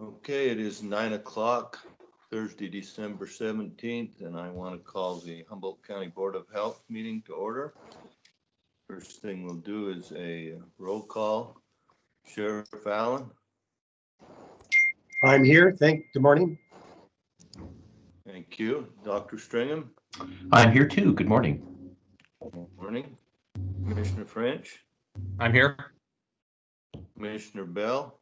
Okay, it is 9 o'clock, Thursday, December 17th, and I want to call the Humboldt County Board of Health meeting to order. First thing we'll do is a roll call. Sheriff Allen. I'm here. Good morning. Thank you. Dr. Stringham. I'm here too. Good morning. Morning. Commissioner French. I'm here. Commissioner Bell.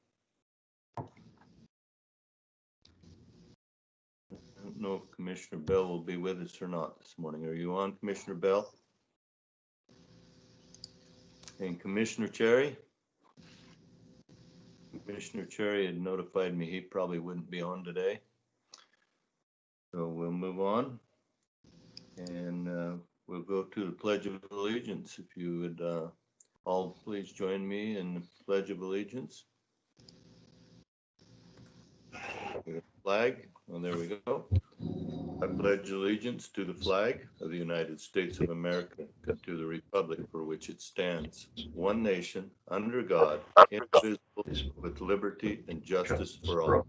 I don't know if Commissioner Bell will be with us or not this morning. Are you on, Commissioner Bell? And Commissioner Cherry? Commissioner Cherry had notified me he probably wouldn't be on today. So we'll move on. And we'll go to the Pledge of Allegiance. If you would all please join me in the Pledge of Allegiance. Flag. Oh, there we go. I pledge allegiance to the flag of the United States of America, and to the republic for which it stands, one nation, under God, indivisible, with liberty and justice for all.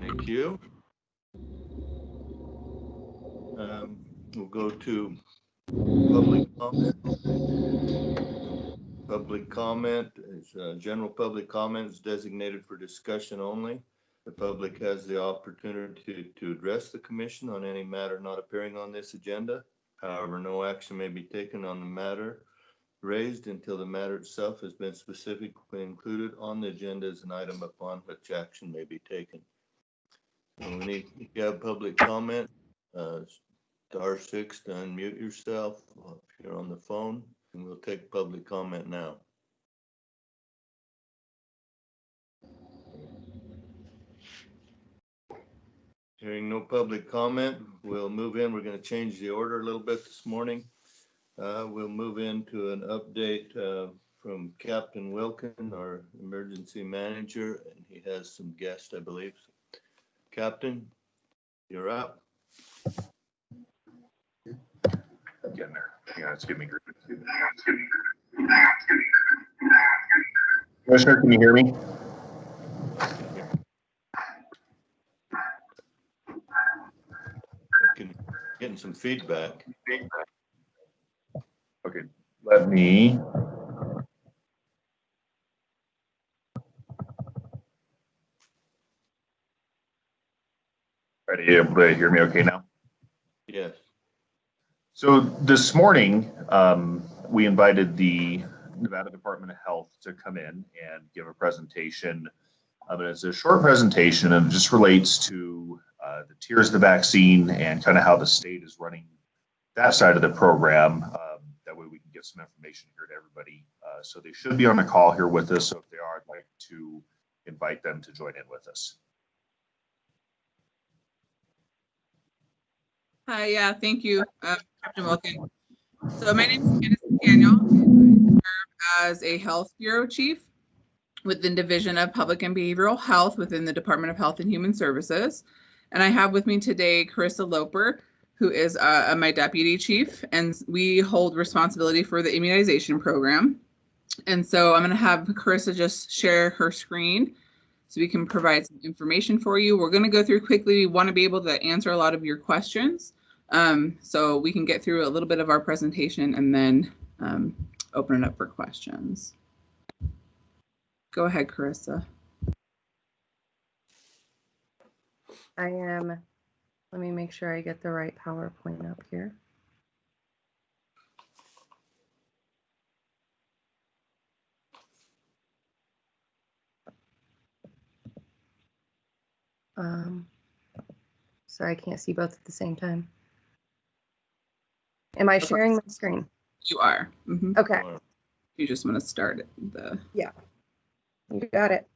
Thank you. We'll go to public comment. Public comment is general public comment is designated for discussion only. The public has the opportunity to address the commission on any matter not appearing on this agenda. However, no action may be taken on the matter raised until the matter itself has been specifically included on the agenda as an item upon which action may be taken. So we need, if you have public comment, *6 to unmute yourself if you're on the phone, and we'll take public comment now. Hearing no public comment, we'll move in. We're going to change the order a little bit this morning. We'll move into an update from Captain Wilkin, our emergency manager, and he has some guests, I believe. Captain, you're up. Getting there. Yeah, it's giving me grief. Commissioner, can you hear me? Getting some feedback. Okay, let me. Are you able to hear me okay now? Yes. So this morning, we invited the Nevada Department of Health to come in and give a presentation. And it's a short presentation, and it just relates to the tiers of the vaccine and kind of how the state is running that side of the program. That way we can get some information here to everybody. So they should be on the call here with us. So if they are, I'd like to invite them to join in with us. Hi, yeah, thank you, Captain Wilkin. So my name is Candace Daniel, and I serve as a Health Bureau Chief within Division of Public and Behavioral Health within the Department of Health and Human Services. And I have with me today Carissa Loper, who is my Deputy Chief, and we hold responsibility for the immunization program. And so I'm going to have Carissa just share her screen so we can provide some information for you. We're going to go through quickly. We want to be able to answer a lot of your questions. So we can get through a little bit of our presentation and then open it up for questions. Go ahead, Carissa. I am, let me make sure I get the right PowerPoint up here. Sorry, I can't see both at the same time. Am I sharing my screen? You are. Mm-hmm. Okay. You just want to start it. Yeah, you got it.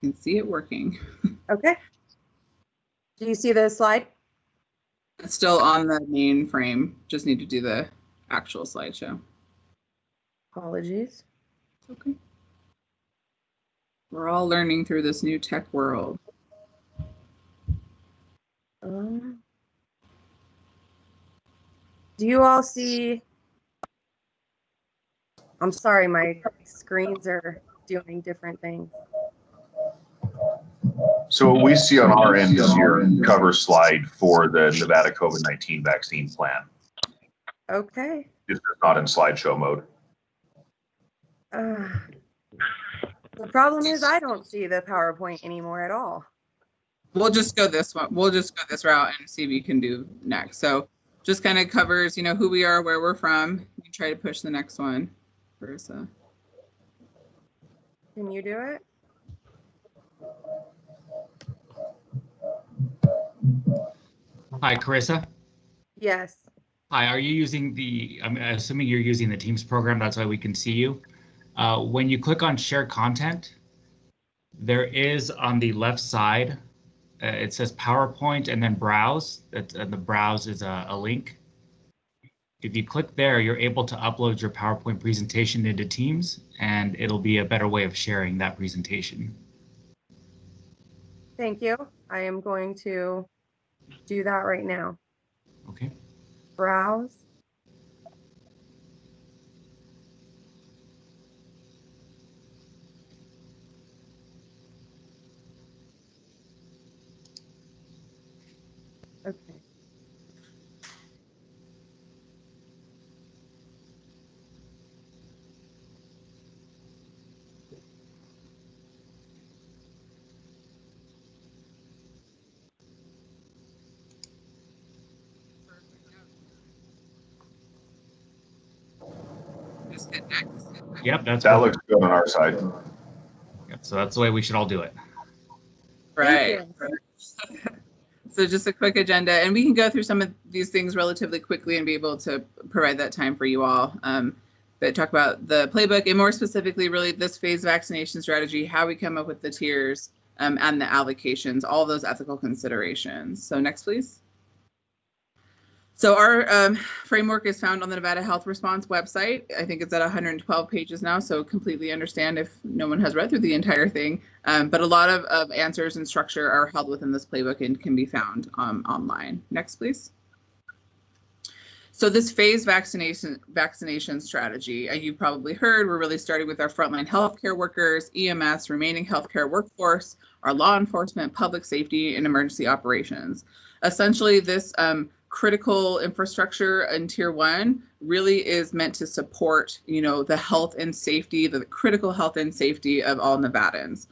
You can see it working. Okay. Do you see the slide? It's still on the main frame. Just need to do the actual slideshow. Apologies. Okay. We're all learning through this new tech world. Um, do you all see? I'm sorry, my screens are doing different things. So what we see on our end is your cover slide for the Nevada COVID-19 vaccine plan. Okay. It's just not in slideshow mode. Uh, the problem is I don't see the PowerPoint anymore at all. We'll just go this one. We'll just go this route and see what we can do next. So just kind of covers, you know, who we are, where we're from. You can try to push the next one. Carissa. Can you do it? Hi, Carissa. Yes. Hi, are you using I'm assuming you're using the Teams program, that's why we can see you. When you click on share content, there is on the left side, it says PowerPoint and then browse. The browse is a link. If you click there, you're able to upload your PowerPoint presentation into Teams, and it'll be a better way of sharing that presentation. Thank you. I am going to do that right now. Okay. Browse. Okay. Just hit next. Yep, that's That perfect. looks good on our side. Yep, so that's the way we should all do it. Right. Thank So just a quick agenda, and we can go through some of these things relatively quickly and be able to provide that time for you all. But talk about the playbook and more specifically, really this phase vaccination strategy, how we come up with the tiers and the allocations, all those ethical considerations. So next, please. So our framework is found on the Nevada Health Response website. I think it's at 112 pages now, so completely understand if no one has read through the entire thing. But a lot of answers and structure are held within this playbook and can be found online. Next, please. So this phase vaccination strategy, you've probably heard, we're really starting with our frontline healthcare workers, EMS, remaining healthcare workforce, our law enforcement, public safety, and emergency operations. Essentially, this critical infrastructure in tier 1 really is meant to support, you know, the health and safety, the critical health and safety of all Nevadans.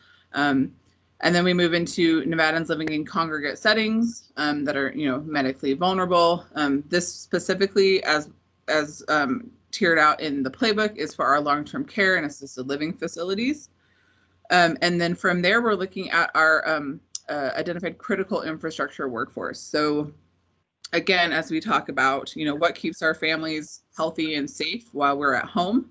And then we move into Nevadans living in congregate settings that are, you know, medically vulnerable. This specifically, as tiered out in the playbook, is for our long-term care and assisted living facilities. And then from there, we're looking at our identified critical infrastructure workforce. So again, as we talk about, you know, what keeps our families healthy and safe while we're at home,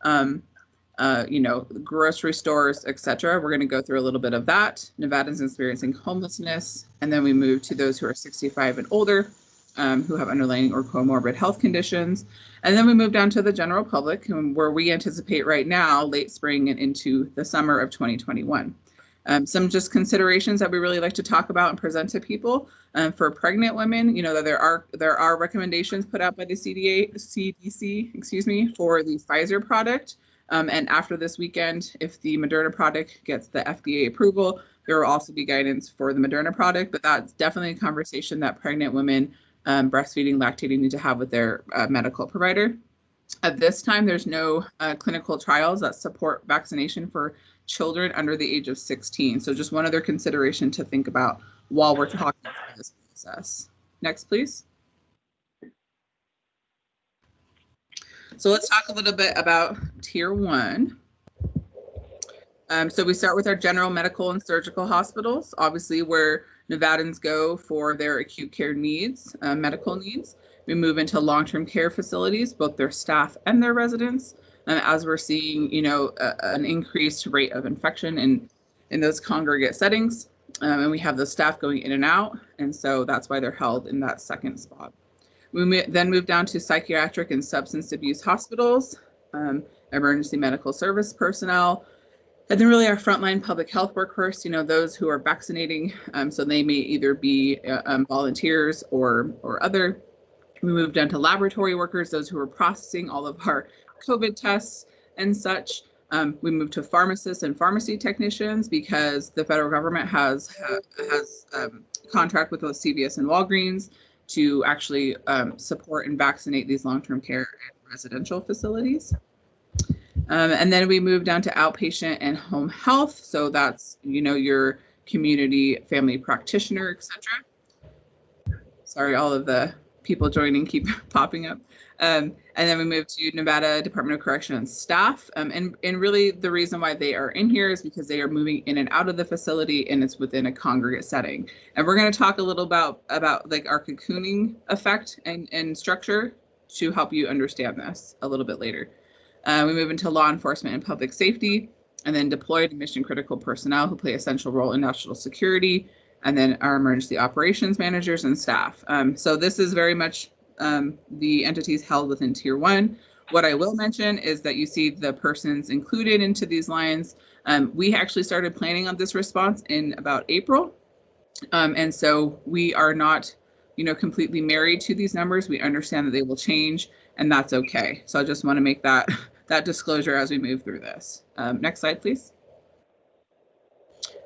you know, grocery stores, etc. We're going to go through a little bit of that. Nevadans experiencing homelessness, and then we move to those who are 65 and older, who have underlying or comorbid health conditions. And then we move down to the general public, where we anticipate right now, late spring and into the summer of 2021. Some just considerations that we really like to talk about and present to people. For pregnant women, you know, that there are recommendations put out by the CDC, excuse me, for the Pfizer product. And after this weekend, if the Moderna product gets the FDA approval, there will also be guidance for the Moderna product, but that's definitely a conversation that pregnant women breastfeeding, lactating need to have with their medical provider. At this time, there's no clinical trials that support vaccination for children under the age of 16. So just one other consideration to think about while we're talking about this process. Next, please. So let's talk a little bit about tier 1. So we start with our general medical and surgical hospitals, obviously where Nevadans go for their acute care needs, medical needs. We move into long-term care facilities, both their staff and their residents, as we're seeing, you know, an increased rate of infection in those congregate settings. And we have the staff going in and out, and so that's why they're held in that second spot. We then move down to psychiatric and substance abuse hospitals, emergency medical service personnel, And then really our frontline public health workforce, those who are vaccinating, so they may either be volunteers or other. We moved down to laboratory workers, those who are processing all of our COVID tests and such. We moved to pharmacists and pharmacy technicians because the federal government has contract with both CVS and Walgreens to actually support and vaccinate these long-term care and residential facilities. And then we moved down to outpatient and home health. So that's, your community family practitioner, etc. Sorry, all of the people joining keep popping up. And then we moved to Nevada Department of Correction and staff. And really the reason why they are in here is because they are moving in and out of the facility and it's within a congregate setting. And we're going to talk a little about like our cocooning effect and structure to help you understand this a little bit later. We move into law enforcement and public safety, and then deployed mission critical personnel who play an essential role in national security, and then our emergency operations managers and staff. So this is very much the entities held within Tier 1. What I will mention is that you see the persons included into these lines. We actually started planning on this response in about April. And so we are not, completely married to these numbers. We understand that they will change, and that's okay. So I just want to make that disclosure as we move through this. Next slide, please.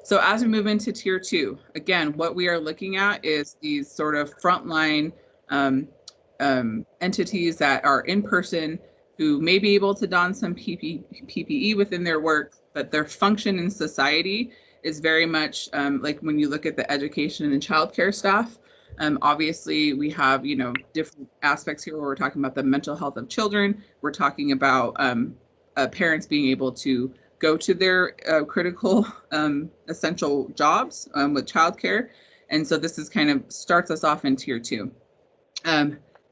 So as we move into Tier 2, again, what we are looking at is these sort of frontline entities that are in person who may be able to don some PPE within their work, but their function in society is very much like when you look at the education and childcare staff. Obviously, we have, different aspects here where we're talking about the mental health of children. We're talking about parents being able to go to their critical essential jobs with childcare. And so this is kind of starts us off in Tier 2.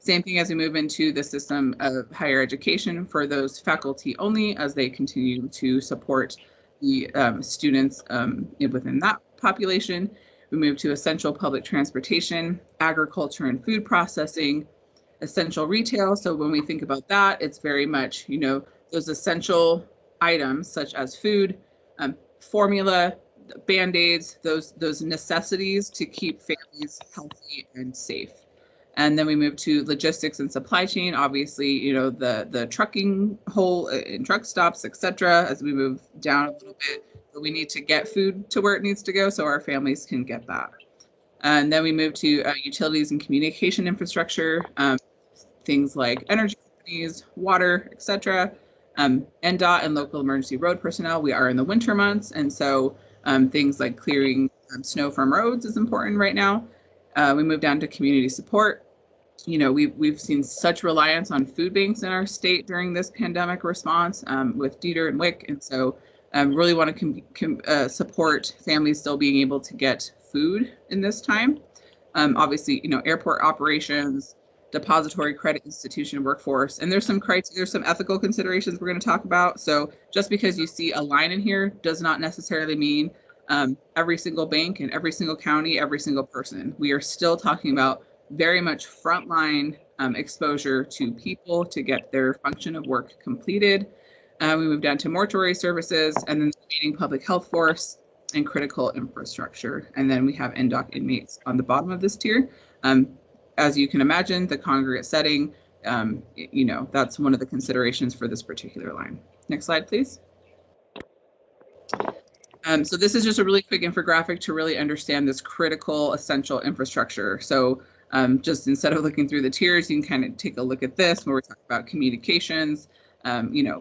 Same thing as we move into the system of higher education for those faculty only as they continue to support the students within that population. We move to essential public transportation, agriculture and food processing, essential retail. So when we think about that, it's very much, those essential items such as food, formula, Band-Aids, those necessities to keep families healthy and safe. And then we move to logistics and supply chain, obviously, the trucking hole in truck stops, etc. As we move down a little bit, but we need to get food to where it needs to go so our families can get that. And then we move to utilities and communication infrastructure, things like energy companies, water, etc. NDOT and local emergency road personnel. We are in the winter months, and so things like clearing snow from roads is important right now. We move down to community support. We've seen such reliance on food banks in our state during this pandemic response with Dieter and WIC, and so really want to support families still being able to get food in this time. Obviously, airport operations, depository credit institution workforce, and there's some ethical considerations we're going to talk about. So just because you see a line in here does not necessarily mean every single bank and every single county, every single person. We are still talking about very much frontline exposure to people to get their function of work completed. We move down to mortuary services, and then the remaining public health force and critical infrastructure. And then we have NDOC inmates on the bottom of this tier. As you can imagine, the congregate setting, that's one of the considerations for this particular line. Next slide, please. So this is just a really quick infographic to really understand this critical essential infrastructure. So just instead of looking through the tiers, you can kind of take a look at this where we're talking about communications,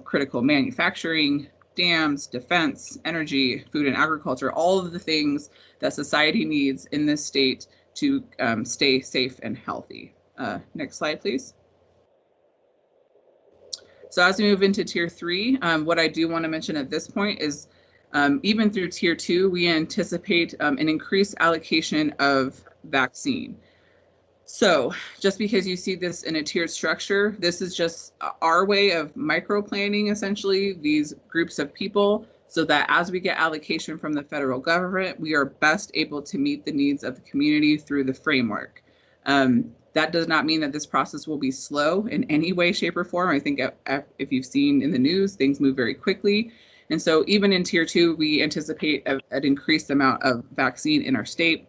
critical manufacturing, dams, defense, energy, food and agriculture, all of the things that society needs in this state to stay safe and healthy. Next slide, please. So as we move into Tier 3, what I do want to mention at this point is even through Tier 2, we anticipate an increased allocation of vaccine. So just because you see this in a tiered structure, this is just our way of micro-planning essentially these groups of people so that as we get allocation from the federal government, we are best able to meet the needs of the community through the framework. That does not mean that this process will be slow in any way, shape, or form. I think if you've seen in the news, things move very quickly. And so even in tier 2, we anticipate an increased amount of vaccine in our state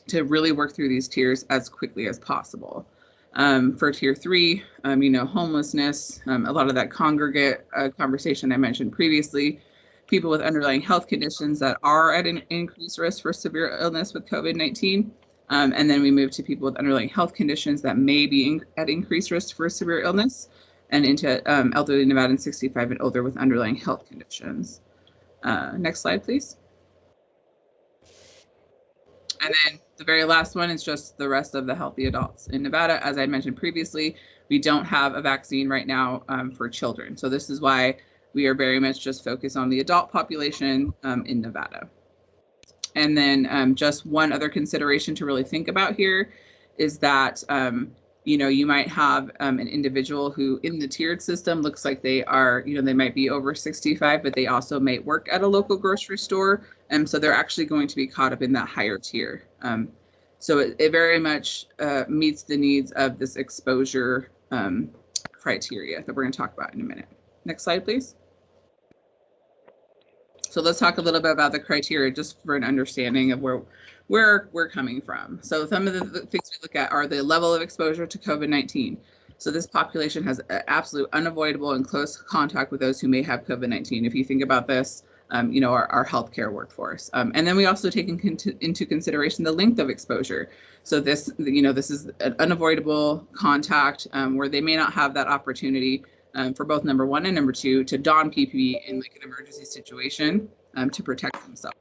to really work through these tiers as quickly as possible. For tier 3, homelessness, a lot of that congregate conversation I mentioned previously, people with underlying health conditions that are at an increased risk for severe illness with COVID-19. And then we move to people with underlying health conditions that may be at increased risk for severe illness, and into elderly Nevadans 65 and older with underlying health conditions. Next slide, please. And then the very last one is just the rest of the healthy adults. In Nevada, as I mentioned previously, we don't have a vaccine right now for children. So this is why we are very much just focused on the adult population in Nevada. And then just one other consideration to really think about here is that, you might have an individual who in the tiered system looks like they are, they might be over 65, but they also may work at a local grocery store. And so they're actually going to be caught up in that higher tier. So it very much meets the needs of this exposure criteria that we're going to talk about in a minute. Next slide, please. So let's talk a little bit about the criteria just for an understanding of where we're coming from. So some of the things we look at are the level of exposure to COVID-19. So this population has absolute unavoidable and close contact with those who may have COVID-19. If you think about this, our healthcare workforce. And then we also take into consideration the length of exposure. So this, this is an unavoidable contact where they may not have that opportunity for both number 1 and number 2 to don PPE in like an emergency situation to protect themselves.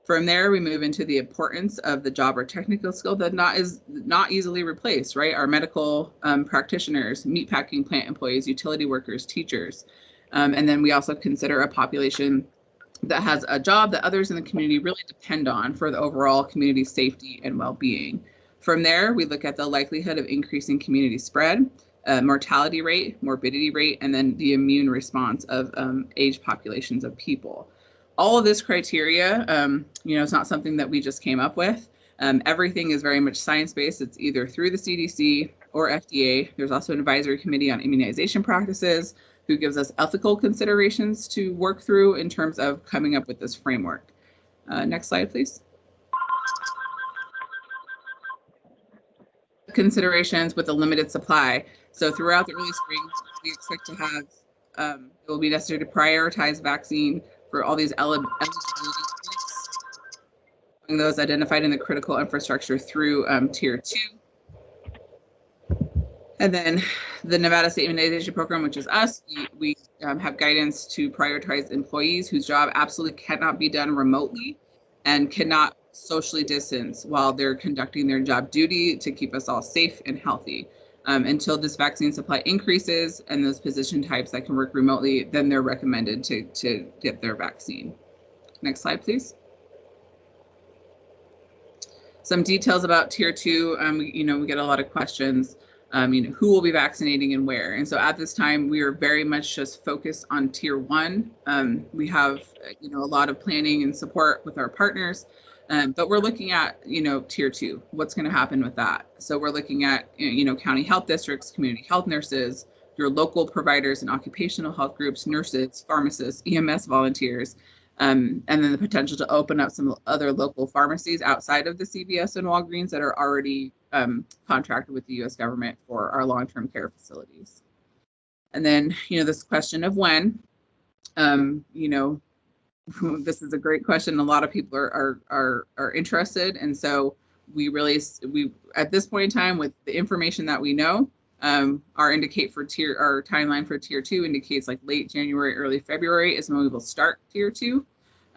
From there, we move into the importance of the job or technical skill that is not easily replaced, right? Our medical practitioners, meatpacking plant employees, utility workers, teachers. And then we also consider a population that has a job that others in the community really depend on for the overall community safety and well-being. From there, we look at the likelihood of increasing community spread, mortality rate, morbidity rate, and then the immune response of age populations of people. All of this criteria, it's not something that we just came up with. Everything is very much science-based. It's either through the CDC or FDA. There's also an advisory committee on immunization practices who gives us ethical considerations to work through in terms of coming up with this framework. Next slide, please. Considerations with a limited supply. So throughout the early spring, we expect to have, it will be necessary to prioritize vaccine for all these eligibility groups, those identified in the critical infrastructure through tier 2. And then the Nevada State Immunization Program, which is us, we have guidance to prioritize employees whose job absolutely cannot be done remotely and cannot socially distance while they're conducting their job duty to keep us all safe and healthy. Until this vaccine supply increases and those position types that can work remotely, then they're recommended to get their vaccine. Next slide, please. Some details about tier 2. We get a lot of questions. Who will be vaccinating and where? And so at this time, we are very much just focused on tier 1. We have, a lot of planning and support with our partners, but we're looking at, tier 2, what's going to happen with that. So we're looking at, county health districts, community health nurses, your local providers and occupational health groups, nurses, pharmacists, EMS volunteers, and then the potential to open up some other local pharmacies outside of the CVS and Walgreens that are already contracted with the U.S. government for our long-term care facilities. And then, this question of when, this is a great question. A lot of people are interested. And so we at this point in time, with the information that we know, our timeline for tier 2 indicates like late January, early February is when we will start tier 2.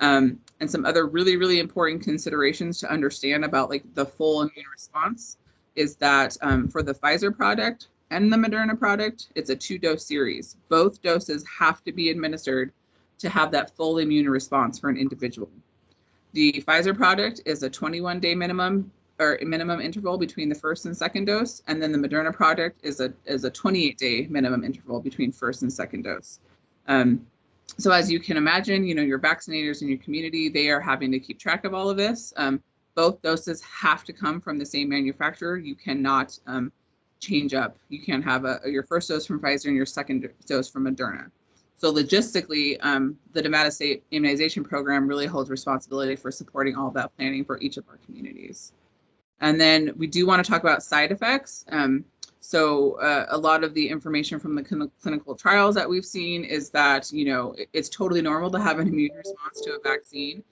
And some other really, really important considerations to understand about like the full immune response is that for the Pfizer product and the Moderna product, it's a 2-dose series. Both doses have to be administered to have that full immune response for an individual. The Pfizer product is a 21-day minimum interval between the first and second dose, and then the Moderna product is a 28-day minimum interval between first and second dose. So as you can imagine, your vaccinators in your community, they are having to keep track of all of this. Both doses have to come from the same manufacturer. You cannot change up. You can't have your first dose from Pfizer and your second dose from Moderna. So logistically, the Nevada State Immunization Program really holds responsibility for supporting all of that planning for each of our communities. And then we do want to talk about side effects. So a lot of the information from the clinical trials that we've seen is that, it's totally normal to have an immune response to a vaccine.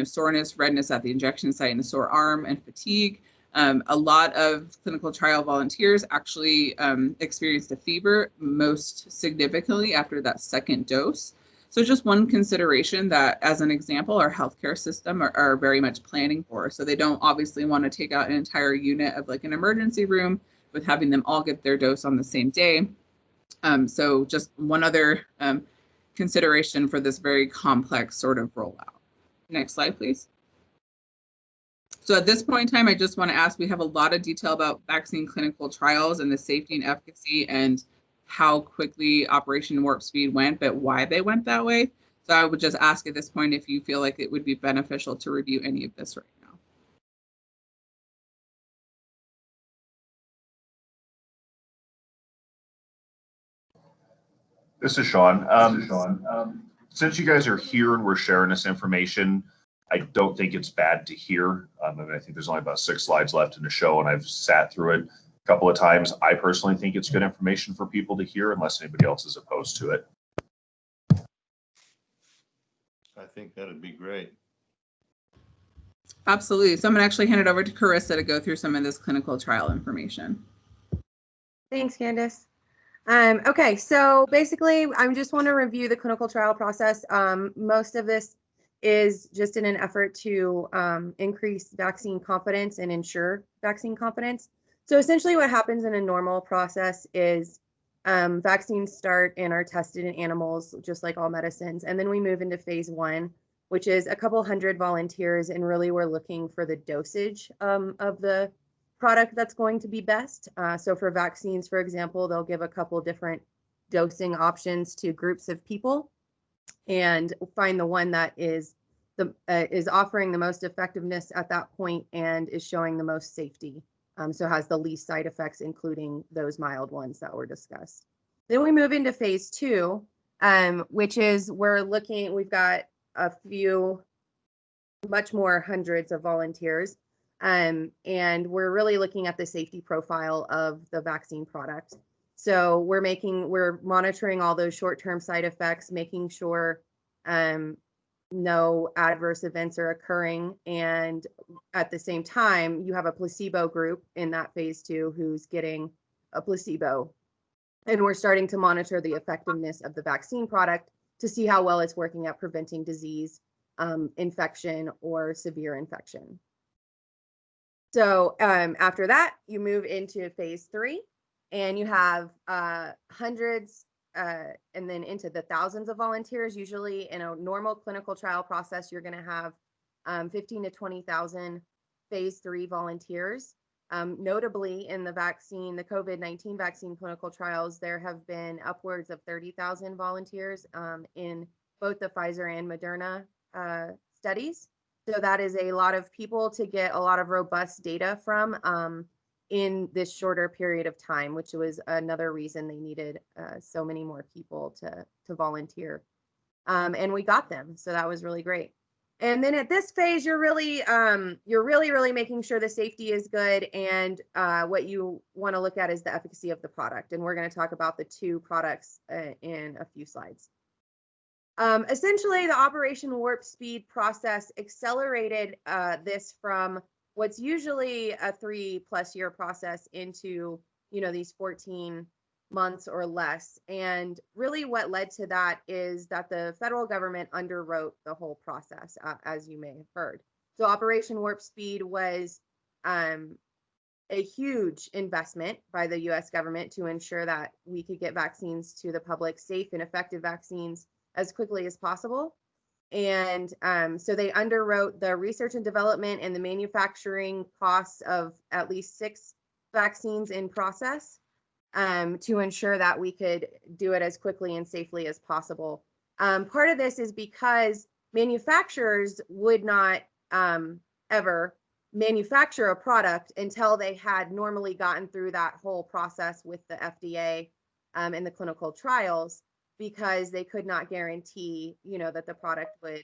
Soreness, redness at the injection site and the sore arm, and fatigue. A lot of clinical trial volunteers actually experienced a fever, most significantly after that second dose. So just one consideration that, as an example, our healthcare system are very much planning for. So they don't obviously want to take out an entire unit of like an emergency room with having them all get their dose on the same day. So just one other consideration for this very complex sort of rollout. Next slide, please. So at this point in time, I just want to ask, we have a lot of detail about vaccine clinical trials and the safety and efficacy and how quickly Operation Warp Speed went, but why they went that way. So I would just ask at this point if you feel like it would be beneficial to review any of this right now. This is Sean. Since you guys are here and we're sharing this information, I don't think it's bad to hear. I think there's only about 6 slides left in the show, and I've sat through it a couple of times. I personally think it's good information for people to hear, unless anybody else is opposed to it. I think that'd be great. Absolutely. So I'm going to actually hand it over to Carissa to go through some of this clinical trial information. Thanks, Candace. Okay, so basically, I just want to review the clinical trial process. Most of this is just in an effort to increase vaccine confidence and ensure vaccine confidence. So essentially what happens in a normal process is vaccines start and are tested in animals, just like all medicines. And then we move into phase 1, which is a couple hundred volunteers. And really we're looking for the dosage of the product that's going to be best. So for vaccines, for example, they'll give a couple different dosing options to groups of people and find the one that is offering the most effectiveness at that point and is showing the most safety. So has the least side effects, including those mild ones that were discussed. Then we move into phase 2, which is we've got a few, much more hundreds of volunteers. And we're really looking at the safety profile of the vaccine product. So we're monitoring all those short-term side effects, making sure no adverse events are occurring. And at the same time, you have a placebo group in that phase 2 who's getting a placebo. And we're starting to monitor the effectiveness of the vaccine product to see how well it's working at preventing disease, infection, or severe infection. So after that, you move into phase 3, and you have hundreds and then into the thousands of volunteers. Usually in a normal clinical trial process, you're going to have 15 to 20,000 phase 3 volunteers. Notably in the COVID-19 vaccine clinical trials, there have been upwards of 30,000 volunteers in both the Pfizer and Moderna studies. So that is a lot of people to get a lot of robust data from in this shorter period of time, which was another reason they needed so many more people to volunteer. And we got them. So that was really great. And then at this phase, you're really making sure the safety is good. And what you want to look at is the efficacy of the product. And we're going to talk about the 2 products in a few slides. Essentially, the Operation Warp Speed process accelerated this from what's usually a 3+ year process into, these 14 months or less. And really what led to that is that the federal government underwrote the whole process, as you may have heard. So Operation Warp Speed was a huge investment by the US government to ensure that we could get vaccines to the public, safe and effective vaccines, as quickly as possible. And so they underwrote the research and development and the manufacturing costs of at least 6 vaccines in process to ensure that we could do it as quickly and safely as possible. Part of this is because manufacturers would not ever manufacture a product until they had normally gotten through that whole process with the FDA and the clinical trials. because they could not guarantee, that the product would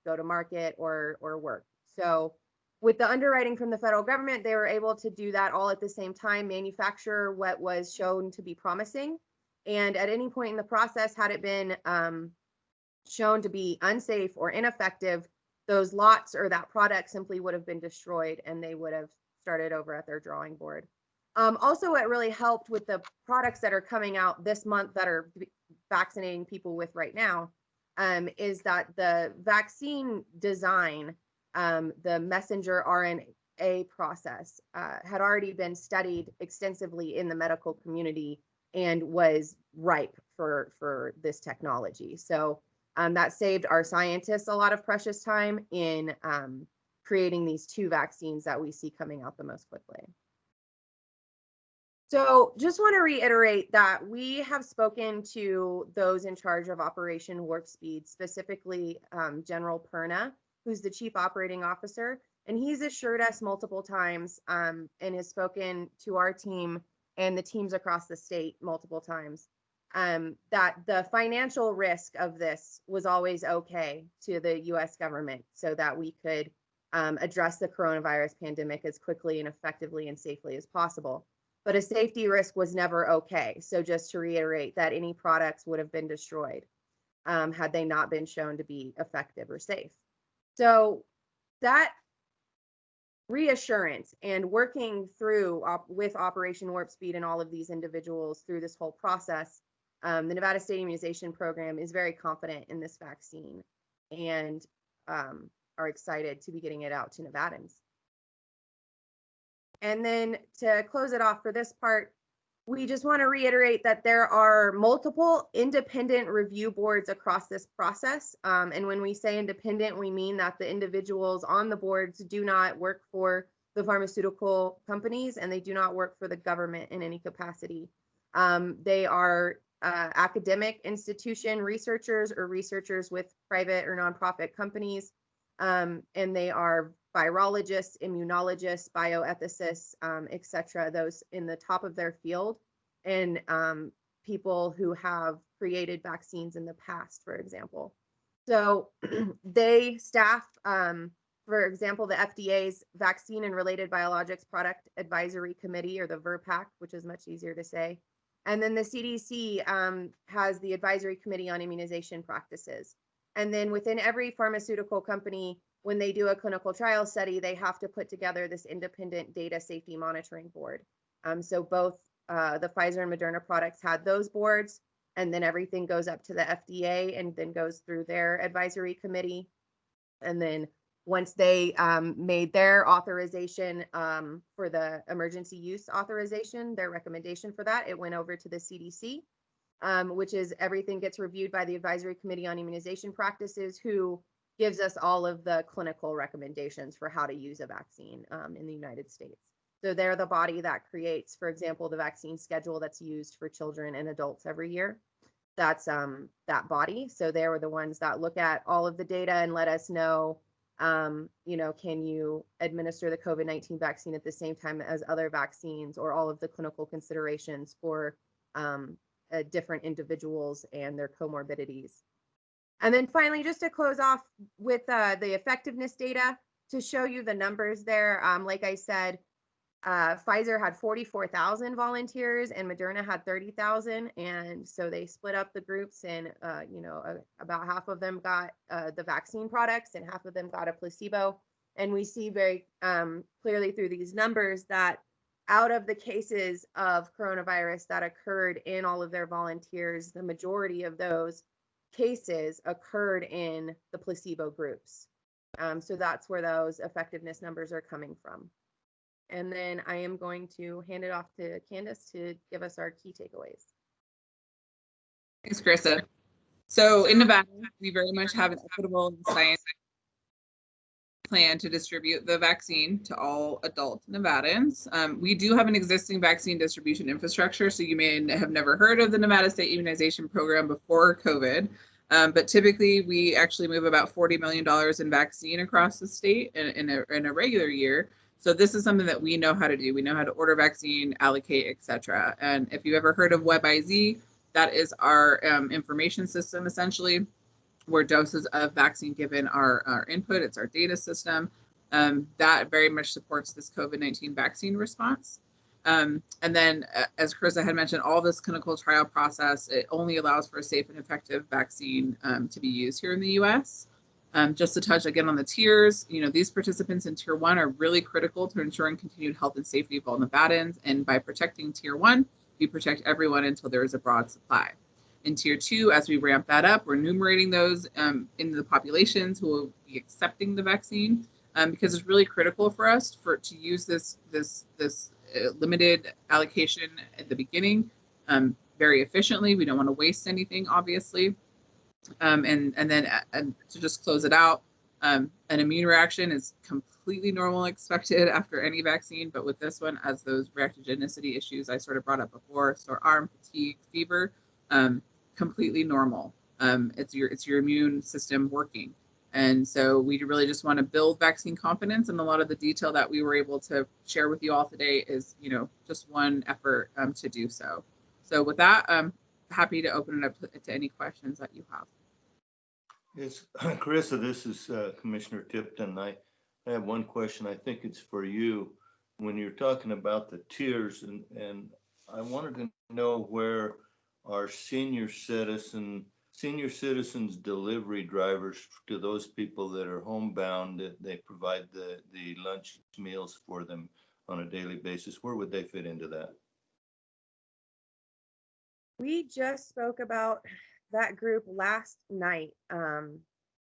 go to market or work. So with the underwriting from the federal government, they were able to do that all at the same time, manufacture what was shown to be promising. And at any point in the process, had it been shown to be unsafe or ineffective, those lots or that product simply would have been destroyed and they would have started over at their drawing board. Also, what really helped with the products that are coming out this month that are vaccinating people with right now is that the vaccine design, the messenger RNA process had already been studied extensively in the medical community and was ripe for this technology. So that saved our scientists a lot of precious time in creating these 2 vaccines that we see coming out the most quickly. So just want to reiterate that we have spoken to those in charge of Operation Warp Speed, specifically General Perna, who's the Chief Operating Officer, and he's assured us multiple times and has spoken to our team and the teams across the state multiple times that the financial risk of this was always okay to the US government so that we could address the coronavirus pandemic as quickly and effectively and safely as possible. But a safety risk was never okay. So just to reiterate that any products would have been destroyed had they not been shown to be effective or safe. So that reassurance and working through with Operation Warp Speed and all of these individuals through this whole process, the Nevada State Immunization Program is very confident in this vaccine and are excited to be getting it out to Nevadans. And then to close it off for this part, we just want to reiterate that there are multiple independent review boards across this process. And when we say independent, we mean that the individuals on the boards do not work for the pharmaceutical companies and they do not work for the government in any capacity. They are academic institution researchers or researchers with private or nonprofit companies. And they are virologists, immunologists, bioethicists, et cetera, those in the top of their field, and people who have created vaccines in the past, for example. So they staff, for example, the FDA's Vaccine and Related Biologics Product Advisory Committee, or the VRBPAC, which is much easier to say. And then the CDC has the Advisory Committee on Immunization Practices. And then within every pharmaceutical company, when they do a clinical trial study, they have to put together this independent data safety monitoring board. So both the Pfizer and Moderna products had those boards, and then everything goes up to the FDA and then goes through their advisory committee. And then once they made their authorization for the emergency use authorization, their recommendation for that, it went over to the CDC, which is everything gets reviewed by the Advisory Committee on Immunization Practices, who gives us all of the clinical recommendations for how to use a vaccine in the United States. So they're the body that creates, for example, the vaccine schedule that's used for children and adults every year. That's that body. So they were the ones that look at all of the data and let us know, can you administer the COVID-19 vaccine at the same time as other vaccines, or all of the clinical considerations for different individuals and their comorbidities. And then finally, just to close off with the effectiveness data, to show you the numbers there, like I said, Pfizer had 44,000 volunteers and Moderna had 30,000. And so they split up the groups, and, about half of them got the vaccine products and half of them got a placebo. And we see very clearly through these numbers that out of the cases of coronavirus that occurred in all of their volunteers, the majority of those cases occurred in the placebo groups. So that's where those effectiveness numbers are coming from. And then I am going to hand it off to Candace to give us our key takeaways. Thanks, Carissa. So in Nevada, we very much have an equitable and science plan to distribute the vaccine to all adult Nevadans. We do have an existing vaccine distribution infrastructure, so you may have never heard of the Nevada State Immunization Program before COVID, but typically we actually move about $40 million in vaccine across the state in a regular year. So this is something that we know how to do. We know how to order vaccine, allocate, et cetera. And if you ever heard of WebIZ, That is our information system, essentially, where doses of vaccine given are input. It's our data system that very much supports this COVID-19 vaccine response. And then, as Carissa had mentioned, all this clinical trial process, it only allows for a safe and effective vaccine to be used here in the U.S. Just to touch again on the tiers, these participants in Tier 1 are really critical to ensuring continued health and safety of all Nevadans. And by protecting Tier 1, we protect everyone until there is a broad supply. In Tier 2, as we ramp that up, we're enumerating those in the populations who will be accepting the vaccine because it's really critical for us to use this limited allocation at the beginning very efficiently. We don't want to waste anything, obviously. And then to just close it out, an immune reaction is completely normal and expected after any vaccine, but with this one, as those reactogenicity issues I sort of brought up before, sore arm, fatigue, fever, completely normal. It's your immune system working. And so we really just want to build vaccine confidence, and a lot of the detail that we were able to share with you all today is, just one effort to do so. So with that, happy to open it up to any questions that you have. Yes, Carissa, this is Commissioner Tipton. I have one question. I think it's for you. When you're talking about the tiers, and I wanted to know where our senior citizens delivery drivers to those people that are homebound, that they provide the lunch meals for them on a daily basis. Where would they fit into that? We just spoke about that group last night,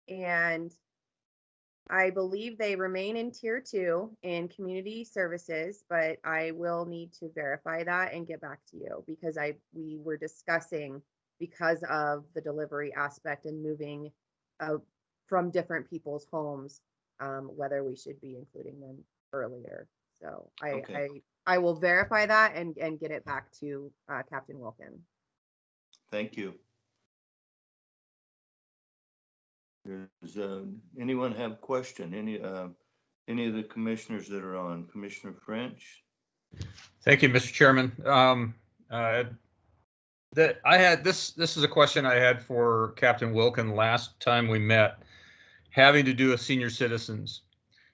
and I believe they remain in Tier 2 in community services, but I will need to verify that and get back to you because we were discussing, because of the delivery aspect and moving from different people's homes, whether we should be including them earlier. So I will verify that and get it back to Captain Wilkin. Thank you. Does anyone have a question? Any of the commissioners that are on? Commissioner French? Thank you, Mr. Chairman. That I had this is a question I had for Captain Wilkin last time we met, having to do with senior citizens.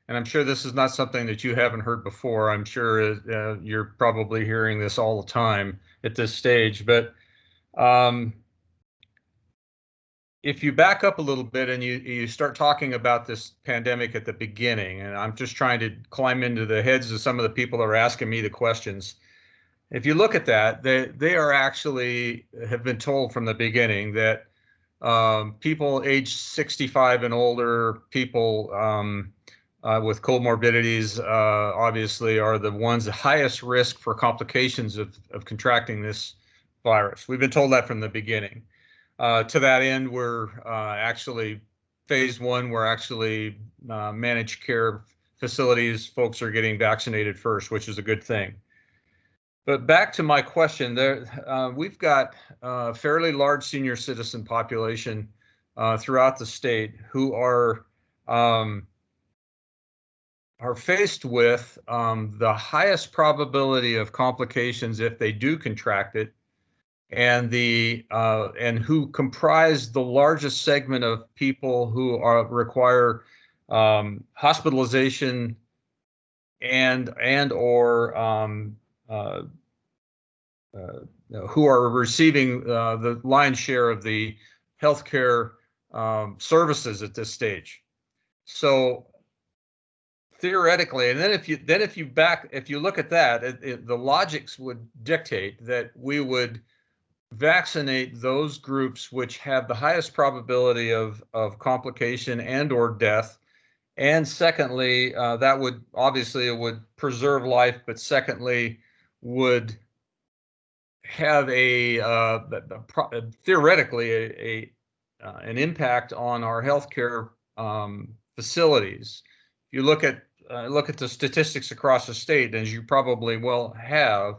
And I'm sure this is not something that you haven't heard before. I'm sure you're probably hearing this all the time at this stage, but if you back up a little bit and you start talking about this pandemic at the beginning, and I'm just trying to climb into the heads of some of the people that are asking me the questions. If you look at that, they are actually have been told from the beginning that people age 65 and older, people with comorbidities, obviously are the ones the highest risk for complications of contracting this virus. We've been told that from the beginning. To that end, we're actually phase 1. We're actually managed care facilities. Folks are getting vaccinated first, which is a good thing. But back to my question, we've got a fairly large senior citizen population throughout the state who are faced with the highest probability of complications if they do contract it, and who comprise the largest segment of people who require hospitalization or who are receiving the lion's share of the healthcare services at this stage. So theoretically, and then if you look at that, the logics would dictate that we would vaccinate those groups which have the highest probability of complication and or death. And secondly, that would obviously, it would preserve life, but secondly would have theoretically an impact on our healthcare facilities. If you look at the statistics across the state, as you probably will have,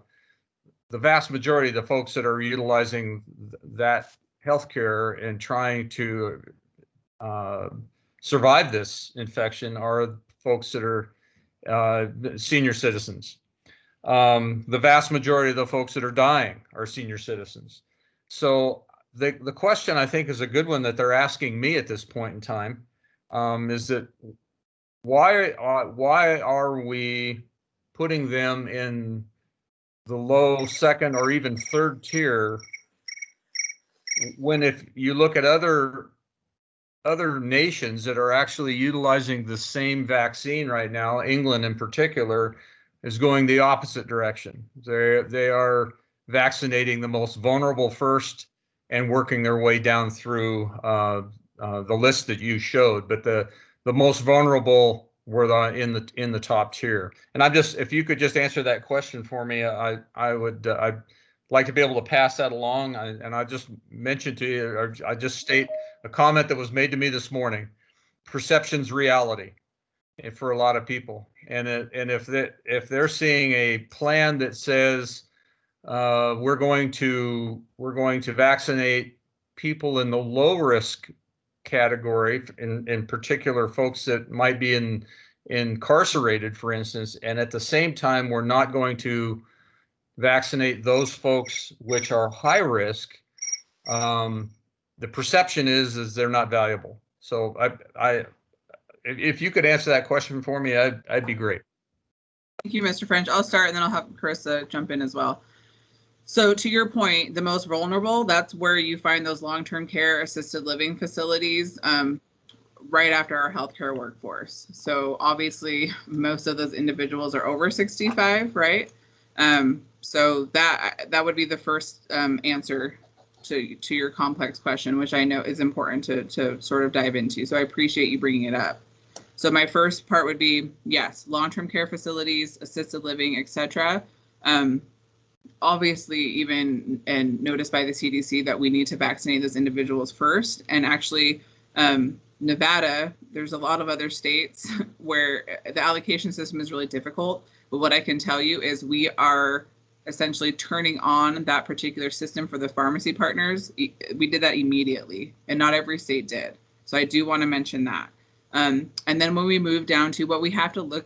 the vast majority of the folks that are utilizing that healthcare and trying to survive this infection are folks that are senior citizens. The vast majority of the folks that are dying are senior citizens. So the question I think is a good one that they're asking me at this point in time, is that why are we putting them in the low second or even third tier when if you look at other nations that are actually utilizing the same vaccine right now, England in particular is going the opposite direction. They are vaccinating the most vulnerable first and working their way down through the list that you showed. But the most vulnerable were in the top tier. And I'm just, if you could just answer that question for me, I would I'd like to be able to pass that along. And I just mentioned to you, or I just state a comment that was made to me this morning. Perception's reality for a lot of people, and if they're seeing a plan that says we're going to vaccinate people in the low risk category, in particular folks that might be incarcerated, for instance, and at the same time we're not going to vaccinate those folks which are high risk. The perception is they're not valuable. So if you could answer that question for me, I'd be great. Thank you, Mr. French. I'll start and then I'll have Carissa jump in as well. So to your point, the most vulnerable, that's where you find those long-term care assisted living facilities right after our healthcare workforce. So obviously most of those individuals are over 65, right? So that would be the first answer to your complex question, which I know is important to sort of dive into. So I appreciate you bringing it up. So my first part would be, yes, long-term care facilities, assisted living, et cetera. Obviously, even and noticed by the CDC that we need to vaccinate those individuals first. And actually, Nevada, there's a lot of other states where the allocation system is really difficult. But what I can tell you is we are essentially turning on that particular system for the pharmacy partners. We did that immediately, and not every state did. So I do want to mention that. And then when we move down to what we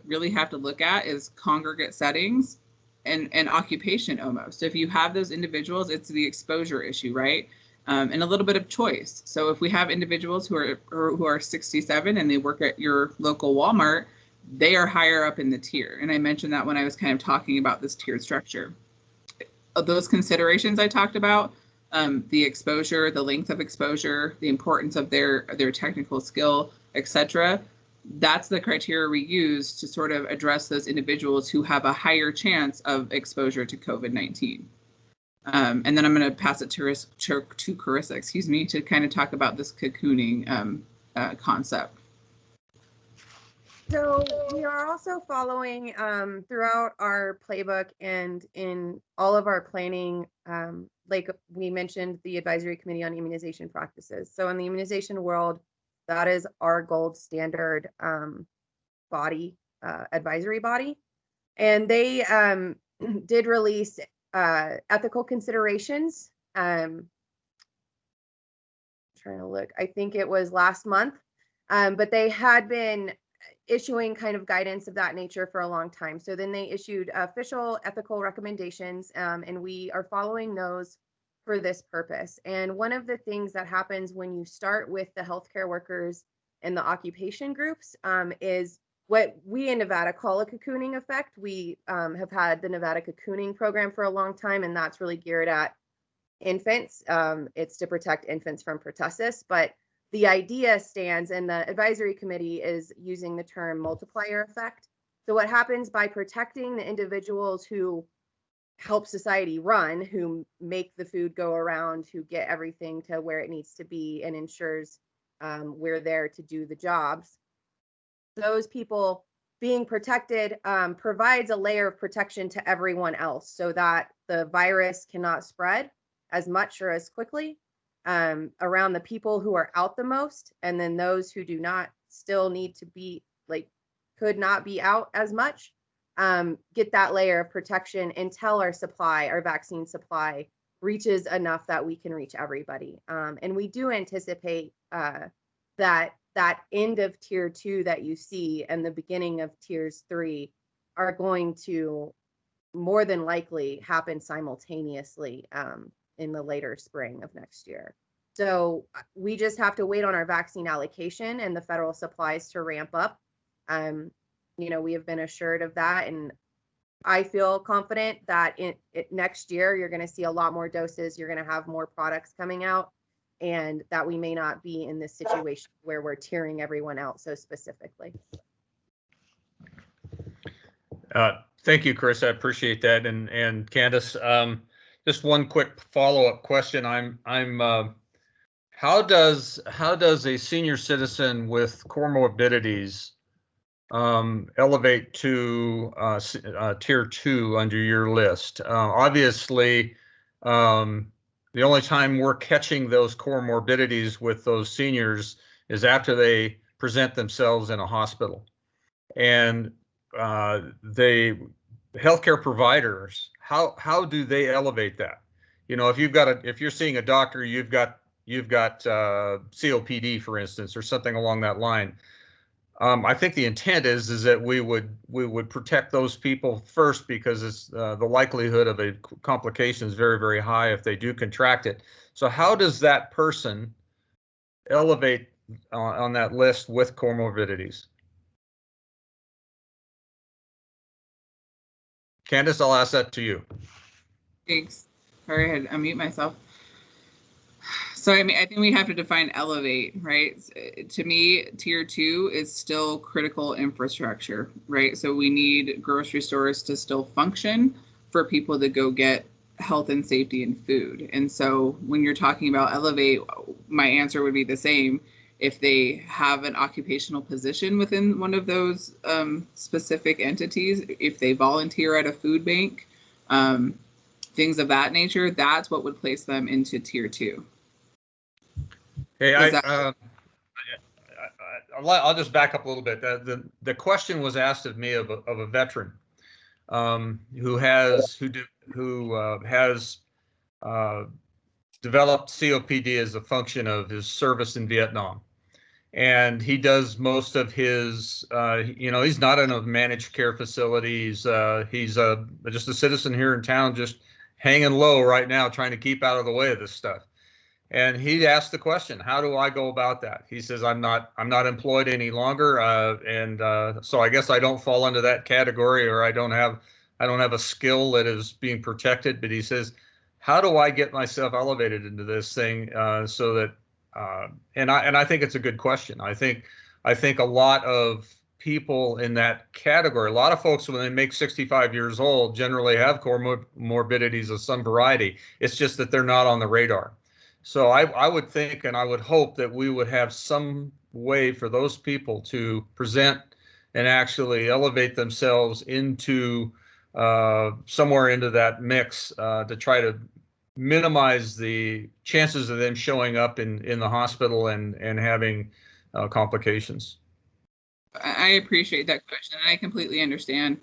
really have to look at is congregate settings and occupation almost. If you have those individuals, it's the exposure issue, right? And a little bit of choice. So if we have individuals who are 67 and they work at your local Walmart, they are higher up in the tier. And I mentioned that when I was kind of talking about this tiered structure. Of those considerations I talked about, the exposure, the length of exposure, the importance of their technical skill, etc. That's the criteria we use to sort of address those individuals who have a higher chance of exposure to COVID-19. And then I'm going to pass it to Carissa, to kind of talk about this cocooning concept. So we are also following throughout our playbook and in all of our planning, like we mentioned, the Advisory Committee on Immunization Practices. So in the immunization world, that is our gold standard body, advisory body. And they did release ethical considerations. Trying to look, I think it was last month, but they had been issuing kind of guidance of that nature for a long time. So then they issued official ethical recommendations, and we are following those for this purpose. And one of the things that happens when you start with the healthcare workers and the occupation groups is what we in Nevada call a cocooning effect. We have had the Nevada cocooning program for a long time, and that's really geared at infants. It's to protect infants from pertussis, but the idea stands, and the advisory committee is using the term multiplier effect. So what happens by protecting the individuals who help society run, who make the food go around, who get everything to where it needs to be and ensures we're there to do the jobs. Those people being protected provides a layer of protection to everyone else so that the virus cannot spread as much or as quickly around the people who are out the most, and then those who do not still need to be, could not be out as much, get that layer of protection until our vaccine supply reaches enough that we can reach everybody. And we do anticipate that end of tier 2 that you see and the beginning of tiers 3 are going to more than likely happen simultaneously in the later spring of next year. So we just have to wait on our vaccine allocation and the federal supplies to ramp up. We have been assured of that, and I feel confident that next year you're going to see a lot more doses. You're going to have more products coming out, and that we may not be in this situation where we're tiering everyone out so specifically. Thank you, Chris. I appreciate that. And Candace, just one quick follow-up question. How does a senior citizen with comorbidities elevate to tier 2 under your list? Obviously, the only time we're catching those comorbidities with those seniors is after they present themselves in a hospital. And the healthcare providers, how do they elevate that? If you're seeing a doctor, you've got COPD, for instance, or something along that line. I think the intent is that we would protect those people first, because it's the likelihood of a complication is very, very high if they do contract it. So how does that person elevate on that list with comorbidities? Candace, I'll ask that to you. Thanks. Sorry, I had to unmute myself. So, I think we have to define elevate, right? To me, tier 2 is still critical infrastructure, right? So we need grocery stores to still function for people to go get health and safety and food. And so when you're talking about elevate, my answer would be the same. If they have an occupational position within one of those specific entities, if they volunteer at a food bank, things of that nature, that's what would place them into tier 2. Hey, I'll just back up a little bit. The question was asked of me of a veteran who has developed COPD as a function of his service in Vietnam, and he does most of his. He's not in a managed care facility. He's just a citizen here in town, just hanging low right now, trying to keep out of the way of this stuff. And he asked the question, how do I go about that? He says, I'm not employed any longer. So I guess I don't fall into that category, or I don't have a skill that is being protected. But he says, how do I get myself elevated into this thing so that, and I think it's a good question. I think a lot of people in that category, a lot of folks when they make 65 years old generally have comorbidities of some variety. It's just that they're not on the radar. So I would think, and I would hope, that we would have some way for those people to present and actually elevate themselves into somewhere into that mix to try to minimize the chances of them showing up in the hospital and having complications. I appreciate that question, and I completely understand.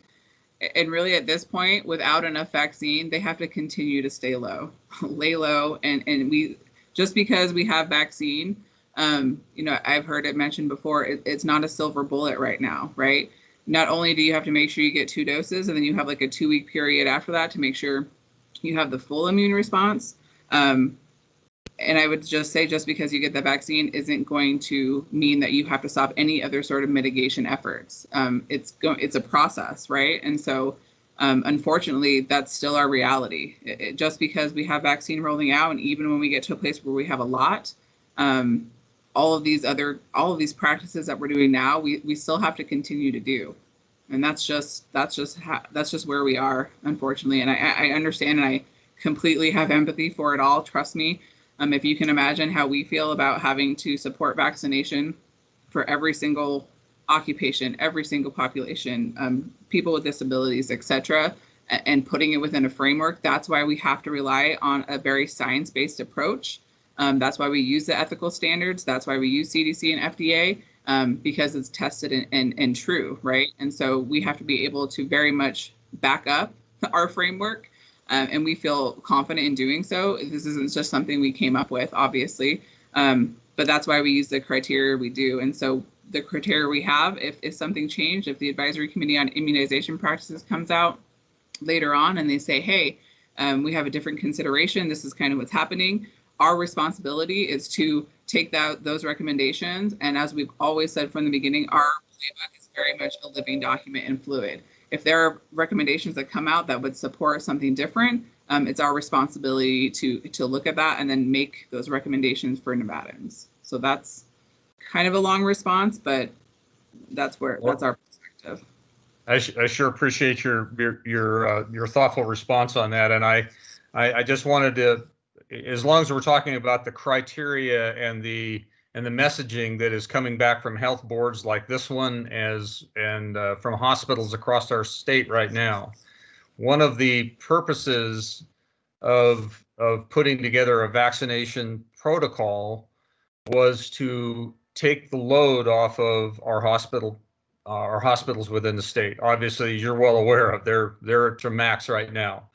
And really, at this point, without enough vaccine, they have to continue to stay low, lay low. And we, just because we have vaccine, I've heard it mentioned before, it's not a silver bullet right now, right? Not only do you have to make sure you get 2 doses, and then you have like a 2-week period after that to make sure you have the full immune response. And I would just say, just because you get the vaccine isn't going to mean that you have to stop any other sort of mitigation efforts. It's a process, right? And so, unfortunately, that's still our reality. Just because we have vaccine rolling out, and even when we get to a place where we have a lot, all of these practices that we're doing now, we still have to continue to do. And that's just where we are, unfortunately. And I understand, and I completely have empathy for it all. Trust me. If you can imagine how we feel about having to support vaccination for every single occupation, every single population, people with disabilities, et cetera, and putting it within a framework, that's why we have to rely on a very science-based approach. That's why we use the ethical standards. That's why we use CDC and FDA, because it's tested and true, right? And so we have to be able to very much back up our framework. And we feel confident in doing so. This isn't just something we came up with, obviously, but that's why we use the criteria we do. And so the criteria we have, if something changed, if the Advisory Committee on Immunization Practices comes out later on and they say, hey, we have a different consideration. This is kind of what's happening. Our responsibility is to take those recommendations. And as we've always said from the beginning, our playbook is very much a living document and fluid. If there are recommendations that come out that would support something different, it's our responsibility to look at that and then make those recommendations for Nevadans. So that's kind of a long response, but that's our perspective. I sure appreciate your thoughtful response on that, and I just wanted to, as long as we're talking about the criteria and the messaging that is coming back from health boards like this one, and from hospitals across our state right now, one of the purposes of putting together a vaccination protocol was to take the load off of our hospitals within the state. Obviously, you're well aware of they're to max right now.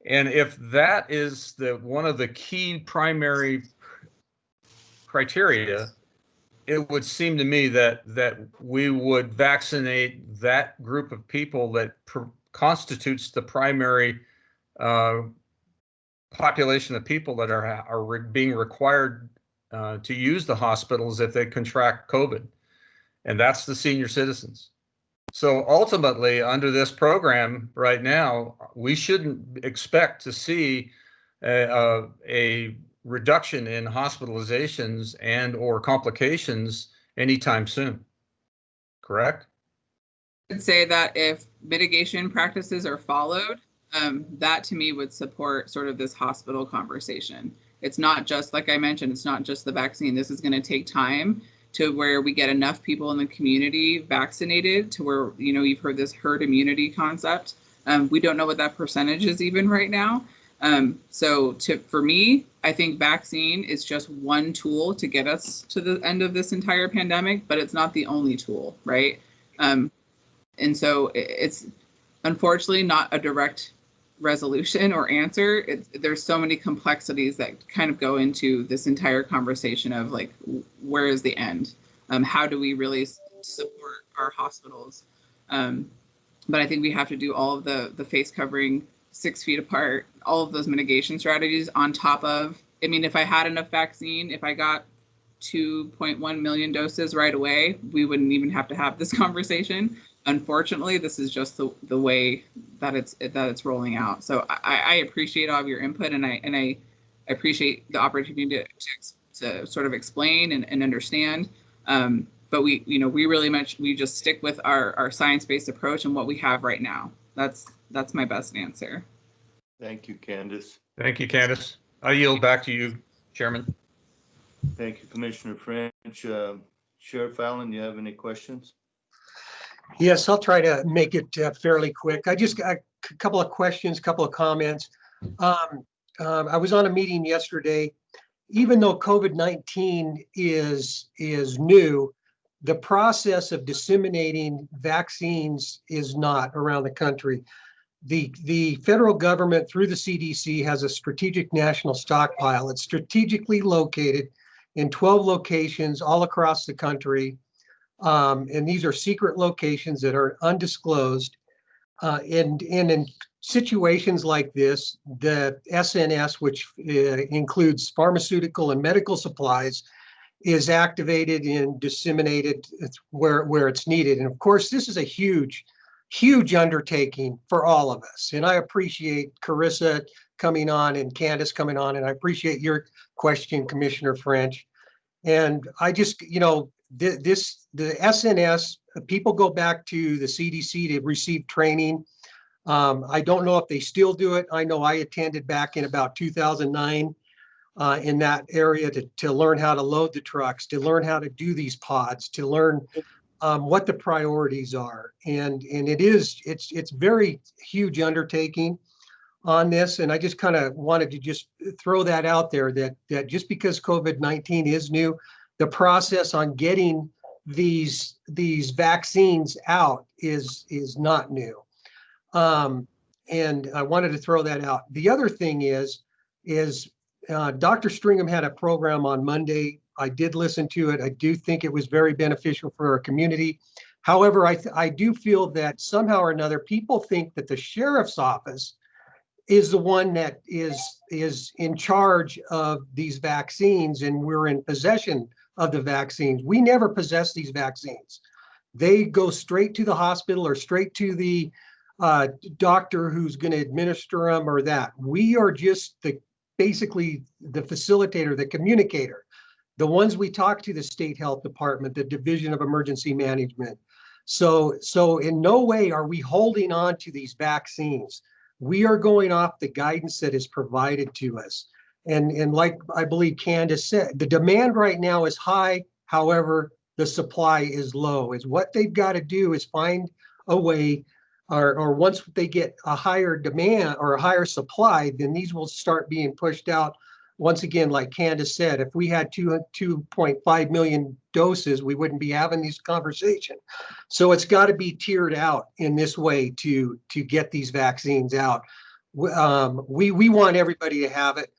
And if that is one of the key primary criteria, it would seem to me that we would vaccinate that group of people that constitutes the primary population of people that are being required to use the hospitals if they contract COVID. And that's the senior citizens. So ultimately, under this program right now, we shouldn't expect to see a reduction in hospitalizations and or complications anytime soon. Correct? I would say that if mitigation practices are followed, that to me would support sort of this hospital conversation. It's not just, like I mentioned, it's not just the vaccine. This is going to take time to where we get enough people in the community vaccinated to where, you've heard this herd immunity concept. We don't know what that percentage is even right now. For me, I think vaccine is just one tool to get us to the end of this entire pandemic, but it's not the only tool, right? And so it's unfortunately not a direct resolution or answer. There's so many complexities that kind of go into this entire conversation of like, where is the end? How do we really support our hospitals? But I think we have to do all of the face covering 6 feet apart, all of those mitigation strategies on top of, if I had enough vaccine, if I got 2.1 million doses right away, we wouldn't even have to have this conversation. Unfortunately, this is just the way that it's rolling out. So I appreciate all of your input, and I appreciate the opportunity to sort of explain and understand. But we just stick with our science-based approach and what we have right now. That's my best answer. Thank you, Candace. Thank you, Candace. I yield back to you, Chairman. Thank you, Commissioner French. Sheriff Allen, you have any questions? Yes, I'll try to make it fairly quick. I just got a couple of questions, couple of comments. I was on a meeting yesterday. Even though COVID-19 is new, the process of disseminating vaccines is not around the country. The federal government through the CDC has a strategic national stockpile. It's strategically located in 12 locations all across the country. And these are secret locations that are undisclosed. And in situations like this, the SNS, which includes pharmaceutical and medical supplies, is activated and disseminated where it's needed. And of course, this is a huge undertaking for all of us. And I appreciate Carissa coming on and Candace coming on, and I appreciate your question, Commissioner French. And I just, the SNS, people go back to the CDC to receive training. I don't know if they still do it. I know I attended back in about 2009 in that area to learn how to load the trucks, to learn how to do these pods, to learn what the priorities are. And it's very huge undertaking on this. And I just kind of wanted to just throw that out there that just because COVID-19 is new, the process on getting these vaccines out is not new. And I wanted to throw that out. The other thing is Dr. Stringham had a program on Monday. I did listen to it. I do think it was very beneficial for our community. However, I do feel that somehow or another, people think that the sheriff's office is the one that is in charge of these vaccines, and we're in possession of the vaccines. We never possess these vaccines. They go straight to the hospital or straight to the doctor who's going to administer them or that. We are just basically the facilitator, the communicator, the ones we talk to the state health department, the Division of Emergency Management. So in no way are we holding on to these vaccines. We are going off the guidance that is provided to us. And like I believe Candace said, the demand right now is high. However, the supply is low. Is what they've got to do is find a way, or once they get a higher demand or a higher supply, then these will start being pushed out. Once again, like Candace said, if we had 2.5 million doses, we wouldn't be having this conversation. So it's got to be tiered out in this way to get these vaccines out. We want everybody to have it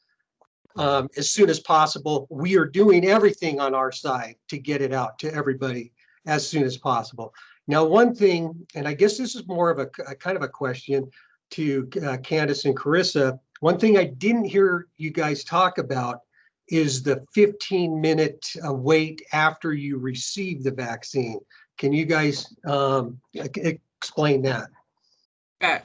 as soon as possible. We are doing everything on our side to get it out to everybody as soon as possible. Now, one thing, and I guess this is more of a kind of a question to Candace and Carissa. One thing I didn't hear you guys talk about is the 15-minute wait after you receive the vaccine. Can you guys explain that? Yeah.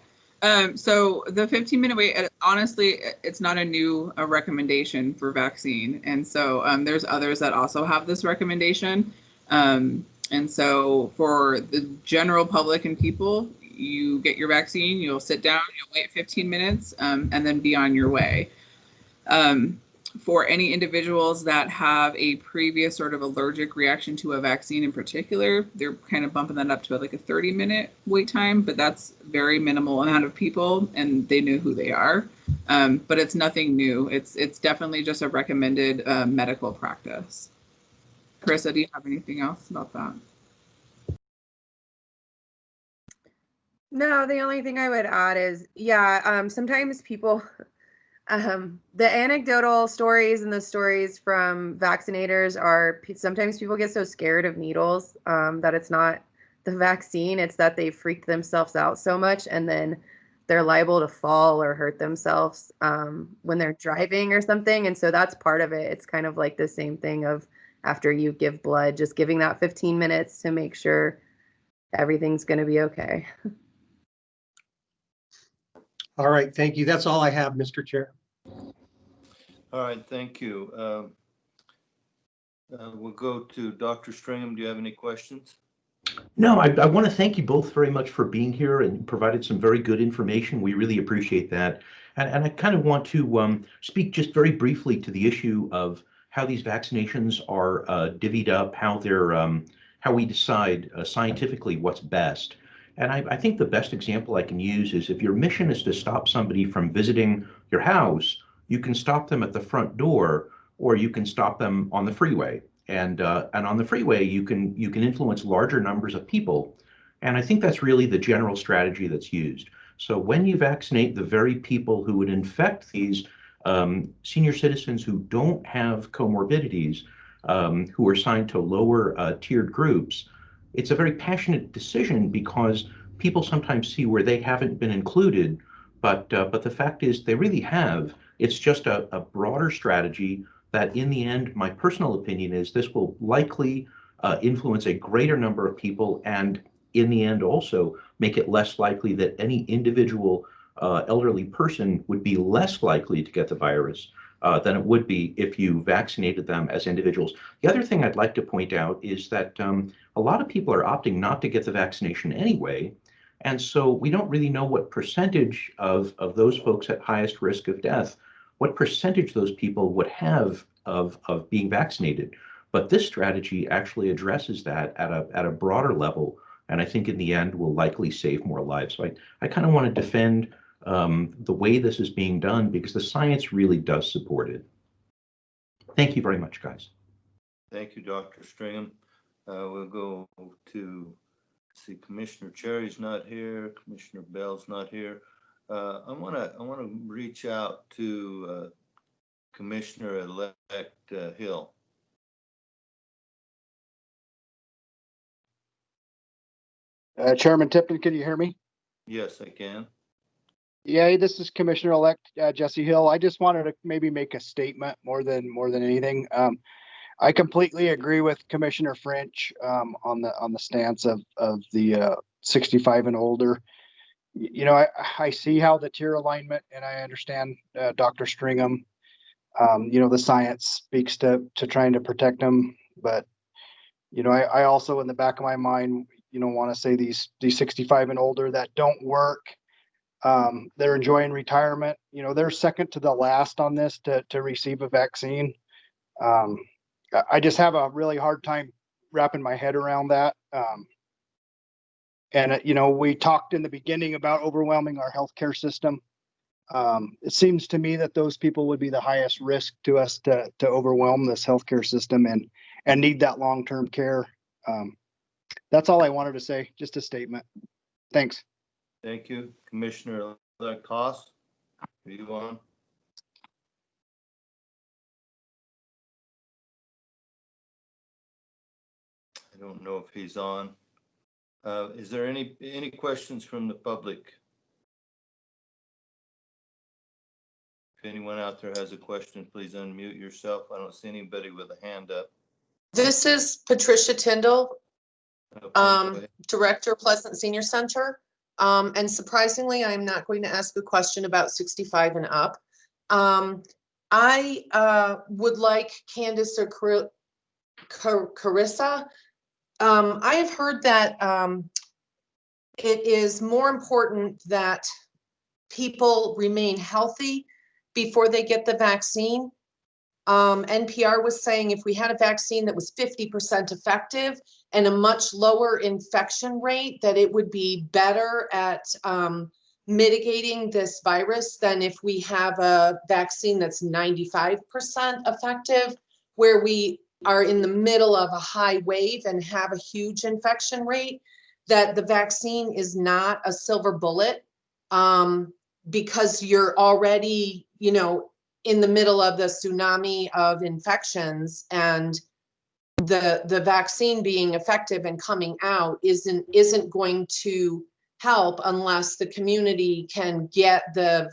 So the 15-minute wait, honestly, it's not a new recommendation for vaccine. And so there's others that also have this recommendation. And so for the general public and people, you get your vaccine, you'll sit down, you'll wait 15 minutes, and then be on your way. For any individuals that have a previous sort of allergic reaction to a vaccine in particular, they're kind of bumping that up to like a 30-minute wait time, but that's very minimal amount of people, and they know who they are. But it's nothing new. It's definitely just a recommended medical practice. Carissa, do you have anything else about that? No, the only thing I would add is, yeah, sometimes people, the anecdotal stories and the stories from vaccinators are, sometimes people get so scared of needles that it's not the vaccine, it's that they freaked themselves out so much, and then they're liable to fall or hurt themselves when they're driving or something. And so that's part of it. It's kind of like the same thing of after you give blood, just giving that 15 minutes to make sure everything's going to be okay. All right, thank you. That's all I have, Mr. Chair. All right, thank you. We'll go to Dr. Stringham. Do you have any questions? No, I want to thank you both very much for being here and provided some very good information. We really appreciate that. And I kind of want to speak just very briefly to the issue of how these vaccinations are divvied up, how we decide scientifically what's best. And I think the best example I can use is if your mission is to stop somebody from visiting your house, you can stop them at the front door, or you can stop them on the freeway. And on the freeway, you can influence larger numbers of people. And I think that's really the general strategy that's used. So when you vaccinate the very people who would infect these senior citizens who don't have comorbidities, who are assigned to lower tiered groups, it's a very passionate decision because people sometimes see where they haven't been included, but the fact is they really have. It's just a broader strategy that in the end, my personal opinion is this will likely influence a greater number of people, and in the end also make it less likely that any individual elderly person would be less likely to get the virus than it would be if you vaccinated them as individuals. The other thing I'd like to point out is that a lot of people are opting not to get the vaccination anyway. And so we don't really know what percentage of those folks at highest risk of death, what percentage those people would have of being vaccinated. But this strategy actually addresses that at a broader level. And I think in the end will likely save more lives. So I kind of want to defend the way this is being done because the science really does support it. Thank you very much, guys. Thank you, Dr. Stringham. We'll go to see Commissioner Cherry's not here. Commissioner Bell's not here. I want to reach out to Commissioner-elect Hill. Chairman Tipton, can you hear me? Yes, I can. Yeah, this is Commissioner-elect Jesse Hill. I just wanted to maybe make a statement more than anything. I completely agree with Commissioner French on the stance of the 65 and older. You know, I see how the tier alignment, and I understand Dr. Stringham. You know, the science speaks to trying to protect them, but you know, I also in the back of my mind, you know, want to say these 65 and older that don't work. They're enjoying retirement. You know, they're second to the last on this to receive a vaccine. I just have a really hard time wrapping my head around that. And you know, we talked in the beginning about overwhelming our healthcare system. It seems to me that those people would be the highest risk to us to overwhelm this healthcare system and need that long-term care. That's all I wanted to say. Just a statement. Thanks. Thank you. Commissioner-elect Haas, are you on? I don't know if he's on. Is there any questions from the public? If anyone out there has a question, please unmute yourself. I don't see anybody with a hand up. This is Patricia Tyndall, Okay, go ahead. Director, Pleasant Senior Center. And surprisingly, I'm not going to ask a question about 65 and up. I would like Candace or Carissa. I have heard that it is more important that people remain healthy before they get the vaccine. NPR was saying if we had a vaccine that was 50% effective and a much lower infection rate, that it would be better at mitigating this virus than if we have a vaccine that's 95% effective, where we are in the middle of a high wave and have a huge infection rate, that the vaccine is not a silver bullet because you're already, you know, in the middle of the tsunami of infections, and the vaccine being effective and coming out isn't going to help unless the community can get the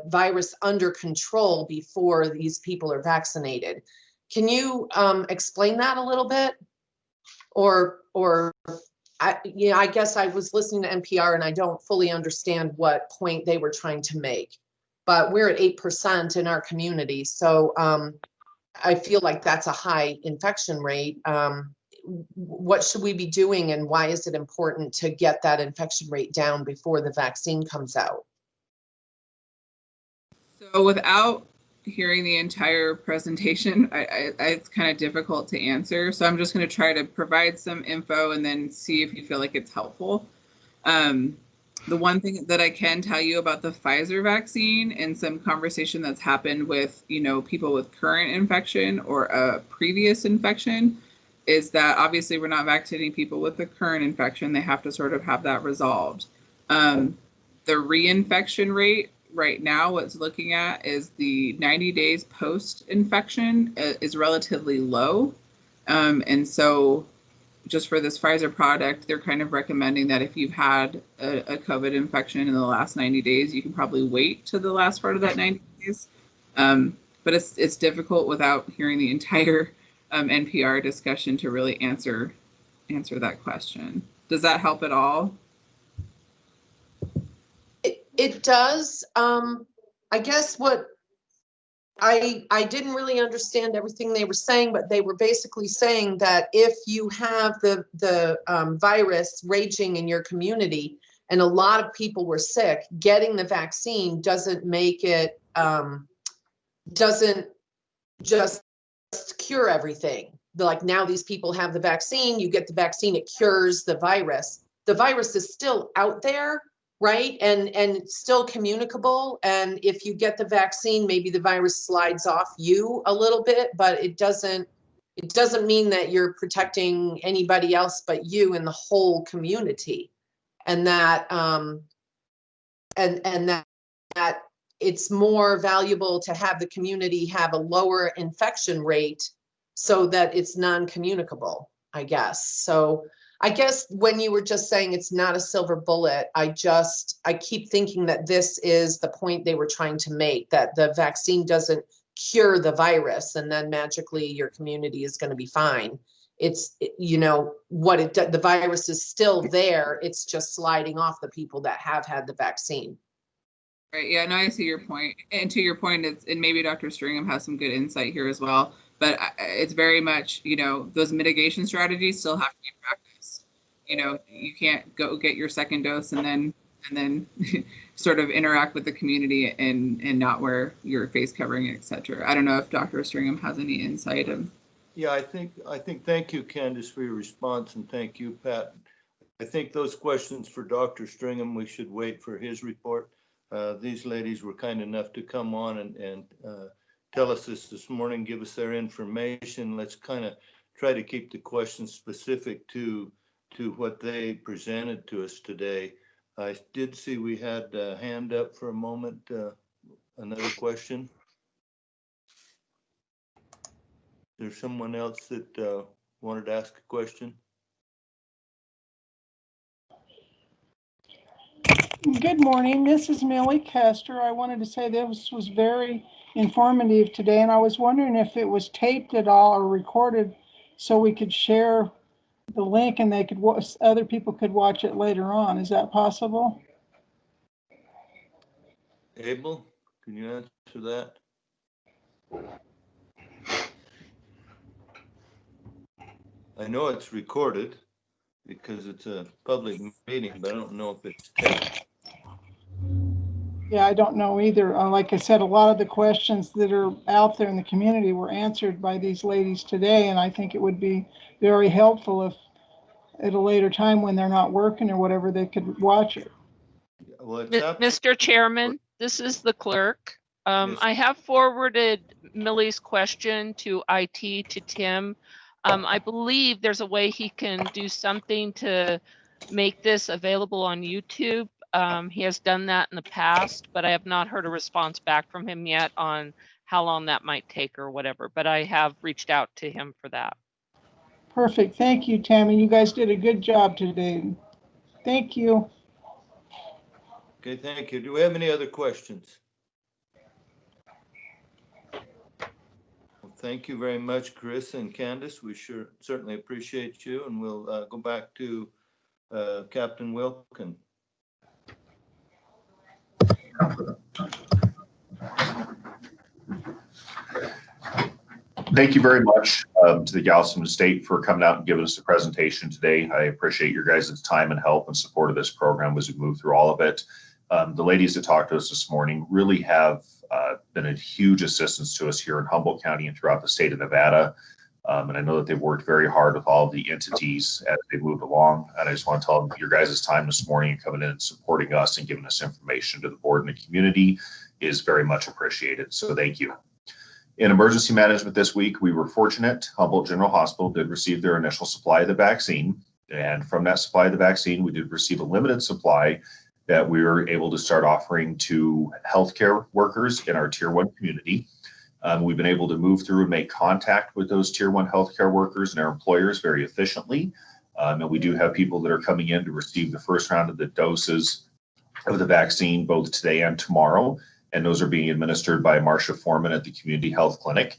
virus under control before these people are vaccinated. Can you explain that a little bit? Or I guess I was listening to NPR and I don't fully understand what point they were trying to make. But we're at 8% in our community, so I feel like that's a high infection rate. What should we be doing, and why is it important to get that infection rate down before the vaccine comes out? So without hearing the entire presentation, it's kind of difficult to answer. So I'm just going to try to provide some info and then see if you feel like it's helpful. The one thing that I can tell you about the Pfizer vaccine and some conversation that's happened with, you know, people with current infection or a previous infection is that obviously we're not vaccinating people with the current infection. They have to sort of have that resolved. The reinfection rate right now, what's looking at is the 90 days post-infection is relatively low. And so just for this Pfizer product, they're kind of recommending that if you've had a COVID infection in the last 90 days, you can probably wait to the last part of that 90 days. But it's difficult without hearing the entire NPR discussion to really answer that question. Does that help at all? It does. I guess what I didn't really understand everything they were saying, but they were basically saying that if you have the virus raging in your community and a lot of people were sick, getting the vaccine doesn't make it, doesn't just cure everything. Like now these people have the vaccine, you get the vaccine, it cures the virus. The virus is still out there, right? And still communicable. And if you get the vaccine, maybe the virus slides off you a little bit, but it doesn't mean that you're protecting anybody else but you and the whole community. And that that it's more valuable to have the community have a lower infection rate so that it's non-communicable, I guess. So I guess when you were just saying it's not a silver bullet, I keep thinking that this is the point they were trying to make, that the vaccine doesn't cure the virus and then magically your community is going to be fine. It's, you know, the virus is still there. It's just sliding off the people that have had the vaccine. Right. Yeah, no, I see your point. And to your point, and maybe Dr. Stringham has some good insight here as well, but it's very much, you know, those mitigation strategies still have to be practiced. You know, you can't go get your second dose and then sort of interact with the community and not wear your face covering, et cetera. I don't know if Dr. Stringham has any insight of. Yeah, I think, thank you, Candace, for your response, and thank you, Pat. I think those questions for Dr. Stringham, we should wait for his report. These ladies were kind enough to come on and tell us this morning, give us their information. Let's kind of try to keep the questions specific to what they presented to us today. I did see we had a hand up for a moment. Another question. There's someone else that wanted to ask a question. Good morning. This is Millie Kester. I wanted to say this was very informative today, and I was wondering if it was taped at all or recorded so we could share the link and they could other people could watch it later on. Is that possible? Abel, can you answer that? I know it's recorded because it's a public meeting, but I don't know if it's taped. Yeah, I don't know either. Like I said, a lot of the questions that are out there in the community were answered by these ladies today, and I think it would be very helpful if at a later time when they're not working or whatever, they could watch it. Well, Mr. Chairman, this is the clerk. Yes. I have forwarded Millie's question to IT, to Tim. I believe there's a way he can do something to make this available on YouTube. He has done that in the past, but I have not heard a response back from him yet on how long that might take or whatever, but I have reached out to him for that. Perfect. Thank you, Tammy. You guys did a good job today. Thank you. Okay, thank you. Do we have any other questions? Well, thank you very much, Chris and Candace. We certainly appreciate you, and we'll go back to Captain Wilken. Thank you very much to the Galveston State for coming out and giving us a presentation today. I appreciate your guys' time and help and support of this program as we move through all of it. The ladies that talked to us this morning really have been a huge assistance to us here in Humboldt County and throughout the state of Nevada. And I know that they've worked very hard with all of the entities as they moved along. And I just want to tell them your guys' time this morning and coming in and supporting us and giving us information to the board and the community is very much appreciated. So thank you. In emergency management this week, we were fortunate. Humboldt General Hospital did receive their initial supply of the vaccine. And from that supply of the vaccine, we did receive a limited supply that we were able to start offering to healthcare workers in our Tier 1 community. We've been able to move through and make contact with those Tier 1 healthcare workers and their employers very efficiently. And we do have people that are coming in to receive the first round of the doses of the vaccine both today and tomorrow. And those are being administered by Marcia Foreman at the Community Health Clinic.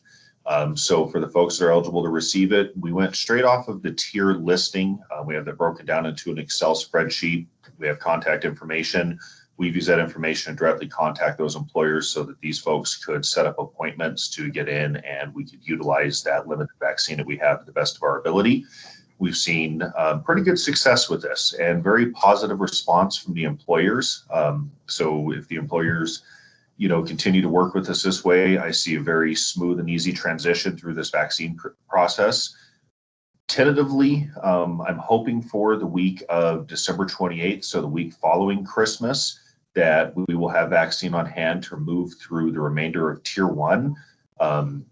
So for the folks that are eligible to receive it, we went straight off of the tier listing. We have that broken down into an Excel spreadsheet. We have contact information. We've used that information to directly contact those employers so that these folks could set up appointments to get in and we could utilize that limited vaccine that we have to the best of our ability. We've seen pretty good success with this and very positive response from the employers. So if the employers continue to work with us this way, I see a very smooth and easy transition through this vaccine process. Tentatively, I'm hoping for the week of December 28th, so the week following Christmas, that we will have vaccine on hand to move through the remainder of Tier 1.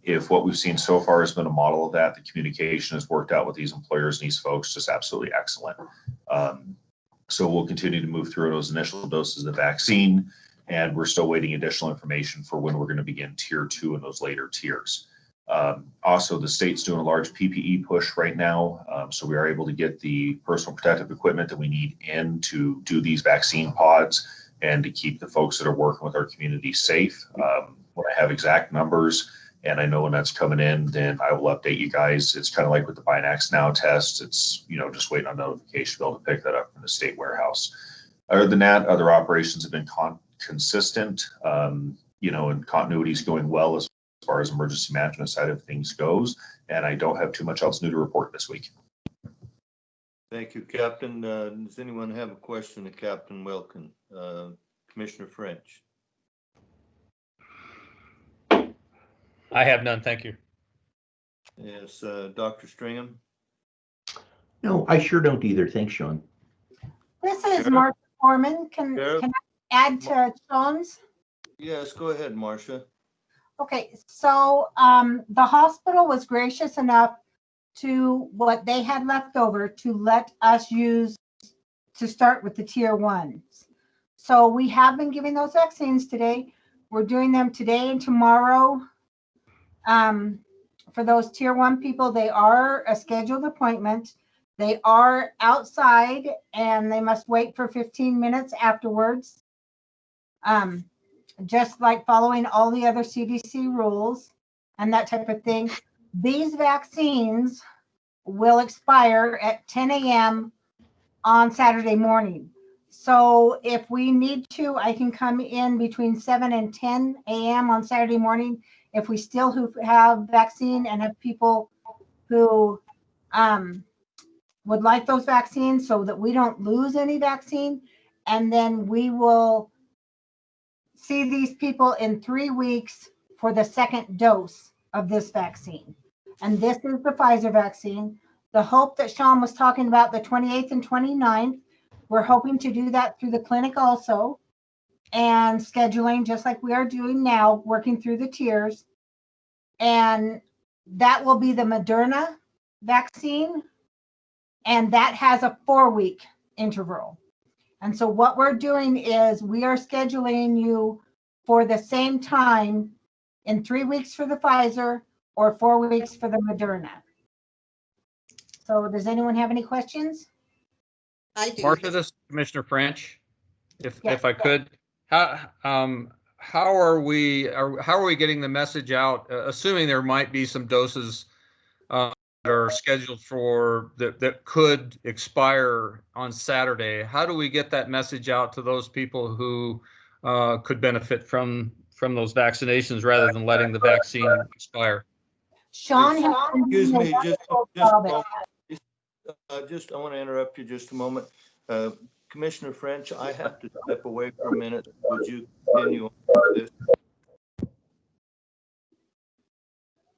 If what we've seen so far has been a model of that, the communication has worked out with these employers and these folks just absolutely excellent. So we'll continue to move through those initial doses of the vaccine. And we're still waiting additional information for when we're going to begin Tier 2 and those later tiers. Also, the state's doing a large PPE push right now. So we are able to get the personal protective equipment that we need in to do these vaccine pods and to keep the folks that are working with our community safe. When I have exact numbers and I know when that's coming in, then I will update you guys. It's kind of like with the Binax Now test. It's, just waiting on notification to be able to pick that up from the state warehouse. Other than that, other operations have been consistent, and continuity is going well as far as emergency management side of things goes. And I don't have too much else new to report this week. Thank you, Captain. Does anyone have a question of Captain Wilkin? Commissioner French? I have none, thank you. Yes, Dr. Stringham? No, I sure don't either. Thanks, Sean. This is Sheriff? Marcia Foreman. Can Sheriff? I add to Sean's? Yes, go ahead, Marcia. Okay, so the hospital was gracious enough to what they had left over to let us use to start with the tier 1s. So we have been giving those vaccines today. We're doing them today and tomorrow. For those tier 1 people, they are a scheduled appointment. They are outside and they must wait for 15 minutes afterwards. Just like following all the other CDC rules and that type of thing. These vaccines will expire at 10 a.m. on Saturday morning. So if we need to, I can come in between 7 and 10 a.m. on Saturday morning if we still have vaccine and have people who would like those vaccines so that we don't lose any vaccine. And then we will see these people in 3 weeks for the second dose of this vaccine. And this is the Pfizer vaccine. The hope that Sean was talking about, the 28th and 29th, we're hoping to do that through the clinic also, and scheduling just like we are doing now, working through the tiers. And that will be the Moderna vaccine, and that has a 4-week interval. And so what we're doing is we are scheduling you for the same time in 3 weeks for the Pfizer or 4 weeks for the Moderna. So does anyone have any questions? I do. Marcia, this is Commissioner French, if Yes. I could, how are we getting the message out? Assuming there might be some doses that are scheduled for that could expire on Saturday. How do we get that message out to those people who could benefit from those vaccinations rather than letting the vaccine expire? Sean has Excuse me, just I want to interrupt you just a moment. Commissioner French, I have to step away for a minute. Would you continue on with this?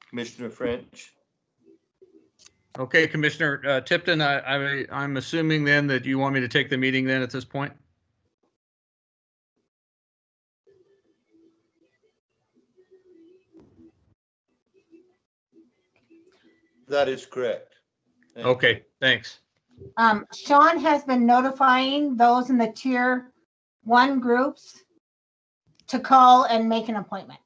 Commissioner French? Okay, Commissioner Tipton, I'm assuming then that you want me to take the meeting then at this point? That is correct. Okay, thanks. Sean has been notifying those in the tier 1 groups to call and make an appointment.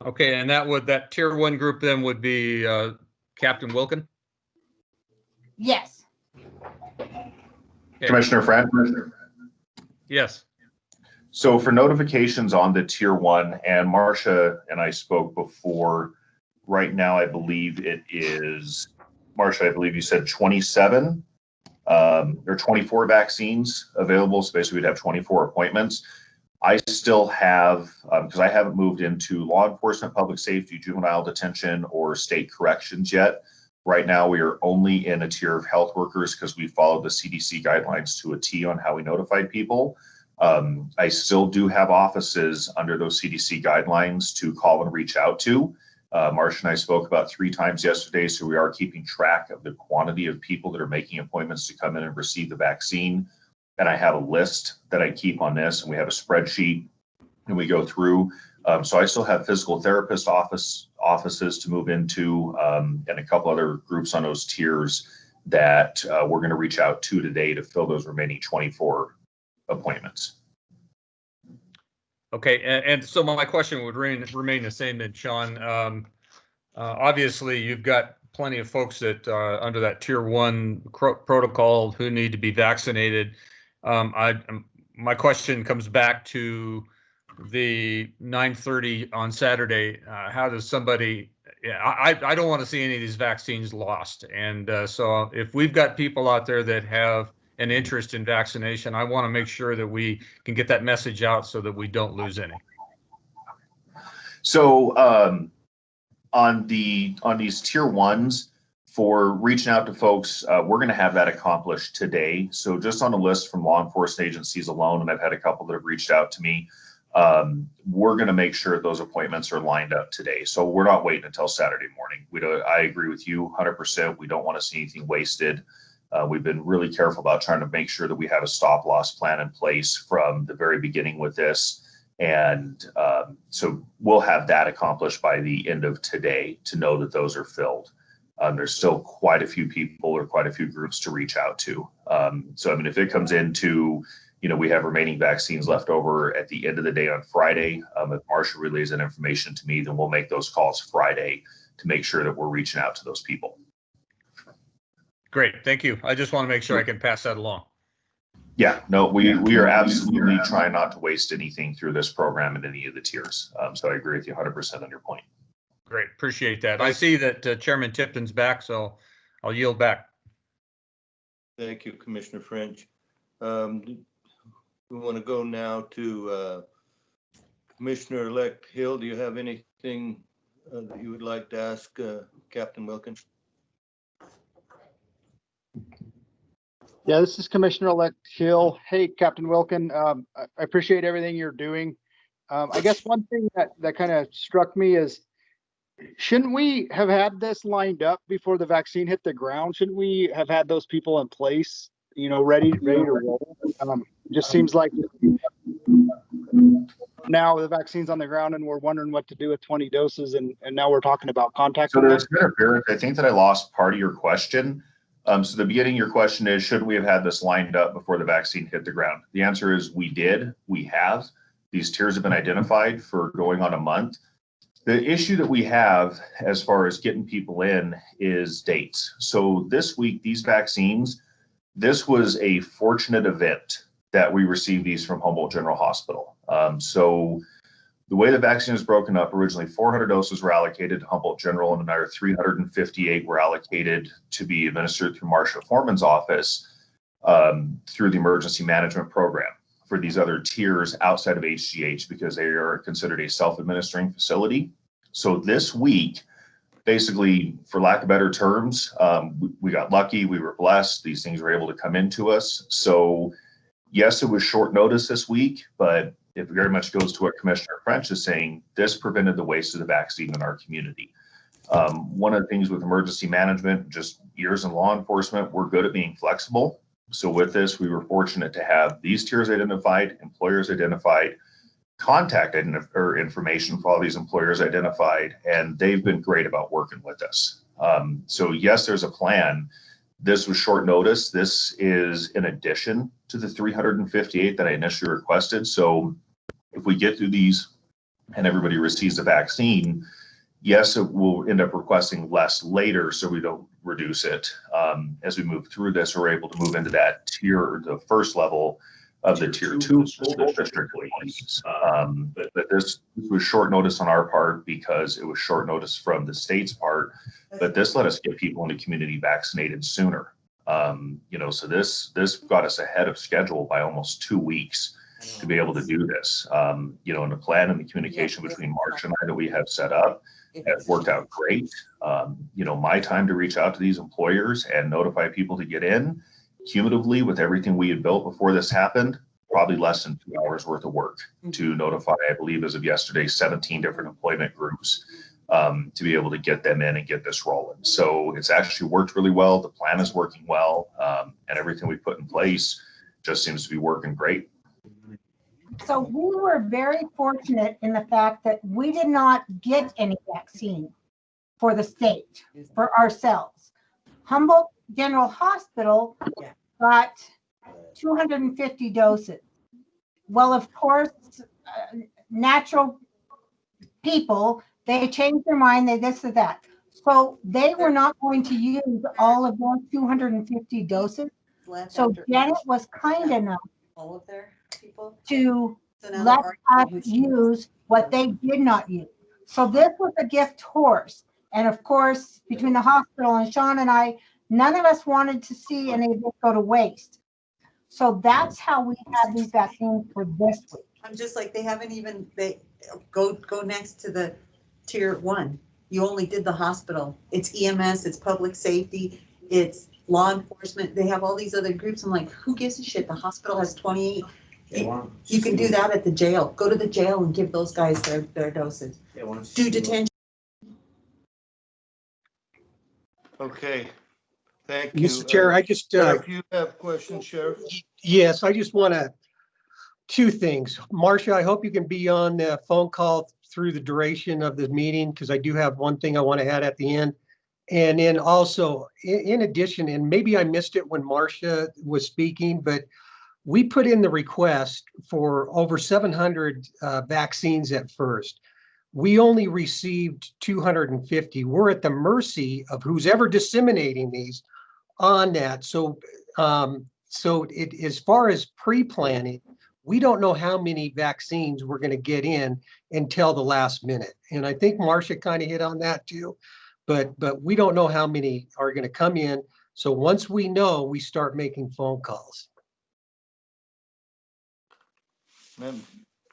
Okay, and that tier 1 group then would be Captain Wilkin? Yes. Okay. Commissioner French? Yes. So for notifications on the tier 1, and Marcia and I spoke before, right now I believe it is, Marcia, I believe you said 27 or 24 vaccines available. So basically we'd have 24 appointments. I still have, because I haven't moved into law enforcement, public safety, juvenile detention, or state corrections yet. Right now, we are only in a tier of health workers because we followed the CDC guidelines to a T on how we notified people. I still do have offices under those CDC guidelines to call and reach out to. Marcia and I spoke about 3 times yesterday, so we are keeping track of the quantity of people that are making appointments to come in and receive the vaccine. And I have a list that I keep on this, and we have a spreadsheet, and we go through. So I still have physical therapist offices to move into, and a couple other groups on those tiers that we're going to reach out to today to fill those remaining 24 appointments. Okay, and so my question would remain the same then, Sean. Obviously, you've got plenty of folks that under that tier 1 protocol who need to be vaccinated. My question comes back to the 9:30 on Saturday. How does somebody? I don't want to see any of these vaccines lost, and so if we've got people out there that have an interest in vaccination, I want to make sure that we can get that message out so that we don't lose any. So on these tier 1s, for reaching out to folks, we're going to have that accomplished today. So just on the list from law enforcement agencies alone, and I've had a couple that have reached out to me, we're going to make sure those appointments are lined up today. So we're not waiting until Saturday morning. I agree with you 100%. We don't want to see anything wasted. We've been really careful about trying to make sure that we have a stop-loss plan in place from the very beginning with this. And so we'll have that accomplished by the end of today to know that those are filled. There's still quite a few people or quite a few groups to reach out to. So, I mean, if it comes into, we have remaining vaccines left over at the end of the day on Friday, if Marcia relays that information to me, then we'll make those calls Friday to make sure that we're reaching out to those people. Great, thank you. I just want to make sure I can pass that along. Yeah, no, we are absolutely trying not to waste anything through this program in any of the tiers. So I agree with you 100% on your point. Great, appreciate that. I see that Chairman Tipton's back, so I'll yield back. Thank you, Commissioner French. We want to go now to Commissioner-elect Hill. Do you have anything that you would like to ask Captain Wilkins? Yeah, this is Commissioner-elect Hill. Hey, Captain Wilkin, I appreciate everything you're doing. I guess one thing that kind of struck me is, shouldn't we have had this lined up before the vaccine hit the ground? Shouldn't we have had those people in place, ready to roll? It just seems like now the vaccine's on the ground and we're wondering what to do with 20 doses, and now we're talking about contact. So there's interference. I think that I lost part of your question. So the beginning of your question is, should we have had this lined up before the vaccine hit the ground? The answer is we did. We have. These tiers have been identified for going on a month. The issue that we have as far as getting people in is dates. So this week, these vaccines, this was a fortunate event that we received these from Humboldt General Hospital. So the way the vaccine is broken up, originally 400 doses were allocated to Humboldt General and another 358 were allocated to be administered through Marcia Foreman's office through the emergency management program for these other tiers outside of HGH because they are considered a self-administering facility. So this week, basically, for lack of better terms, we got lucky, we were blessed, these things were able to come into us. So yes, it was short notice this week, but it very much goes to what Commissioner French is saying. This prevented the waste of the vaccine in our community. One of the things with emergency management, just years in law enforcement, we're good at being flexible. So with this, we were fortunate to have these tiers identified, employers identified, contact information for all these employers identified, and they've been great about working with us. So yes, there's a plan. This was short notice. This is in addition to the 358 that I initially requested. So if we get through these and everybody receives the vaccine, yes, it will end up requesting less later so we don't reduce it. As we move through this, we're able to move into that tier, the first level of the tier 2 school district employees. But this was short notice on our part because it was short notice from the state's part, but this let us get people in the community vaccinated sooner. So this got us ahead of schedule by almost 2 weeks to be able to do this. And the plan and the communication between March and I that we have set up has worked out great. My time to reach out to these employers and notify people to get in, cumulatively with everything we had built before this happened, probably less than 2 hours worth of work to notify, I believe as of yesterday, 17 different employment groups to be able to get them in and get this rolling. So it's actually worked really well. The plan is working well, and everything we put in place just seems to be working great. So we were very fortunate in the fact that we did not get any vaccine for the state, for ourselves. Humboldt General Hospital got 250 doses. Well, of course, natural people, they changed their mind, they this or that. So they were not going to use all of those 250 doses. So Janet was kind enough all of their people. to So now let they're us arguing who should- use what they did not use. So this was a gift horse. And of course, between the hospital and Sean and I, none of us wanted to see any of this go to waste. So that's how we had these vaccines for this week. I'm just like, they haven't even, they go next to the tier 1. You only did the hospital. It's EMS, it's public safety, it's law enforcement. They have all these other groups. I'm like, who gives a shit? The hospital has 28. You can do that at the jail. Go to the jail and give those guys their doses. Do detention. Okay, thank you. Mr. Chair, I just, Sheriff, you have questions, Sheriff? yes, I just want to, two things. Marcia, I hope you can be on the phone call through the duration of the meeting, because I do have one thing I want to add at the end. And then also, in addition, and maybe I missed it when Marcia was speaking, but we put in the request for over 700 vaccines at first. We only received 250. We're at the mercy of who's ever disseminating these on that. So, as far as pre-planning, we don't know how many vaccines we're going to get in until the last minute. And I think Marcia kind of hit on that too, but we don't know how many are going to come in. So once we know, we start making phone calls.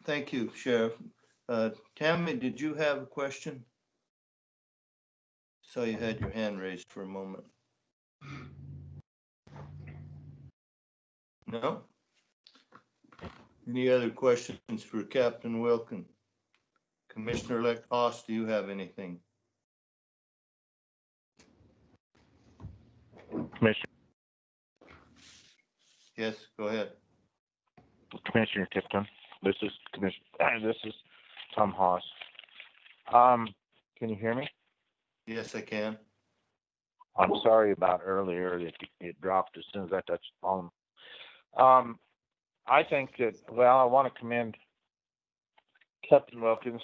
Thank you, Sheriff. Tammy, did you have a question? Saw you had your hand raised for a moment. No? Any other questions for Captain Wilken? Commissioner-elect Haas, do you have anything? Commissioner. Yes, go ahead. Commissioner Tipton, this is Tom Haas. Can you hear me? Yes, I can. I'm sorry about earlier. It dropped as soon as I touched the phone. I think that, well, I want to commend Captain Wilkins.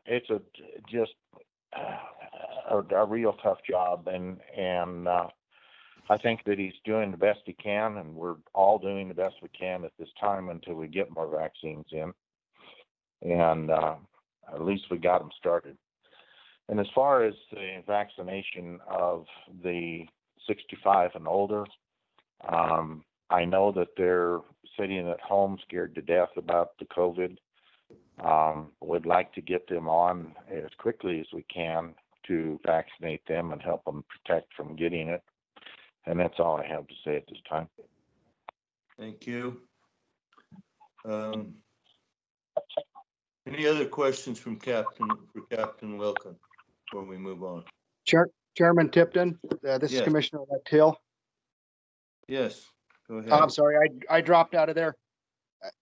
It's just a real tough job, and I think that he's doing the best he can, and we're all doing the best we can at this time until we get more vaccines in. And at least we got them started. And as far as the vaccination of the 65 and older, I know that they're sitting at home scared to death about the COVID. Would like to get them on as quickly as we can to vaccinate them and help them protect from getting it. And that's all I have to say at this time. Thank you. Any other questions from Captain Wilken before we move on? Chairman Tipton, this is Yes. Commissioner-elect Hill. Yes, go ahead. I'm sorry, I dropped out of there.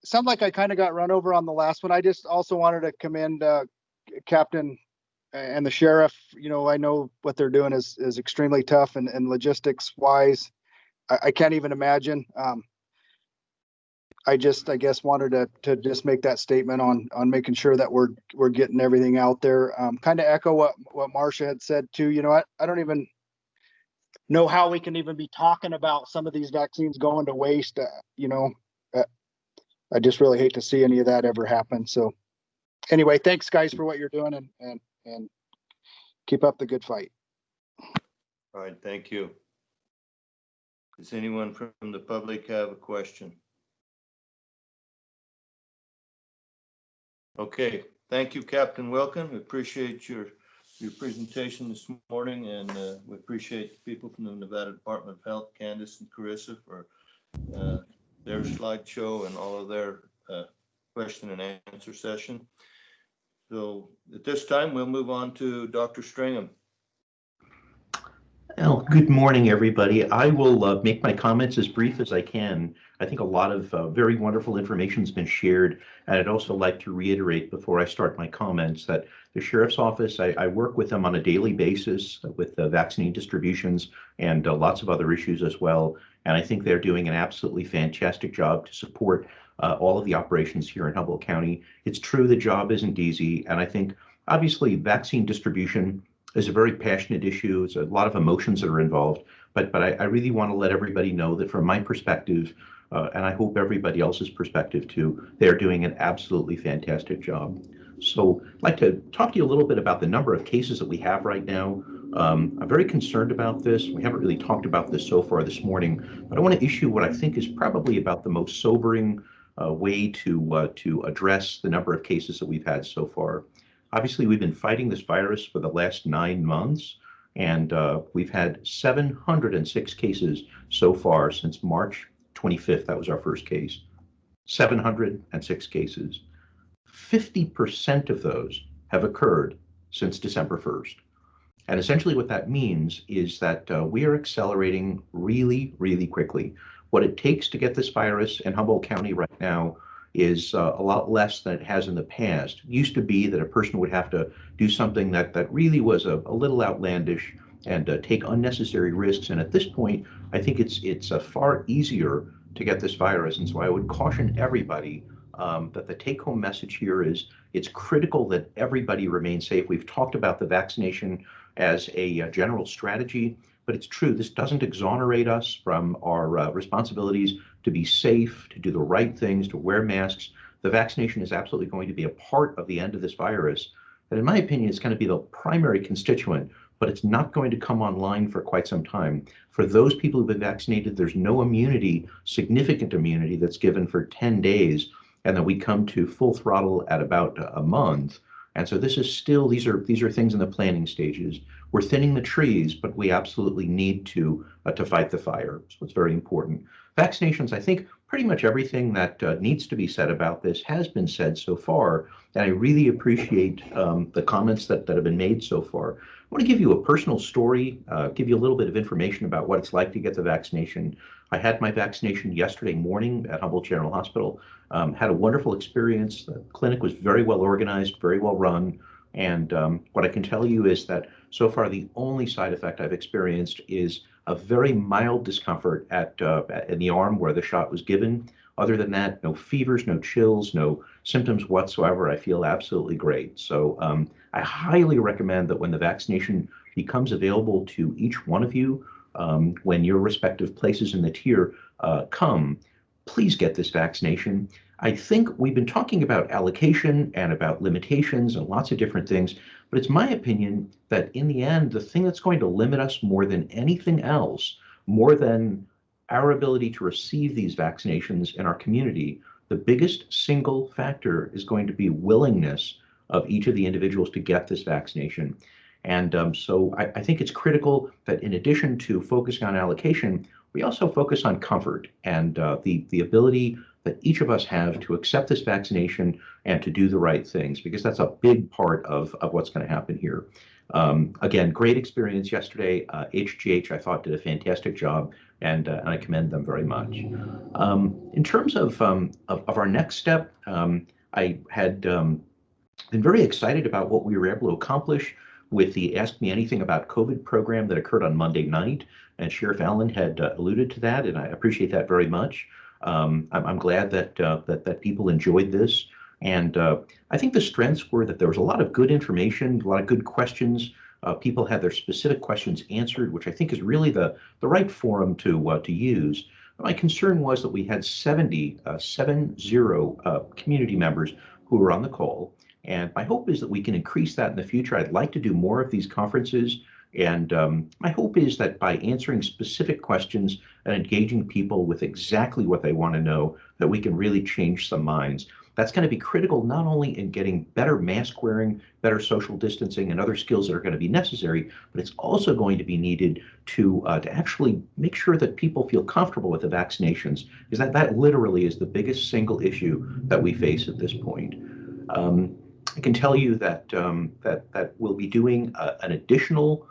Sounds like I kind of got run over on the last one. I just also wanted to commend Captain and the sheriff. You know, I know what they're doing is extremely tough and logistics wise. I can't even imagine. I guess wanted to just make that statement on making sure that we're getting everything out there. Kind of echo what Marcia had said too. You know, I don't even know how we can even be talking about some of these vaccines going to waste. You know, I just really hate to see any of that ever happen. So anyway, thanks guys for what you're doing and keep up the good fight. All right, thank you. Does anyone from the public have a question? Okay, thank you, Captain Wilken. We appreciate your presentation this morning, and we appreciate the people from the Nevada Department of Health, Candace and Carissa, for their slideshow and all of their question and answer session. So at this time, we'll move on to Dr. Stringham. Well, good morning, everybody. I will make my comments as brief as I can. I think a lot of very wonderful information has been shared, and I'd also like to reiterate before I start my comments that the Sheriff's Office, I work with them on a daily basis with vaccine distributions and lots of other issues as well, and I think they're doing an absolutely fantastic job to support all of the operations here in Humboldt County. It's true the job isn't easy, and I think obviously vaccine distribution is a very passionate issue. It's a lot of emotions that are involved, but I really want to let everybody know that from my perspective, and I hope everybody else's perspective too, they're doing an absolutely fantastic job. So I'd like to talk to you a little bit about the number of cases that we have right now. I'm very concerned about this. We haven't really talked about this so far this morning, but I want to issue what I think is probably about the most sobering way to address the number of cases that we've had so far. Obviously, we've been fighting this virus for the last 9 months, and we've had 706 cases so far since March 25th. That was our first case. 706 cases. 50% of those have occurred since December 1st. And essentially what that means is that we are accelerating really, really quickly. What it takes to get this virus in Humboldt County right now is a lot less than it has in the past. It used to be that a person would have to do something that really was a little outlandish and take unnecessary risks. And at this point, I think it's far easier to get this virus. And so I would caution everybody that the take-home message here is it's critical that everybody remain safe. We've talked about the vaccination as a general strategy, but it's true, this doesn't exonerate us from our responsibilities to be safe, to do the right things, to wear masks. The vaccination is absolutely going to be a part of the end of this virus. And in my opinion, it's going to be the primary constituent, but it's not going to come online for quite some time. For those people who've been vaccinated, there's no immunity, significant immunity that's given for 10 days, and then we come to full throttle at about a month. And so this is still, these are things in the planning stages. We're thinning the trees, but we absolutely need to fight the fire. So it's very important. Vaccinations, I think pretty much everything that needs to be said about this has been said so far. And I really appreciate the comments that have been made so far. I want to give you a personal story, give you a little bit of information about what it's like to get the vaccination. I had my vaccination yesterday morning at Humboldt General Hospital. Had a wonderful experience. The clinic was very well organized, very well run. And what I can tell you is that so far the only side effect I've experienced is a very mild discomfort in the arm where the shot was given. Other than that, no fevers, no chills, no symptoms whatsoever. I feel absolutely great. So I highly recommend that when the vaccination becomes available to each one of you, when your respective places in the tier come, please get this vaccination. I think we've been talking about allocation and about limitations and lots of different things, but it's my opinion that in the end, the thing that's going to limit us more than anything else, more than our ability to receive these vaccinations in our community, the biggest single factor is going to be willingness of each of the individuals to get this vaccination. And so I think it's critical that in addition to focusing on allocation, we also focus on comfort and the ability that each of us have to accept this vaccination and to do the right things, because that's a big part of what's going to happen here. Again, great experience yesterday. HGH, I thought, did a fantastic job, and I commend them very much. In terms of our next step, I had been very excited about what we were able to accomplish with the Ask Me Anything About COVID program that occurred on Monday night, and Sheriff Allen had alluded to that, and I appreciate that very much. I'm glad that people enjoyed this, and I think the strengths were that there was a lot of good information, a lot of good questions. People had their specific questions answered, which I think is really the right forum to use. My concern was that we had 70 community members who were on the call. And my hope is that we can increase that in the future. I'd like to do more of these conferences. And my hope is that by answering specific questions and engaging people with exactly what they want to know, that we can really change some minds. That's going to be critical not only in getting better mask wearing, better social distancing, and other skills that are going to be necessary, but it's also going to be needed to actually make sure that people feel comfortable with the vaccinations, because that literally is the biggest single issue that we face at this point. I can tell you that that we'll be doing an additional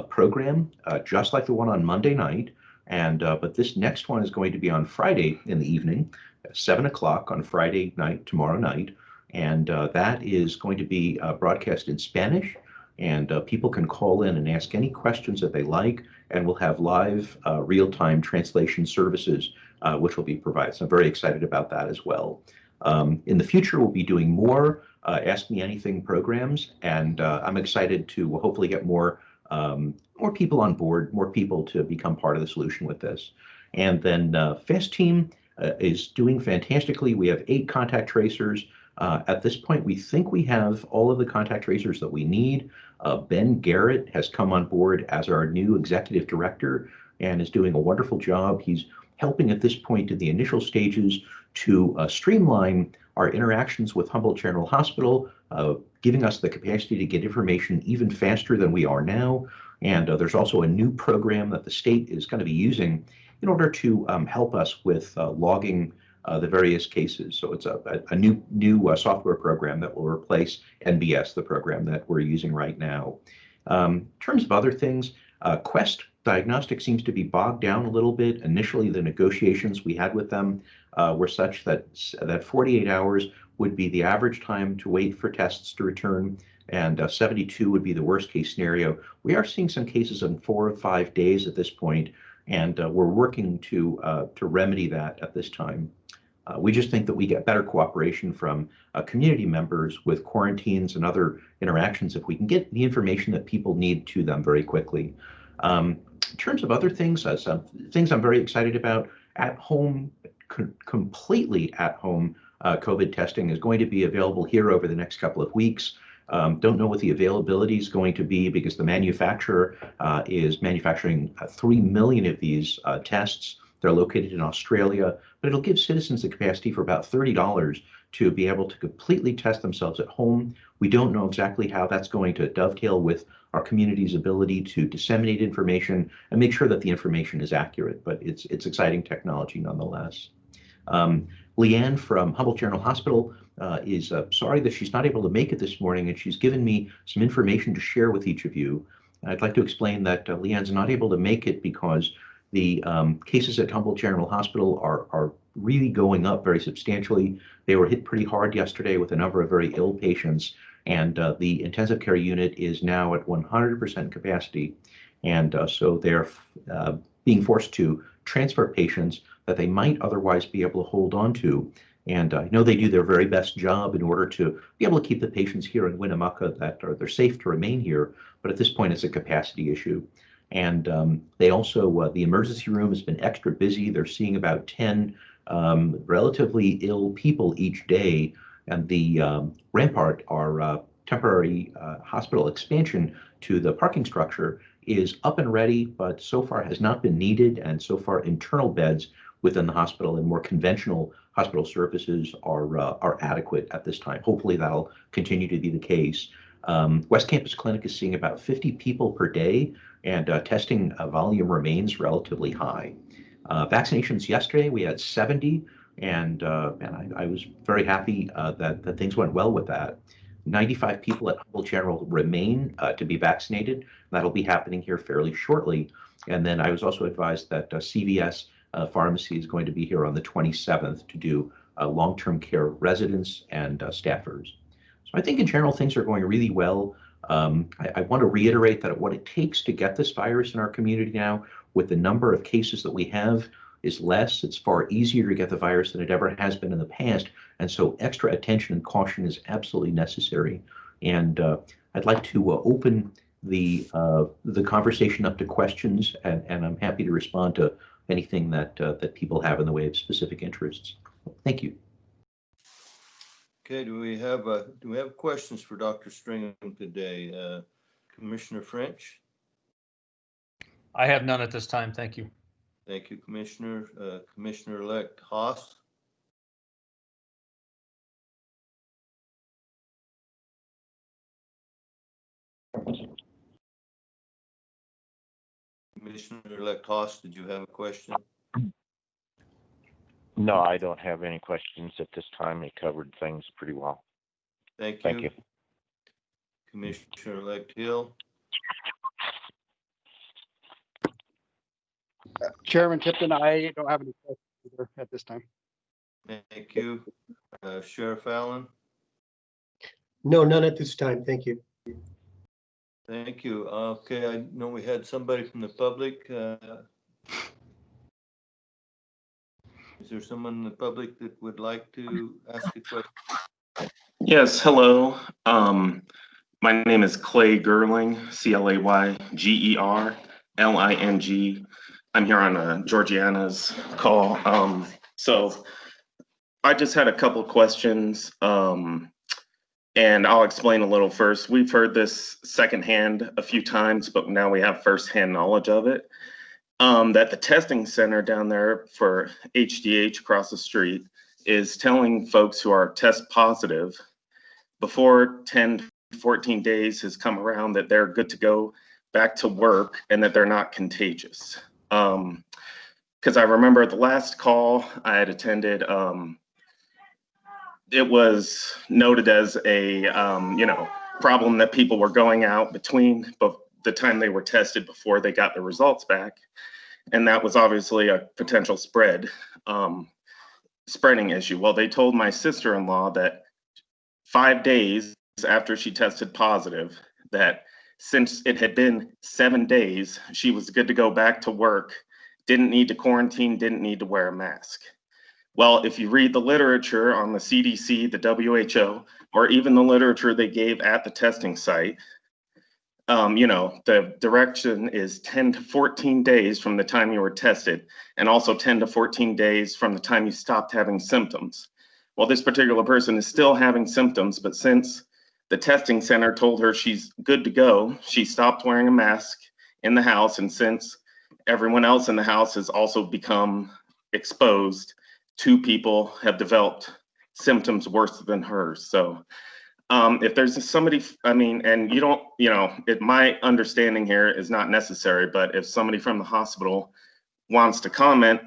program, just like the one on Monday night. And but this next one is going to be on Friday in the evening, at 7 o'clock on Friday night, tomorrow night. And that is going to be broadcast in Spanish. And people can call in and ask any questions that they like. And we'll have live real-time translation services, which will be provided. So I'm very excited about that as well. In the future, we'll be doing more Ask Me Anything programs. And I'm excited to hopefully get more people on board, more people to become part of the solution with this. And then FAST Team is doing fantastically. We have 8 contact tracers. At this point, we think we have all of the contact tracers that we need. Ben Garrett has come on board as our new executive director and is doing a wonderful job. He's helping at this point in the initial stages to streamline our interactions with Humboldt General Hospital, giving us the capacity to get information even faster than we are now. And there's also a new program that the state is going to be using in order to help us with logging the various cases. So it's a new software program that will replace NBS, the program that we're using right now. In terms of other things, Quest Diagnostics seems to be bogged down a little bit. Initially, the negotiations we had with them were such that 48 hours would be the average time to wait for tests to return, and 72 would be the worst case scenario. We are seeing some cases in 4 or 5 days at this point, and we're working to remedy that at this time. We just think that we get better cooperation from community members with quarantines and other interactions if we can get the information that people need to them very quickly. In terms of other things, some things I'm very excited about, at home, completely at home COVID testing is going to be available here over the next couple of weeks. Don't know what the availability is going to be because the manufacturer is manufacturing 3 million of these tests. They're located in Australia, but it'll give citizens the capacity for about $30 to be able to completely test themselves at home. We don't know exactly how that's going to dovetail with our community's ability to disseminate information and make sure that the information is accurate, but it's exciting technology nonetheless. Leanne from Humboldt General Hospital is sorry that she's not able to make it this morning, and she's given me some information to share with each of you. I'd like to explain that Leanne's not able to make it because the cases at Humboldt General Hospital are really going up very substantially. They were hit pretty hard yesterday with a number of very ill patients, and the intensive care unit is now at 100% capacity. And so they're being forced to transfer patients that they might otherwise be able to hold on to. And I know they do their very best job in order to be able to keep the patients here in Winnemucca that they're safe to remain here, but at this point it's a capacity issue. And they also, the emergency room has been extra busy. They're seeing about 10 relatively ill people each day. And the Rampart, our temporary hospital expansion to the parking structure, is up and ready, but so far has not been needed. And so far, internal beds within the hospital and more conventional hospital services are adequate at this time. Hopefully that'll continue to be the case. West Campus Clinic is seeing about 50 people per day, and testing volume remains relatively high. Vaccinations yesterday, we had 70, and I was very happy that things went well with that. 95 people at Humboldt General remain to be vaccinated. That'll be happening here fairly shortly. And then I was also advised that CVS Pharmacy is going to be here on the 27th to do long-term care residents and staffers. So I think in general, things are going really well. I want to reiterate that what it takes to get this virus in our community now, with the number of cases that we have, is less. It's far easier to get the virus than it ever has been in the past. And so extra attention and caution is absolutely necessary. And I'd like to open the conversation up to questions, and I'm happy to respond to anything that people have in the way of specific interests. Thank you. Okay, do we have questions for Dr. Stringham today? Commissioner French? I have none at this time. Thank you. Thank you, Commissioner. Commissioner-elect Haas? Commissioner-elect Haas, did you have a question? No, I don't have any questions at this time. He covered things pretty well. Thank you. Thank you. Commissioner-elect Hill? Chairman Tipton, I don't have any questions either at this time. Thank you. Sheriff Allen, No, none at this time. Thank you. thank you. Okay, I know we had somebody from the public. Is there someone in the public that would like to ask a question? Yes, hello. My name is Clay Gerling, Claygerling. I'm here on Georgiana's call. So I just had a couple of questions, and I'll explain a little first. We've heard this secondhand a few times, but now we have firsthand knowledge of it. That the testing center down there for HDH across the street is telling folks who are test positive before 10, 14 days has come around that they're good to go back to work and that they're not contagious. Because I remember the last call I had attended, it was noted as a problem that people were going out between the time they were tested before they got the results back. And that was obviously a potential spreading issue. Well, they told my sister-in-law that 5 days after she tested positive, that since it had been 7 days, she was good to go back to work, didn't need to quarantine, didn't need to wear a mask. Well, if you read the literature on the CDC, the WHO, or even the literature they gave at the testing site, the direction is 10 to 14 days from the time you were tested, and also 10 to 14 days from the time you stopped having symptoms. Well, this particular person is still having symptoms, but since the testing center told her she's good to go, she stopped wearing a mask in the house, and since everyone else in the house has also become exposed, 2 people have developed symptoms worse than hers. So if there's somebody, and you don't, my understanding here is not necessary, but if somebody from the hospital wants to comment,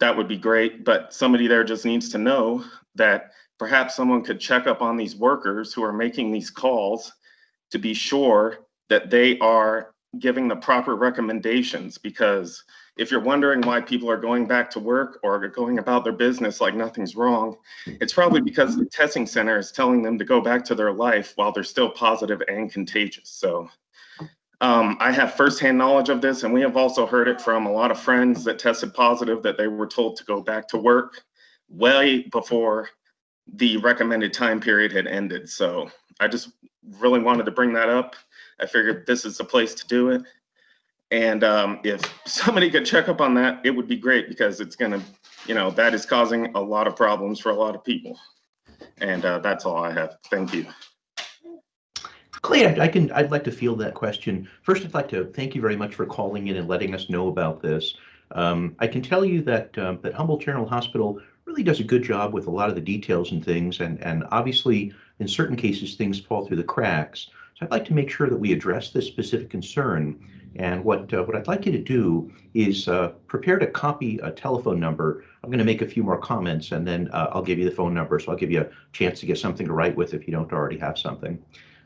that would be great. But somebody there just needs to know that perhaps someone could check up on these workers who are making these calls to be sure that they are giving the proper recommendations. Because if you're wondering why people are going back to work or going about their business like nothing's wrong, it's probably because the testing center is telling them to go back to their life while they're still positive and contagious. So I have firsthand knowledge of this, and we have also heard it from a lot of friends that tested positive that they were told to go back to work way before the recommended time period had ended. So I just really wanted to bring that up. I figured this is the place to do it. And if somebody could check up on that, it would be great, because it's going to, that is causing a lot of problems for a lot of people. And that's all I have. Thank you. Clay, I'd like to field that question. First, I'd like to thank you very much for calling in and letting us know about this. I can tell you that that Humboldt General Hospital really does a good job with a lot of the details and things, and obviously in certain cases things fall through the cracks. So I'd like to make sure that we address this specific concern. And what I'd like you to do is prepare to copy a telephone number. I'm going to make a few more comments, and then I'll give you the phone number, so I'll give you a chance to get something to write with if you don't already have something.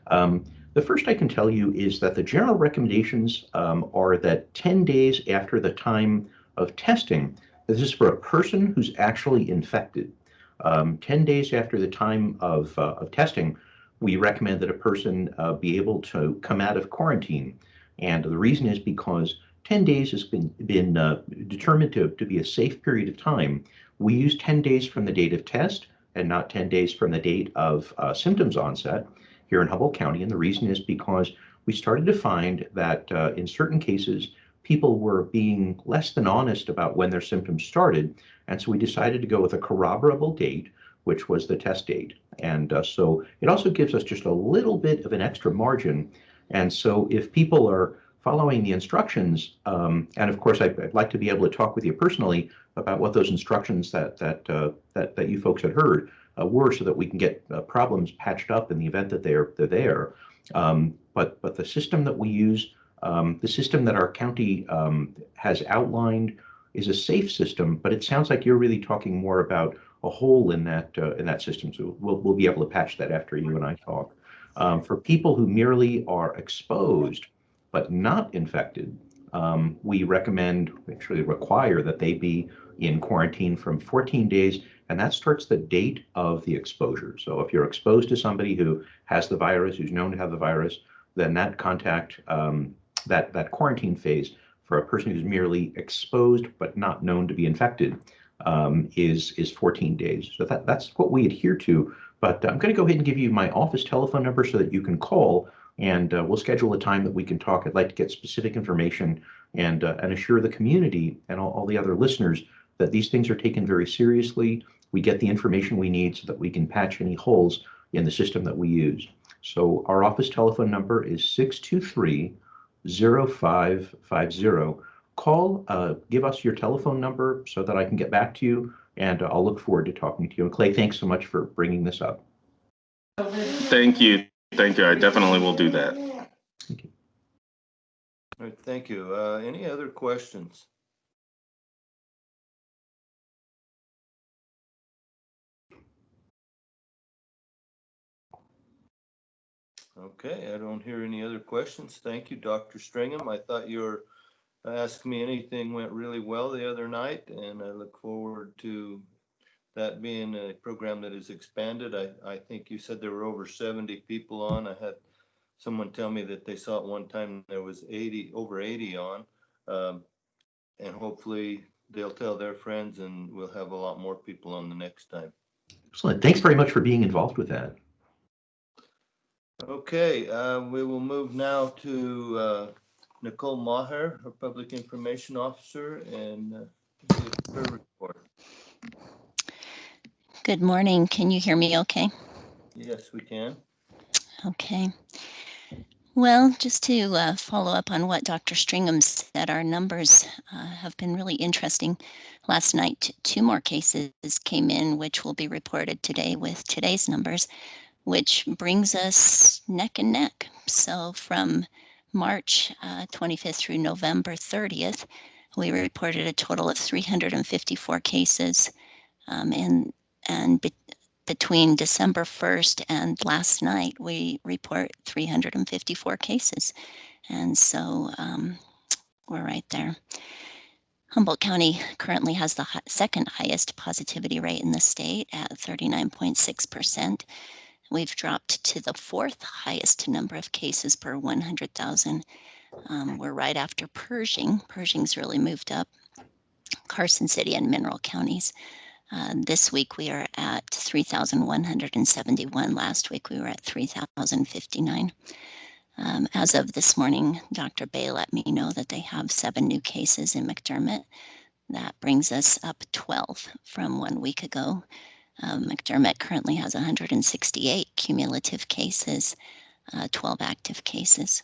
The first I can tell you is that the general recommendations are that 10 days after the time of testing, this is for a person who's actually infected. 10 days after the time of testing, we recommend that a person be able to come out of quarantine. And the reason is because 10 days has been determined to be a safe period of time. We use 10 days from the date of test and not 10 days from the date of symptoms onset here in Humboldt County. And the reason is because we started to find that in certain cases, people were being less than honest about when their symptoms started. And so we decided to go with a corroborable date, which was the test date. And so it also gives us just a little bit of an extra margin. And so if people are following the instructions, and of course, I'd like to be able to talk with you personally about what those instructions that you folks had heard were, so that we can get problems patched up in the event that they're there. But the system that we use, the system that our county has outlined, is a safe system. But it sounds like you're really talking more about a hole in that system. So we'll be able to patch that after you and I talk. For people who merely are exposed but not infected, we recommend, actually require, that they be in quarantine from 14 days, and that starts the date of the exposure. So if you're exposed to somebody who has the virus, who's known to have the virus, then that contact, that quarantine phase for a person who's merely exposed but not known to be infected is 14 days. So that's what we adhere to. But I'm going to go ahead and give you my office telephone number so that you can call, and we'll schedule a time that we can talk. I'd like to get specific information and assure the community and all the other listeners that these things are taken very seriously. We get the information we need so that we can patch any holes in the system that we use. So our office telephone number is 623-0550. Call, give us your telephone number so that I can get back to you, and I'll look forward to talking to you. And Clay, thanks so much for bringing this up. Thank you. Thank you. I definitely will do that. Thank you. All right, thank you. Any other questions? Okay, I don't hear any other questions. Thank you, Dr. Stringham. I thought your Ask Me Anything went really well the other night, and I look forward to that being a program that is expanded. I think you said there were over 70 people on. I had someone tell me that they saw at one time there was over 80 on, and hopefully they'll tell their friends, and we'll have a lot more people on the next time. Excellent. Thanks very much for being involved with that. Okay, we will move now to Nicole Maher, our Public Information Officer, and her report. Good morning. Can you hear me okay? Yes, we can. Okay. Well, just to follow up on what Dr. Stringham said, our numbers have been really interesting. Last night, 2 more cases came in, which will be reported today with today's numbers, which brings us neck and neck. So from March 25th through November 30th, we reported a total of 354 cases. Between December 1st and last night, we report 354 cases. And so we're right there. Humboldt County currently has the second highest positivity rate in the state at 39.6%. We've dropped to the 4th highest number of cases per 100,000. We're right after Pershing. Pershing's really moved up. Carson City and Mineral counties. This week we are at 3,171. Last week we were at 3,059. As of this morning, Dr. Bay let me know that they have 7 new cases in McDermott. That brings us up 12 from 1 week ago. McDermott currently has 168 cumulative cases, 12 active cases.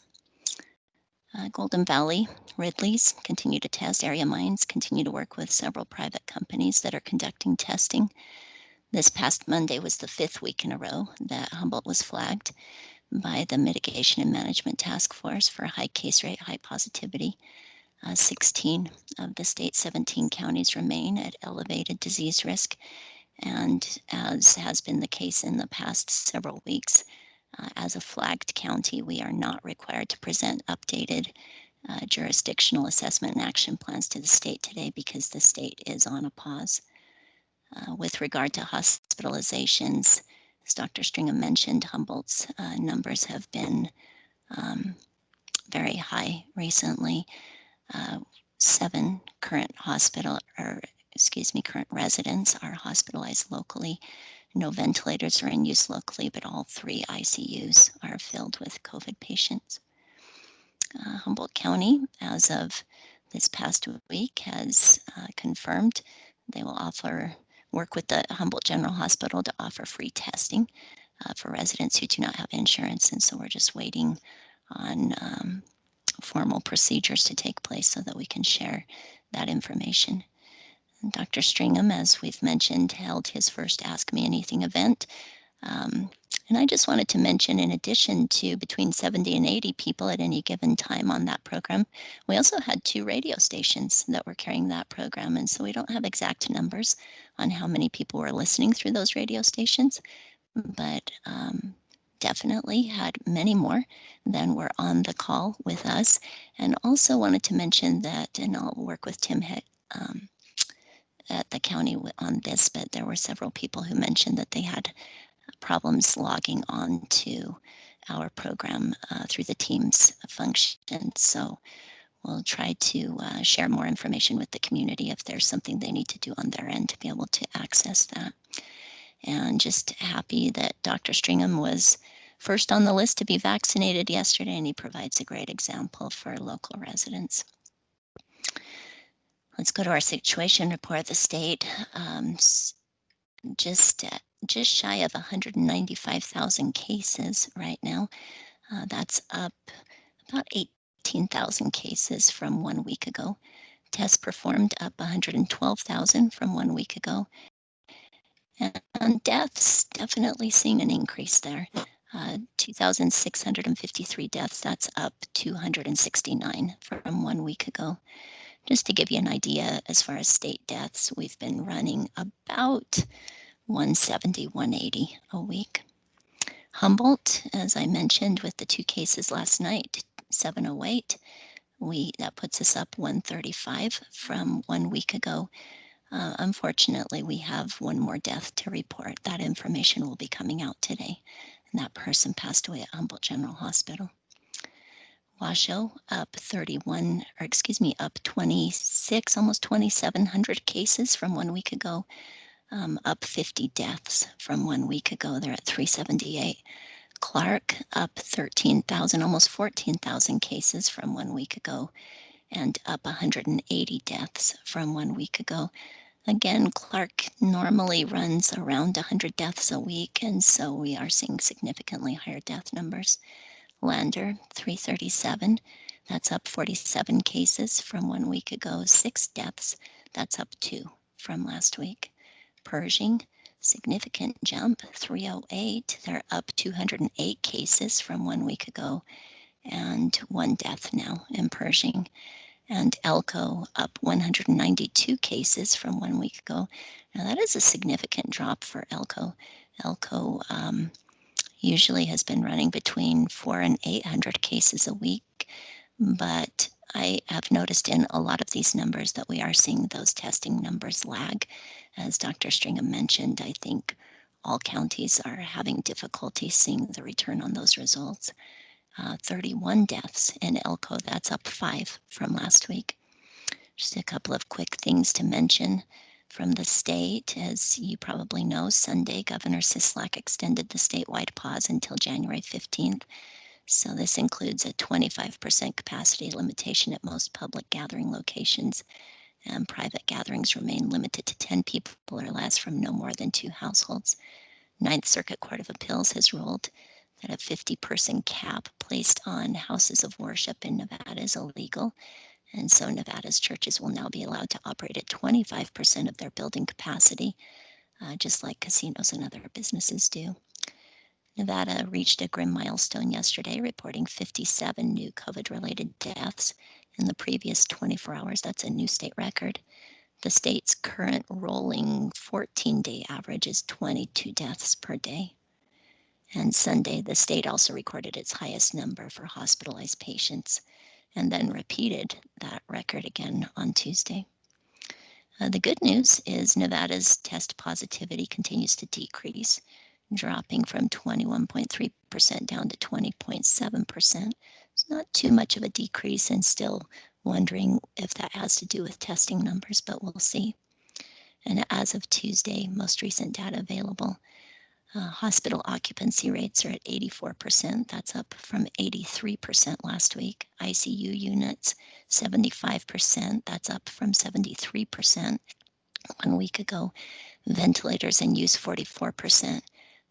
Golden Valley, Ridley's continue to test. Area Mines continue to work with several private companies that are conducting testing. This past Monday was the 5th week in a row that Humboldt was flagged by the Mitigation and Management Task Force for high case rate, high positivity. 16 of the state's 17 counties remain at elevated disease risk. And as has been the case in the past several weeks, as a flagged county, we are not required to present updated jurisdictional assessment and action plans to the state today because the state is on a pause. With regard to hospitalizations, as Dr. Stringham mentioned, Humboldt's numbers have been very high recently. 7 current current residents are hospitalized locally. No ventilators are in use locally, but all 3 ICUs are filled with COVID patients. Humboldt County, as of this past week, has confirmed they will work with the Humboldt General Hospital to offer free testing for residents who do not have insurance. And so we're just waiting on formal procedures to take place so that we can share that information. And Dr. Stringham, as we've mentioned, held his first Ask Me Anything event. And I just wanted to mention, in addition to between 70 and 80 people at any given time on that program, we also had 2 radio stations that were carrying that program. And so we don't have exact numbers on how many people were listening through those radio stations, but definitely had many more than were on the call with us. And also wanted to mention that, and I'll work with Tim at the county on this, but there were several people who mentioned that they had problems logging on to our program through the Teams function. So we'll try to share more information with the community if there's something they need to do on their end to be able to access that. And just happy that Dr. Stringham was first on the list to be vaccinated yesterday, and he provides a great example for local residents. Let's go to our situation report. The state just shy of 195,000 cases right now. That's up about 18,000 cases from 1 week ago. Tests performed up 112,000 from 1 week ago. And deaths, definitely seeing an increase there. 2,653 deaths, that's up 269 from 1 week ago. Just to give you an idea, as far as state deaths, we've been running about 170, 180 a week. Humboldt, as I mentioned, with the 2 cases last night, 708, that puts us up 135 from 1 week ago. Unfortunately, we have one more death to report. That information will be coming out today, and that person passed away at Humboldt General Hospital. Washoe up 26, almost 2,700 cases from 1 week ago, up 50 deaths from 1 week ago. They're at 378. Clark up 13,000, almost 14,000 cases from 1 week ago, and up 180 deaths from 1 week ago. Again, Clark normally runs around 100 deaths a week, and so we are seeing significantly higher death numbers. Lander, 337, that's up 47 cases from 1 week ago, 6 deaths, that's up 2 from last week. Pershing, significant jump, 308, they're up 208 cases from 1 week ago, and 1 death now in Pershing. And Elko up 192 cases from 1 week ago. Now that is a significant drop for Elko. Elko usually has been running between 400 and 800 cases a week, but I have noticed in a lot of these numbers that we are seeing those testing numbers lag. As Dr. Stringham mentioned, I think all counties are having difficulty seeing the return on those results. 31 deaths in Elko, that's up 5 from last week. Just a couple of quick things to mention from the state. As you probably know, Sunday, Governor Sisolak extended the statewide pause until January 15th. So this includes a 25% capacity limitation at most public gathering locations, and private gatherings remain limited to 10 people or less from no more than 2 households. Ninth Circuit Court of Appeals has ruled that a 50-person cap placed on houses of worship in Nevada is illegal. And so Nevada's churches will now be allowed to operate at 25% of their building capacity, just like casinos and other businesses do. Nevada reached a grim milestone yesterday, reporting 57 new COVID-related deaths in the previous 24 hours. That's a new state record. The state's current rolling 14-day average is 22 deaths per day. And Sunday, the state also recorded its highest number for hospitalized patients, and then repeated that record again on Tuesday. The good news is Nevada's test positivity continues to decrease, dropping from 21.3% down to 20.7%. It's not too much of a decrease, and still wondering if that has to do with testing numbers, but we'll see. And as of Tuesday, most recent data available, hospital occupancy rates are at 84%. That's up from 83% last week. ICU units, 75%. That's up from 73% 1 week ago. Ventilators in use, 44%.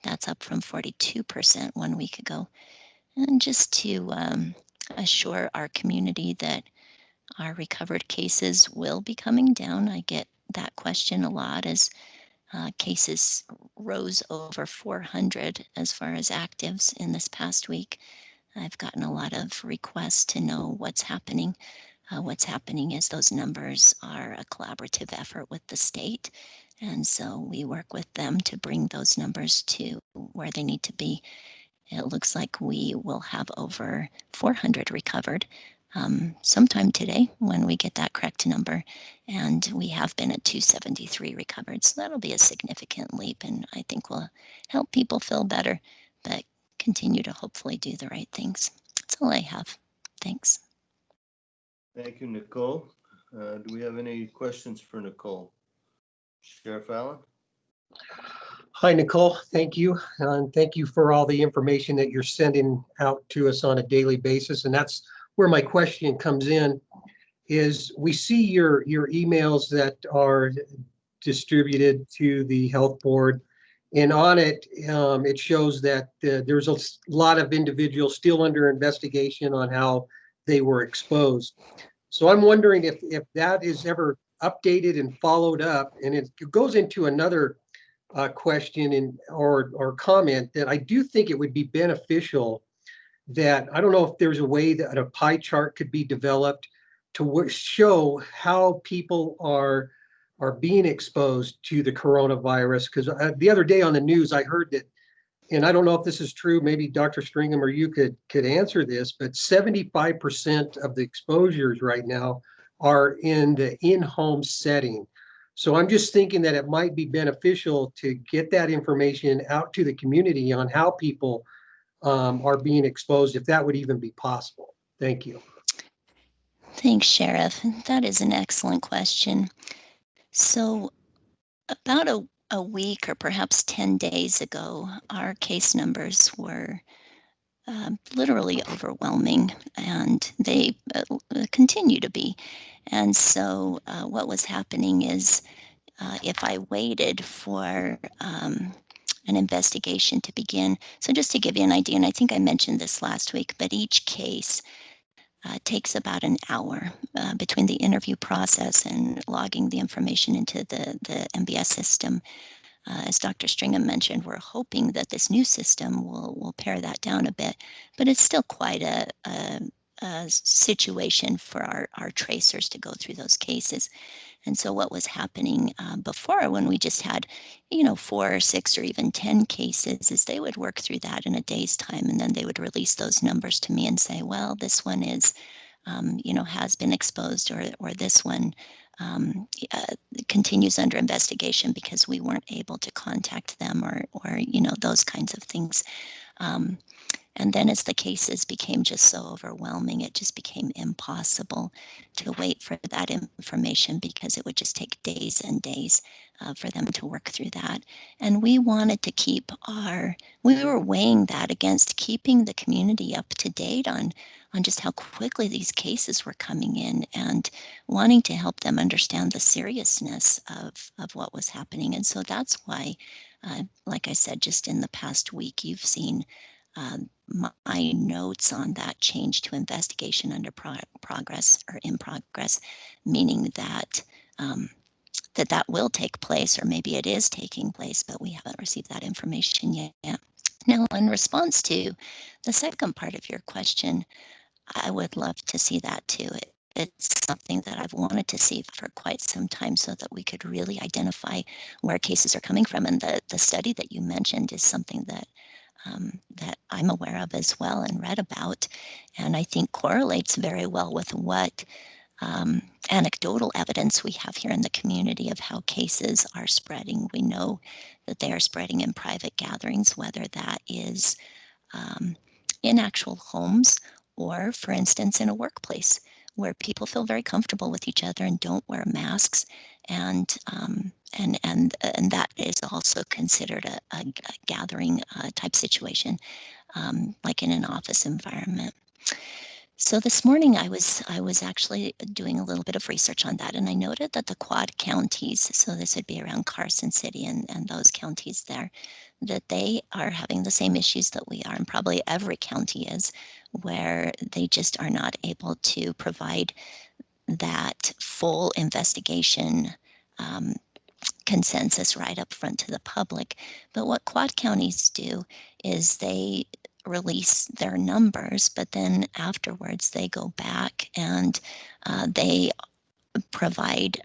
That's up from 42% 1 week ago. And just to assure our community that our recovered cases will be coming down, I get that question a lot as cases rose over 400 as far as actives in this past week. I've gotten a lot of requests to know what's happening. What's happening is those numbers are a collaborative effort with the state, and so we work with them to bring those numbers to where they need to be. it looks like we will have over 400 recovered sometime today when we get that correct number. And we have been at 273 recovered. So that'll be a significant leap, and I think will help people feel better, but continue to hopefully do the right things. That's all I have. Thanks. Thank you, Nicole. Do we have any questions for Nicole? Sheriff Allen? Hi, Nicole. Thank you. And thank you for all the information that you're sending out to us on a daily basis. And that's where my question comes in, is we see your emails that are distributed to the health board. And on it, it shows that there's a lot of individuals still under investigation on how they were exposed. So I'm wondering if that is ever updated and followed up. And it goes into another question or comment that I do think it would be beneficial that, I don't know if there's a way that a pie chart could be developed to show how people are being exposed to the coronavirus. Because the other day on the news, I heard that, and I don't know if this is true, maybe Dr. Stringham or you could answer this, but 75% of the exposures right now are in the in-home setting. So I'm just thinking that it might be beneficial to get that information out to the community on how people are being exposed, if that would even be possible. Thank you. Thanks, Sheriff. That is an excellent question. So about a week or perhaps 10 days ago, our case numbers were literally overwhelming, and they continue to be. And so what was happening is if I waited for an investigation to begin, so just to give you an idea, and I think I mentioned this last week, but each case takes about an hour between the interview process and logging the information into the MBS system. As Dr. Stringham mentioned, we're hoping that this new system will pare that down a bit, but it's still quite a situation for our tracers to go through those cases. And so what was happening before, when we just had, 4 or 6 or even 10 cases, is they would work through that in a day's time, and then they would release those numbers to me and say, well, this one is, has been exposed, or this one continues under investigation because we weren't able to contact them, or those kinds of things. And then as the cases became just so overwhelming, it just became impossible to wait for that information, because it would just take days and days for them to work through that. And we wanted to we were weighing that against keeping the community up to date on just how quickly these cases were coming in, and wanting to help them understand the seriousness of what was happening. And so that's why, like I said, just in the past week, you've seen my notes on that change to investigation under progress, or in progress, meaning that that will take place, or maybe it is taking place, but we haven't received that information yet. Now, in response to the second part of your question, I would love to see that too. It's something that I've wanted to see for quite some time, so that we could really identify where cases are coming from. And the study that you mentioned is something that I'm aware of as well and read about, and I think correlates very well with what anecdotal evidence we have here in the community of how cases are spreading. We know that they are spreading in private gatherings, whether that is in actual homes, or, for instance, in a workplace where people feel very comfortable with each other and don't wear masks, and that is also considered a gathering type situation, like in an office environment. So this morning I was actually doing a little bit of research on that, and I noted that the Quad counties, so this would be around Carson City and those counties there, that they are having the same issues that we are, and probably every county is, where they just are not able to provide that full investigation consensus right up front to the public. But what Quad counties do is they release their numbers, but then afterwards they go back and they provide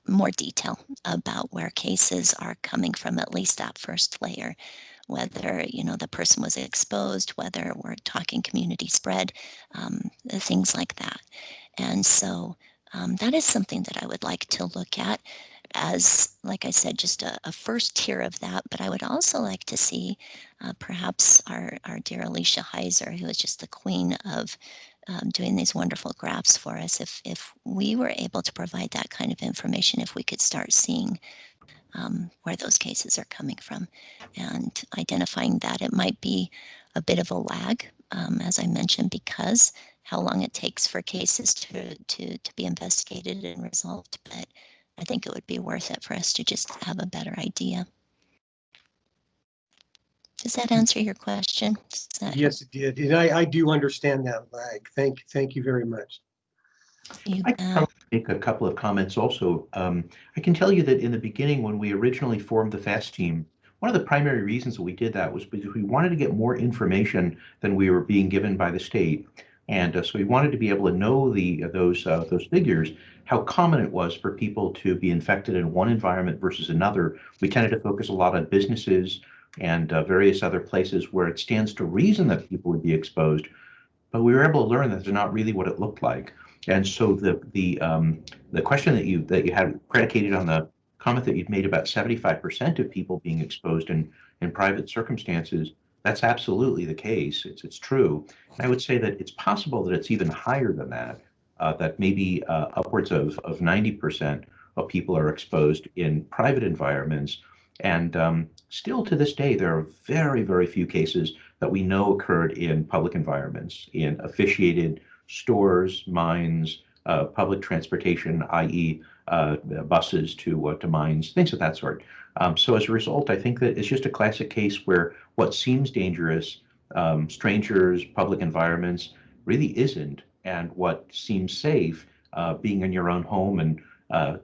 more detail about where cases are coming from, at least that first layer. whether, the person was exposed, whether we're talking community spread, things like that. And so that is something that I would like to look at as, like I said, just a first tier of that. But I would also like to see perhaps our dear Alicia Heiser, who is just the queen of doing these wonderful graphs for us, if we were able to provide that kind of information, if we could start seeing where those cases are coming from and identifying that. It might be a bit of a lag, as I mentioned, because how long it takes for cases to be investigated and resolved, but I think it would be worth it for us to just have a better idea. Does that answer your question? Yes, it did. And I do understand that lag. Thank you very much. I can make a couple of comments also. I can tell you that in the beginning, when we originally formed the FAST team, one of the primary reasons that we did that was because we wanted to get more information than we were being given by the state. And so we wanted to be able to know those figures, how common it was for people to be infected in one environment versus another. We tended to focus a lot on businesses and various other places where it stands to reason that people would be exposed, but we were able to learn that they're not really what it looked like. And so the question that you had predicated on the comment that you'd made about 75% of people being exposed in private circumstances, that's absolutely the case. It's true. And I would say that it's possible that it's even higher than that, that maybe upwards of 90% of people are exposed in private environments. And still to this day, there are very, very few cases that we know occurred in public environments, in officiated stores, mines, public transportation, i.e. Buses to mines, things of that sort. So as a result, I think that it's just a classic case where what seems dangerous, strangers, public environments, really isn't. And what seems safe, being in your own home and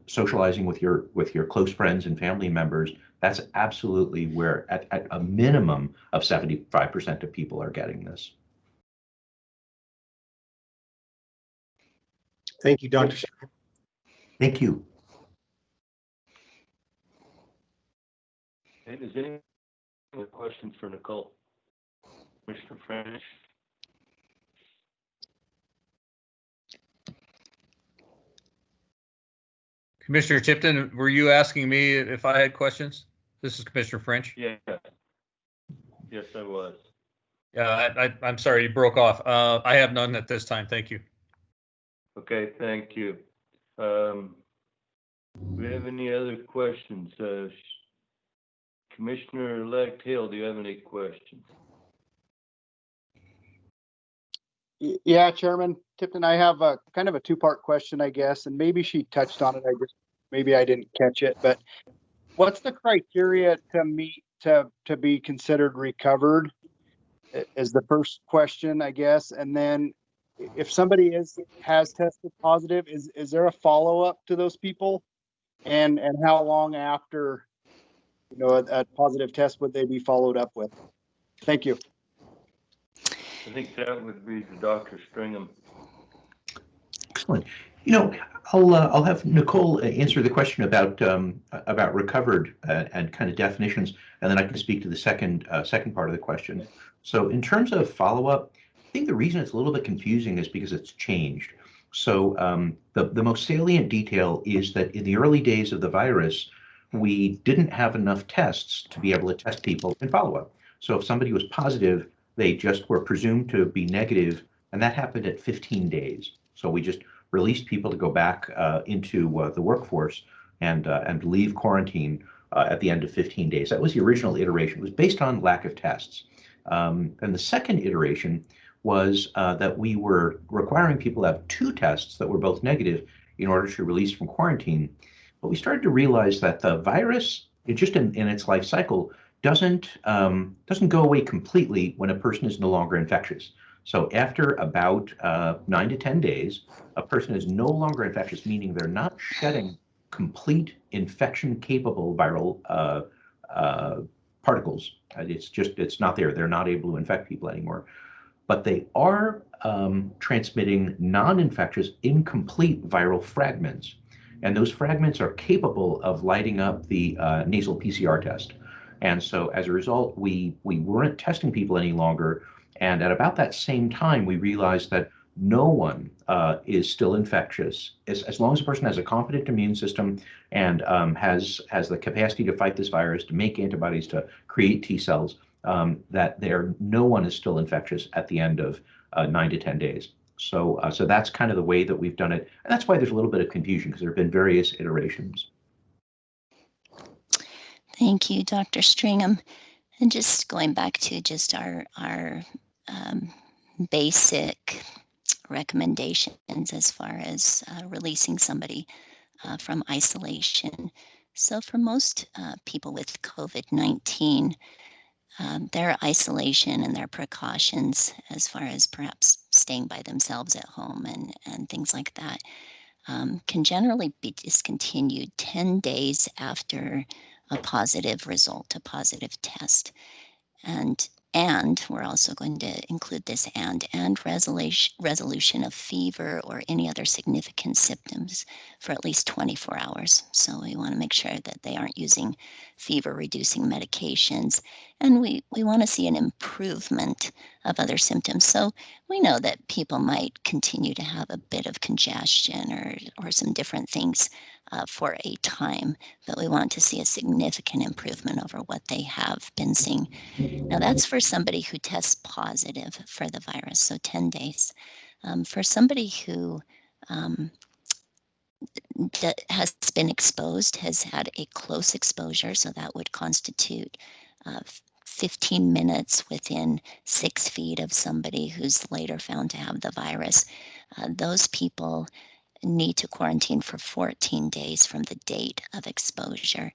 socializing with your close friends and family members, that's absolutely where at a minimum of 75% of people are getting this. Thank you, Dr. Thank you. And is any other questions for Nicole? Mr. French? Commissioner Tipton, were you asking me if I had questions? This is Commissioner French. Yeah. Yes, I was. Yeah, I'm sorry, you broke off. I have none at this time. Thank you. Okay, thank you. Do we have any other questions? Commissioner-elect Hill, do you have any questions? Yeah, Chairman Tipton, I have a kind of a two-part question, I guess, and maybe she touched on it. Maybe I didn't catch it, but what's the criteria to meet to be considered recovered is the first question, I guess. And then if somebody has tested positive, is there a follow-up to those people? And how long after, a positive test would they be followed up with? Thank you. I think that would be to Dr. Stringham. Excellent. I'll have Nicole answer the question about recovered and kind of definitions, and then I can speak to the second part of the question. So in terms of follow-up, I think the reason it's a little bit confusing is because it's changed. So the most salient detail is that in the early days of the virus, we didn't have enough tests to be able to test people in follow-up. So if somebody was positive, they just were presumed to be negative, and that happened at 15 days. So we just released people to go back into the workforce and leave quarantine at the end of 15 days. That was the original iteration. It was based on lack of tests. And the second iteration was that we were requiring people to have 2 tests that were both negative in order to release from quarantine. But we started to realize that the virus, it just in its life cycle, doesn't go away completely when a person is no longer infectious. So after about 9 to 10 days, a person is no longer infectious, meaning they're not shedding complete infection-capable viral particles. It's not there. They're not able to infect people anymore. But they are transmitting non-infectious, incomplete viral fragments. And those fragments are capable of lighting up the nasal PCR test. And so as a result, we weren't testing people any longer. And at about that same time, we realized that no one is still infectious as long as a person has a competent immune system and has the capacity to fight this virus, to make antibodies, to create T cells. That no one is still infectious at the end of 9 to 10 days. So that's kind of the way that we've done it, and that's why there's a little bit of confusion because there have been various iterations. Thank you, Dr. Stringham. And just going back to just our basic recommendations as far as releasing somebody from isolation. So for most people with COVID-19, their isolation and their precautions as far as perhaps staying by themselves at home and things like that can generally be discontinued 10 days after a positive result, a positive test. And we're also going to include this and resolution of fever or any other significant symptoms for at least 24 hours. So we want to make sure that they aren't using fever-reducing medications, and we want to see an improvement of other symptoms. So we know that people might continue to have a bit of congestion or some different things for a time, but we want to see a significant improvement over what they have been seeing. Now that's for somebody who tests positive for the virus, so 10 days. For somebody who has been exposed, has had a close exposure, so that would constitute 15 minutes within 6 feet of somebody who's later found to have the virus, those people need to quarantine for 14 days from the date of exposure.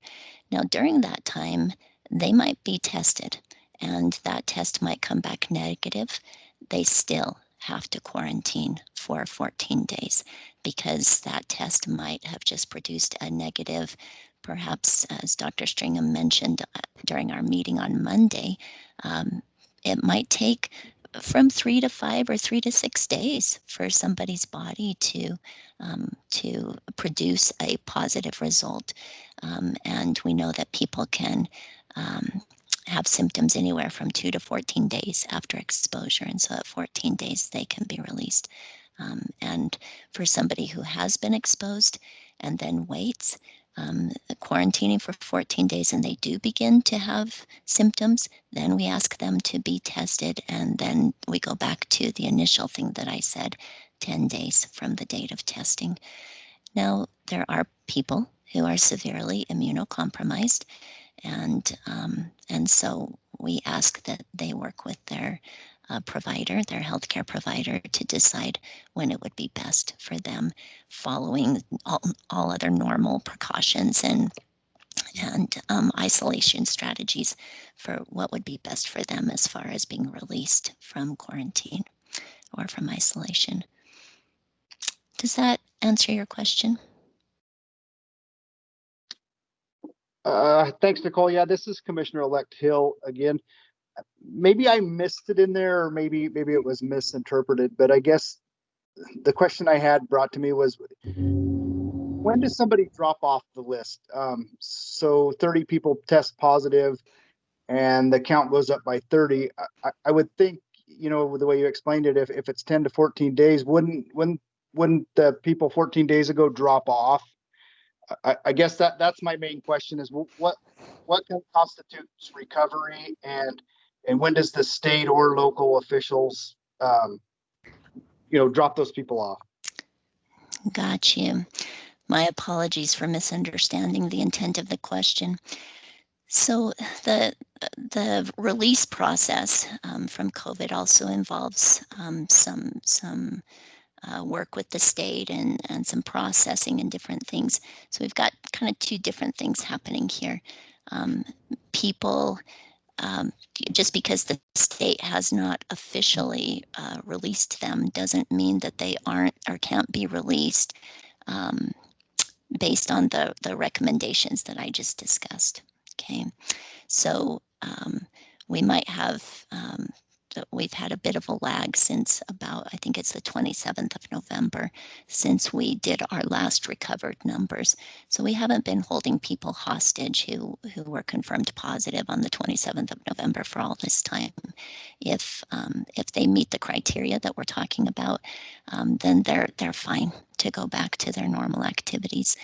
Now, during that time, they might be tested, and that test might come back negative. They still have to quarantine for 14 days because that test might have just produced a negative. Perhaps, as Dr. Stringham mentioned during our meeting on Monday, it might take from 3 to 5 or 3 to 6 days for somebody's body to produce a positive result. And we know that people can have symptoms anywhere from 2 to 14 days after exposure. And so at 14 days, they can be released. And for somebody who has been exposed and then waits, quarantining for 14 days and they do begin to have symptoms, then we ask them to be tested, and then we go back to the initial thing that I said, 10 days from the date of testing. Now, there are people who are severely immunocompromised, and so we ask that they work with their provider, their healthcare provider, to decide when it would be best for them, following all other normal precautions and isolation strategies for what would be best for them as far as being released from quarantine or from isolation. Does that answer your question? Thanks, Nicole. Yeah, this is Commissioner-elect Hill again. Maybe I missed it in there, or maybe it was misinterpreted, but I guess the question I had brought to me was, when does somebody drop off the list? So 30 people test positive and the count goes up by 30. I would think, you know, the way you explained it, if it's 10 to 14 days, wouldn't the people 14 days ago drop off? I guess that's my main question is what constitutes recovery, and when does the state or local officials, drop those people off? Got you. My apologies for misunderstanding the intent of the question. So the release process from COVID also involves some work with the state and some processing and different things. So we've got kind of 2 different things happening here. People, just because the state has not officially released them doesn't mean that they aren't or can't be released based on the recommendations that I just discussed. Okay, so we might have we've had a bit of a lag since about, I think it's the 27th of November, since we did our last recovered numbers. So we haven't been holding people hostage who were confirmed positive on the 27th of November for all this time. If they meet the criteria that we're talking about, then they're fine to go back to their normal activities,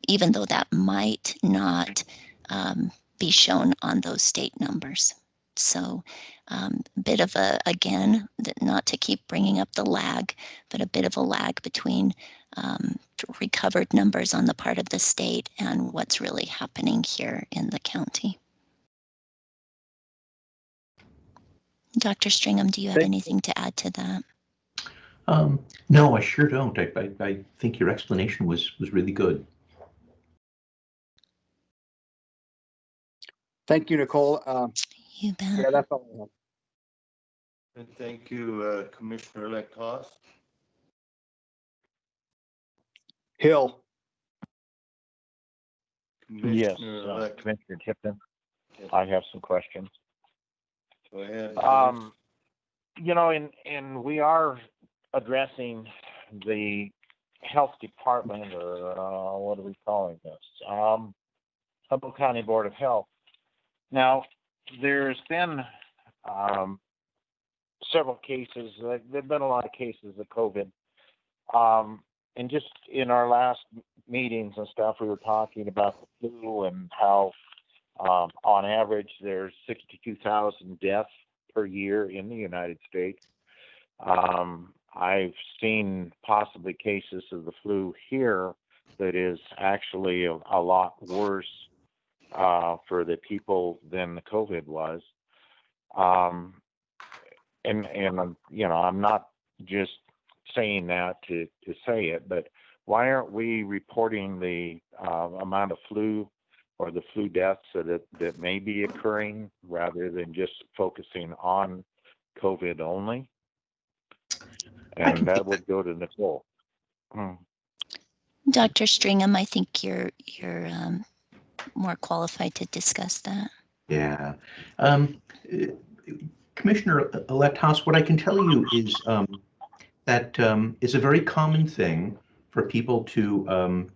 even though that might not be shown on those state numbers. So a bit of a, again, not to keep bringing up the lag, but a bit of a lag between recovered numbers on the part of the state and what's really happening here in the county. Dr. Stringham, do you have anything to add to that? No, I sure don't. I think your explanation was really good. Thank you, Nicole. You bet. Yeah, that's all I have. And thank you, Commissioner-elect Haas. Hill. Yes, Commissioner-elect. Commissioner Tipton, I have some questions. Go ahead. You know, and we are addressing the health department, or what are we calling this? Humboldt County Board of Health. Now, there's been several cases. There've been a lot of cases of COVID. And just in our last meetings and stuff, we were talking about the flu and how, on average, there's 62,000 deaths per year in the United States. I've seen possibly cases of the flu here that is actually a lot worse for the people than the COVID was. And you know, I'm not just saying that to say it, but why aren't we reporting the amount of flu or the flu deaths that may be occurring rather than just focusing on COVID only? And that would go to Nicole. Dr. Stringham, I think you're more qualified to discuss that. Yeah. Commissioner-elect Haas, what I can tell you is that it's a very common thing for people to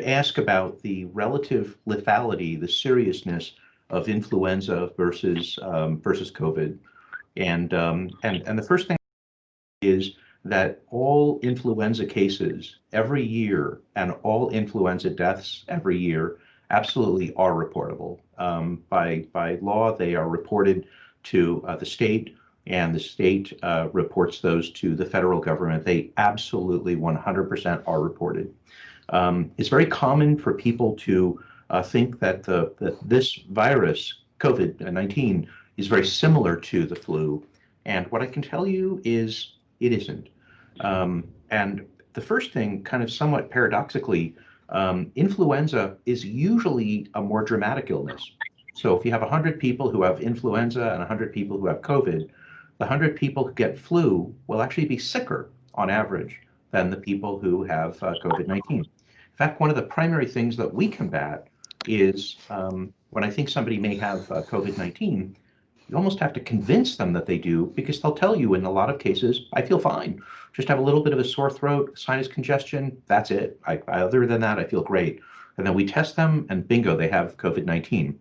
ask about the relative lethality, the seriousness of influenza versus COVID, and the first thing is that all influenza cases every year and all influenza deaths every year absolutely are reportable. By law, they are reported to the state, and the state reports those to the federal government. They absolutely 100% are reported. It's very common for people to think that this virus, COVID-19, is very similar to the flu. And what I can tell you is it isn't. And the first thing, kind of somewhat paradoxically, influenza is usually a more dramatic illness. So if you have 100 people who have influenza and 100 people who have COVID, the 100 people who get flu will actually be sicker on average than the people who have COVID-19. In fact, one of the primary things that we combat is when I think somebody may have COVID-19, you almost have to convince them that they do, because they'll tell you in a lot of cases, I feel fine. Just have a little bit of a sore throat, sinus congestion, that's it. Other than that, I feel great. And then we test them and bingo, they have COVID-19.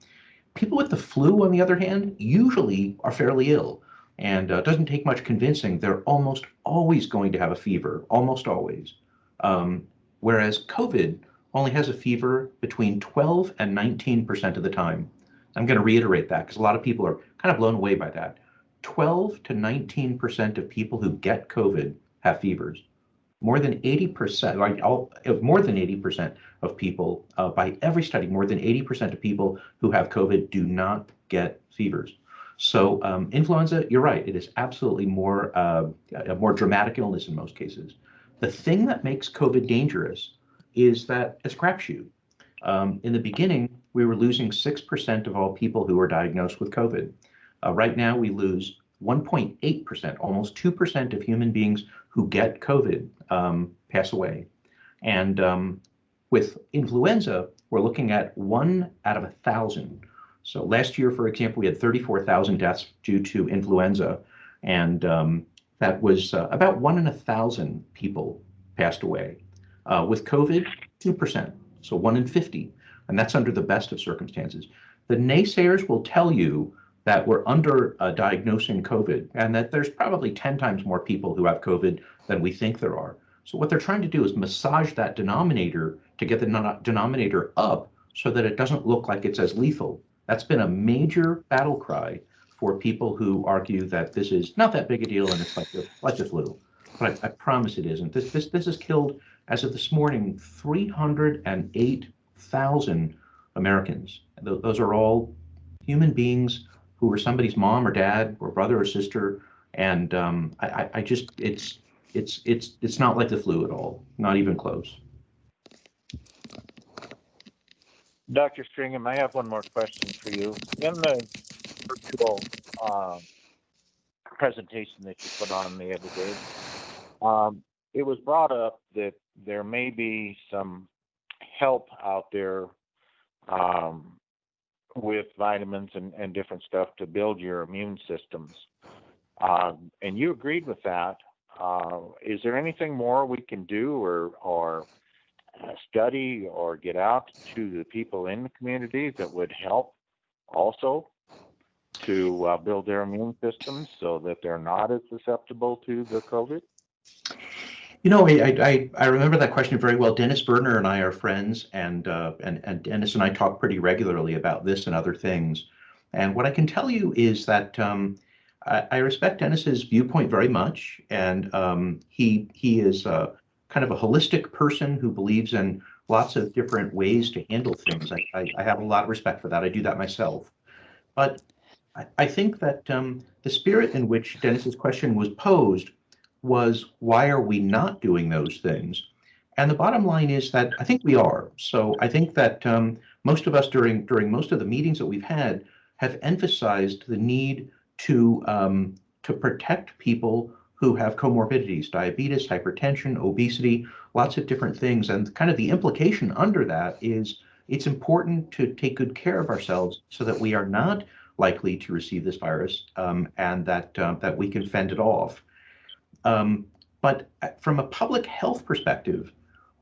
People with the flu, on the other hand, usually are fairly ill, and it doesn't take much convincing. They're almost always going to have a fever, almost always. Whereas COVID only has a fever between 12 and 19% of the time. I'm going to reiterate that because a lot of people are kind of blown away by that. 12 to 19% of people who get COVID have fevers. More than 80%, more than 80% of people, by every study, more than 80% of people who have COVID do not get fevers. So influenza, you're right, it is absolutely a more dramatic illness in most cases. The thing that makes COVID dangerous is that it's a crapshoot. In the beginning, we were losing 6% of all people who were diagnosed with COVID. Right now, we lose 1.8%, almost 2% of human beings who get COVID pass away. And with influenza, we're looking at 1 out of 1,000. So last year, for example, we had 34,000 deaths due to influenza, and that was about 1 in 1,000 people passed away. With COVID, 2%, so 1 in 50, and that's under the best of circumstances. The naysayers will tell you that we're under diagnosing COVID and that there's probably 10 times more people who have COVID than we think there are. So what they're trying to do is massage that denominator to get the denominator up so that it doesn't look like it's as lethal. That's been a major battle cry for people who argue that this is not that big a deal and it's like the flu. But I promise it isn't. This has killed, as of this morning, 308,000 Americans. Those are all human beings who were somebody's mom or dad or brother or sister, and I just it's not like the flu at all, not even close. Dr. Stringham, I have one more question for you. In the virtual presentation that you put on the other day, it was brought up that there may be some help out there with vitamins and different stuff to build your immune systems. And you agreed with that. Is there anything more we can do or study or get out to the people in the community that would help also to build their immune systems so that they're not as susceptible to the COVID? You know, I remember that question very well. Dennis Berner and I are friends, and Dennis and I talk pretty regularly about this and other things. And what I can tell you is that I respect Dennis's viewpoint very much, and he is kind of a holistic person who believes in lots of different ways to handle things. I have a lot of respect for that. I do that myself. But I think that the spirit in which Dennis's question was posed was, why are we not doing those things? And the bottom line is that I think we are. So I think that most of us during most of the meetings that we've had have emphasized the need to protect people who have comorbidities, diabetes, hypertension, obesity, lots of different things. And kind of the implication under that is it's important to take good care of ourselves so that we are not likely to receive this virus, and that we can fend it off. But from a public health perspective,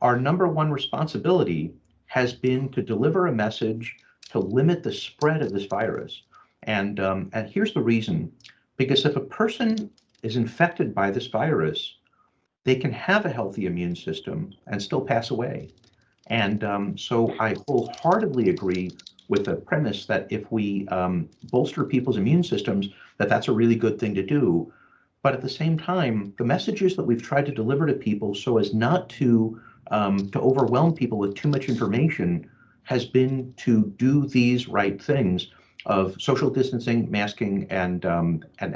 our number one responsibility has been to deliver a message to limit the spread of this virus. And here's the reason. Because if a person is infected by this virus, they can have a healthy immune system and still pass away. And so I wholeheartedly agree with the premise that if we bolster people's immune systems, that's a really good thing to do. But at the same time, the messages that we've tried to deliver to people so as not to overwhelm people with too much information has been to do these right things of social distancing, masking, and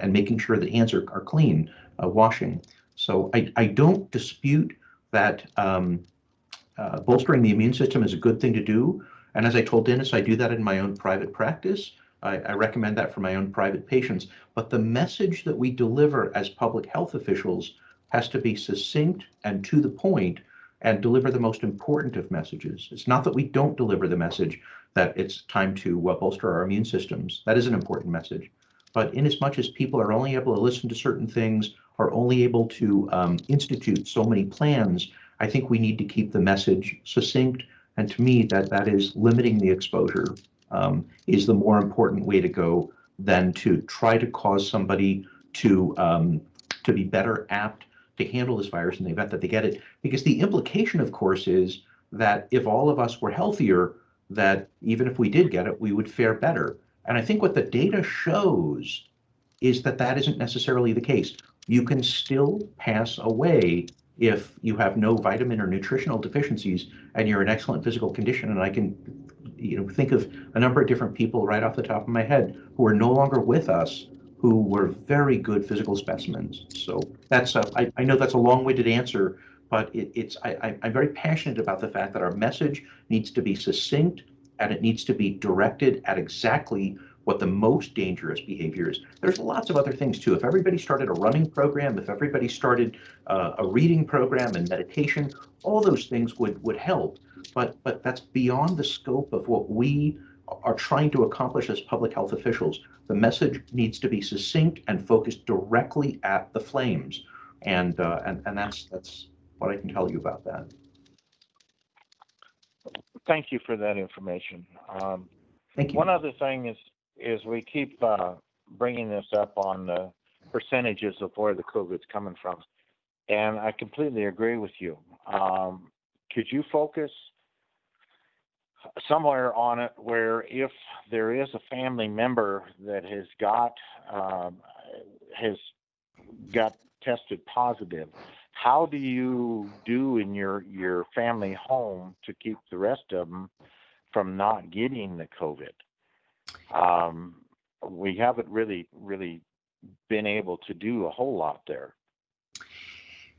making sure the hands are clean, washing. So I don't dispute that bolstering the immune system is a good thing to do. And as I told Dennis, I do that in my own private practice. I recommend that for my own private patients. But the message that we deliver as public health officials has to be succinct and to the point and deliver the most important of messages. It's not that we don't deliver the message that it's time to bolster our immune systems. That is an important message. But in as much as people are only able to listen to certain things, are only able to institute so many plans, I think we need to keep the message succinct. And to me, that is limiting the exposure is the more important way to go than to try to cause somebody to be better apt to handle this virus in the event that they get it. Because the implication, of course, is that if all of us were healthier, that even if we did get it, we would fare better. And I think what the data shows is that that isn't necessarily the case. You can still pass away if you have no vitamin or nutritional deficiencies and you're in excellent physical condition. And I can think of a number of different people right off the top of my head who are no longer with us who were very good physical specimens. So that's I know that's a long-winded answer, but I'm very passionate about the fact that our message needs to be succinct and it needs to be directed at exactly what the most dangerous behavior is. There's lots of other things too. If everybody started a running program, if everybody started a reading program and meditation, all those things would help. But that's beyond the scope of what we are trying to accomplish as public health officials. The message needs to be succinct and focused directly at the flames. And that's what I can tell you about that. Thank you for that information. Thank you. One other thing is we keep bringing this up on the percentages of where the COVID's coming from, and I completely agree with you. Could you focus somewhere on it where if there is a family member that has got tested positive, how do you do in your family home to keep the rest of them from not getting the COVID? We haven't really been able to do a whole lot there.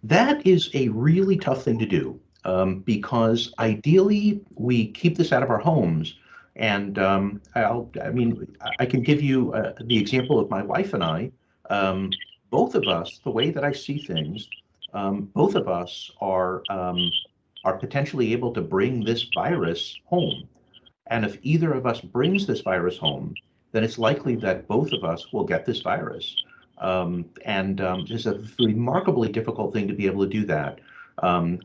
That is a really tough thing to do, because ideally we keep this out of our homes. And I can give you the example of my wife and I. Both of us, the way that I see things, both of us are potentially able to bring this virus home. And if either of us brings this virus home, then it's likely that both of us will get this virus. It's a remarkably difficult thing to be able to do that.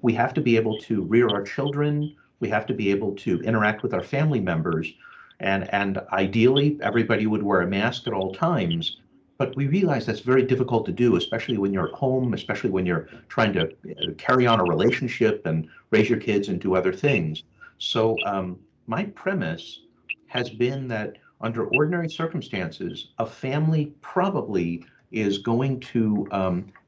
We have to be able to rear our children. We have to be able to interact with our family members. And ideally, everybody would wear a mask at all times. But we realize that's very difficult to do, especially when you're at home, especially when you're trying to carry on a relationship and raise your kids and do other things. So my premise has been that under ordinary circumstances, a family probably is going to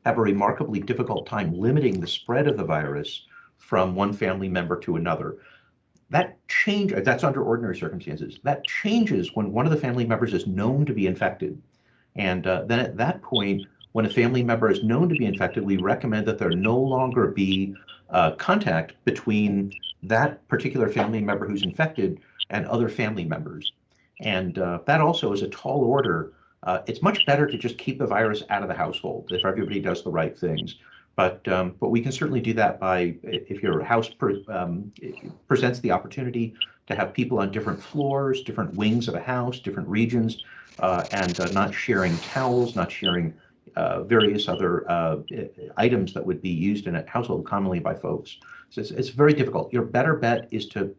have a remarkably difficult time limiting the spread of the virus from one family member to another. That's under ordinary circumstances. That changes when one of the family members is known to be infected. And then at that point, when a family member is known to be infected, we recommend that there no longer be contact between that particular family member who's infected and other family members. And that also is a tall order. It's much better to just keep the virus out of the household if everybody does the right things. But we can certainly do that by, if your house presents the opportunity to have people on different floors, different wings of a house, different regions, and not sharing towels, not sharing various other items that would be used in a household commonly by folks. So it's very difficult. Your better bet is to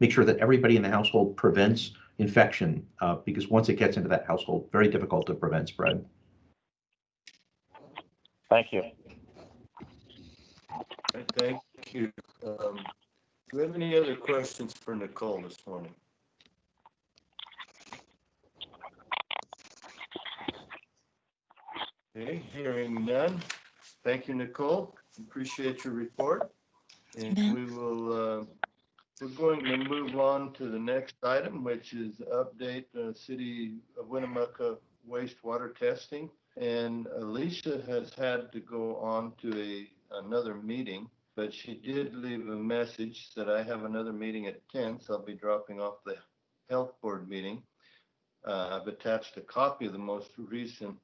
make sure that everybody in the household prevents infection, because once it gets into that household, very difficult to prevent spread. Thank you. Thank you. Do we have any other questions for Nicole this morning? Okay, hearing none. Thank you, Nicole. Appreciate your report. And we're going to move on to the next item, which is update the City of Winnemucca wastewater testing. And Alicia has had to go on to another meeting, but she did leave a message that I have another meeting at 10, so I'll be dropping off the health board meeting. I've attached a copy of the most recent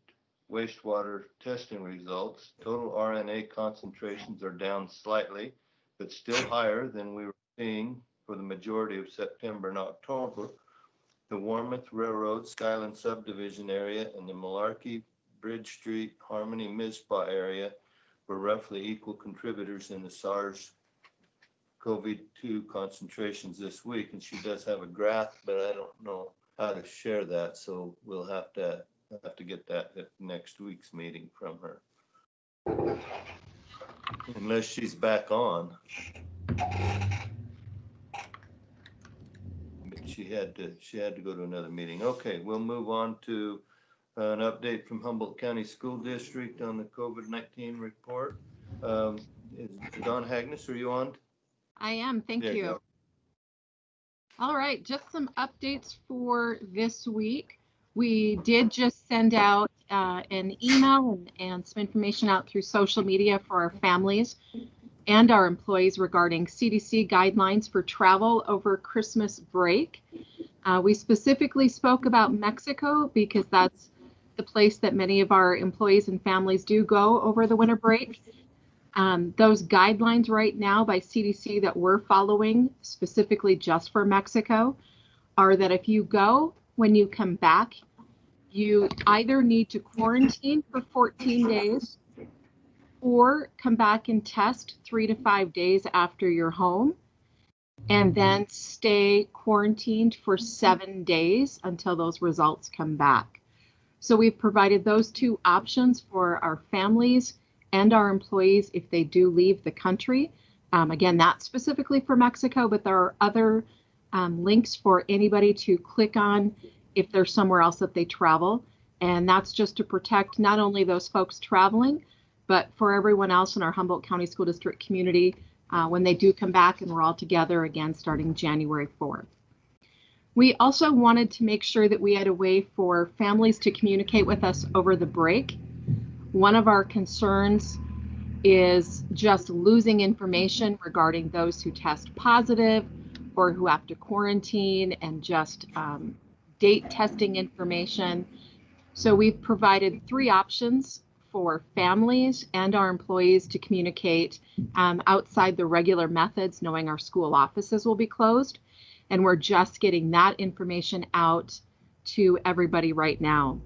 wastewater testing results. Total RNA concentrations are down slightly, but still higher than we were seeing for the majority of September and October. The Warmouth Railroad, Skyland subdivision area, and the Malarkey, Bridge Street, Harmony, Mizpah area were roughly equal contributors in the SARS-CoV-2 concentrations this week. And she does have a graph, but I don't know how to share that, so we'll have to get that at next week's meeting from her, unless she's back on. But she had to go to another meeting. Okay, we'll move on to an update from Humboldt County School District on the COVID-19 report. Is Dawn Hagnes, are you on? I am, thank There you. go. All right, just some updates for this week. We did just send out an email and some information out through social media for our families and our employees regarding CDC guidelines for travel over Christmas break. We specifically spoke about Mexico because that's the place that many of our employees and families do go over the winter break. Those guidelines right now by CDC that we're following specifically just for Mexico are that if you go, when you come back, you either need to quarantine for 14 days or come back and test 3 to 5 days after you're home, and then stay quarantined for 7 days until those results come back. So we've provided those two options for our families and our employees if they do leave the country. Again, that's specifically for Mexico, but there are other links for anybody to click on if there's somewhere else that they travel. And that's just to protect not only those folks traveling, but for everyone else in our Humboldt County School District community when they do come back and we're all together again starting January 4th. We also wanted to make sure that we had a way for families to communicate with us over the break. One of our concerns is just losing information regarding those who test positive or who have to quarantine, and just date testing information. So we've provided 3 options for families and our employees to communicate outside the regular methods, knowing our school offices will be closed. And we're just getting that information out to everybody right now.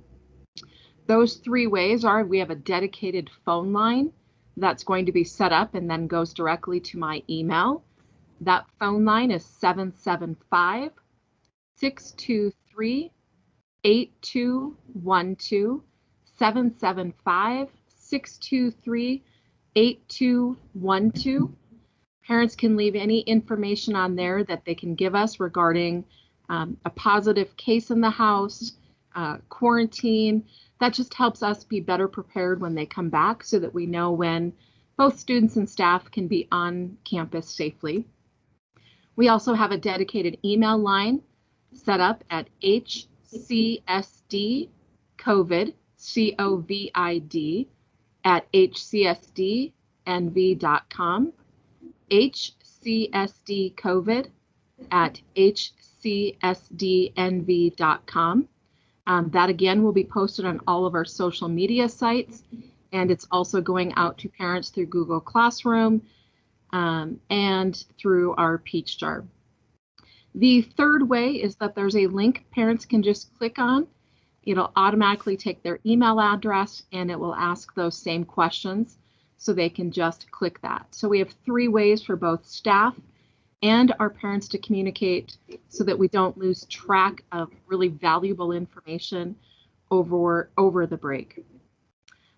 Those 3 ways are: we have a dedicated phone line that's going to be set up and then goes directly to my email. That phone line is 775-623-8212, 775-623-8212. Parents can leave any information on there that they can give us regarding a positive case in the house, quarantine. That just helps us be better prepared when they come back so that we know when both students and staff can be on campus safely. We also have a dedicated email line set up at hcsdcovid, COVID, at hcsdnv.com, hcsdcovid at hcsdnv.com. That again will be posted on all of our social media sites, and it's also going out to parents through Google Classroom and through our Peach Jar. The third way is that there's a link parents can just click on. It'll automatically take their email address and it will ask those same questions, so they can just click that. So we have 3 ways for both staff and our parents to communicate so that we don't lose track of really valuable information over the break.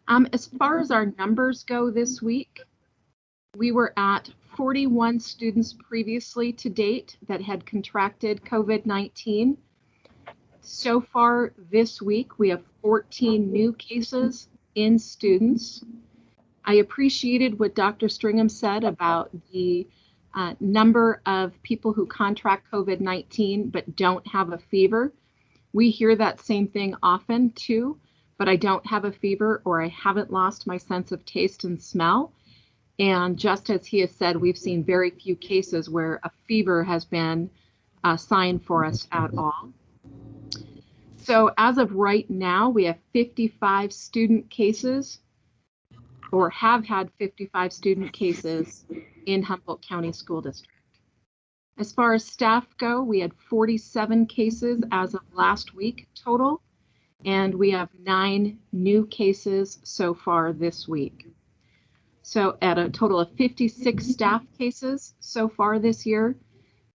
As far as our numbers go this week, we were at 41 students previously to date that had contracted COVID-19. So far this week, we have 14 new cases in students. I appreciated what Dr. Stringham said about the number of people who contract COVID-19 but don't have a fever. We hear that same thing often too, but I don't have a fever or I haven't lost my sense of taste and smell. And just as he has said, we've seen very few cases where a fever has been a sign for us at all. So as of right now, we have 55 student cases, or have had 55 student cases in Humboldt County School District. As far as staff go, we had 47 cases as of last week total, and we have 9 new cases so far this week. So at a total of 56 staff cases so far this year,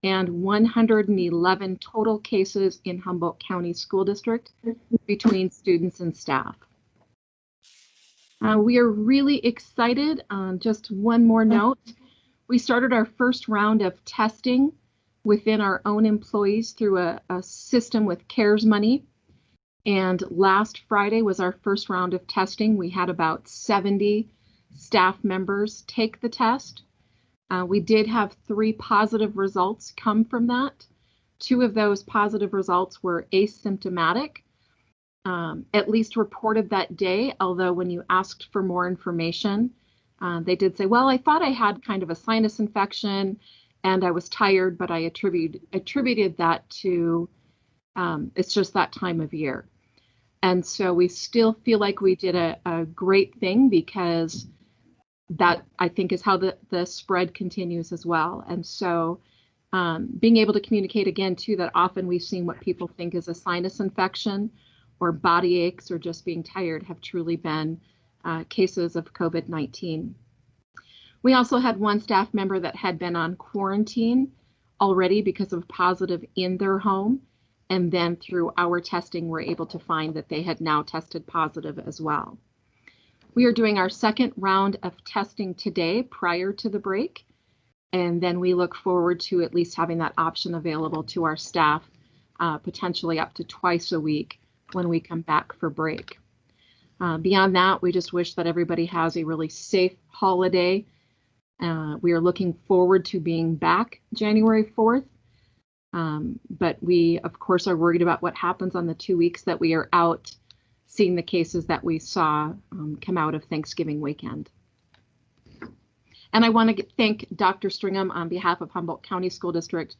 and 111 total cases in Humboldt County School District between students and staff. We are really excited. Just one more note. We started our first round of testing within our own employees through a system with CARES money. And last Friday was our first round of testing. We had about 70 staff members take the test. We did have 3 positive results come from that. 2 of those positive results were asymptomatic, at least reported that day, although when you asked for more information, they did say, well, I thought I had kind of a sinus infection and I was tired, but I attributed that to, it's just that time of year. And so we still feel like we did a great thing, because that, I think, is how the spread continues as well. And so Being able to communicate again too, that often we've seen what people think is a sinus infection or body aches or just being tired have truly been cases of COVID-19. We also had one staff member that had been on quarantine already because of positive in their home. And then through our testing, we're able to find that they had now tested positive as well. We are doing our second round of testing today prior to the break. And then we look forward to at least having that option available to our staff, potentially up to twice a week when we come back for break. Beyond that, we just wish that everybody has a really safe holiday. We are looking forward to being back January 4th. But we, of course, are worried about what happens on the 2 weeks that we are out seeing the cases that we saw come out of Thanksgiving weekend. And I want to thank Dr. Stringham on behalf of Humboldt County School District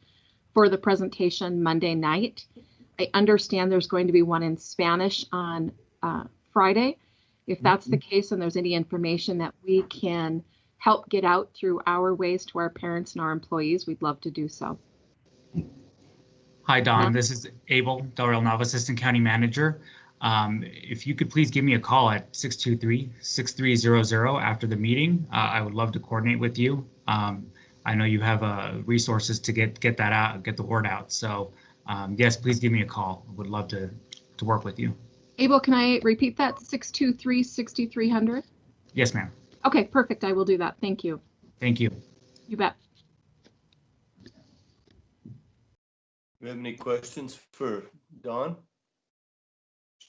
for the presentation Monday night. I understand there's going to be one in Spanish on Friday. If that's the case and there's any information that we can help get out through our ways to our parents and our employees, we'd love to do so. Hi, Dawn. This is Abel Del Real Nava, Assistant County Manager. If you could please give me a call at 623-6300 after the meeting, I would love to coordinate with you. I know you have resources to get that out, get the word out. So yes, please give me a call. I would love to work with you. Abel, can I repeat that? 623-6300? Yes, ma'am. Okay, perfect. I will do that. Thank you. Thank you. You bet. Do you have any questions for Dawn?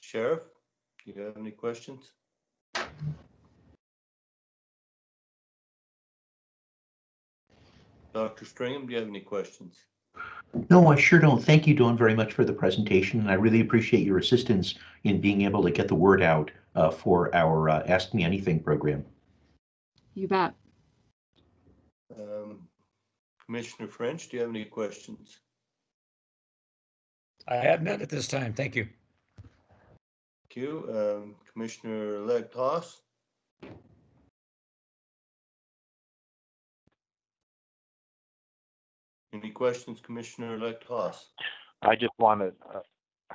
Sheriff, do you have any questions? Dr. Stringham, do you have any questions? No, I sure don't. Thank you, Dawn, very much for the presentation. And I really appreciate your assistance in being able to get the word out for our Ask Me Anything program. You bet. Commissioner French, do you have any questions? I have none at this time. Thank you. Thank you. Commissioner-elect Haas? Any questions, Commissioner-elect Haas? I just wanted,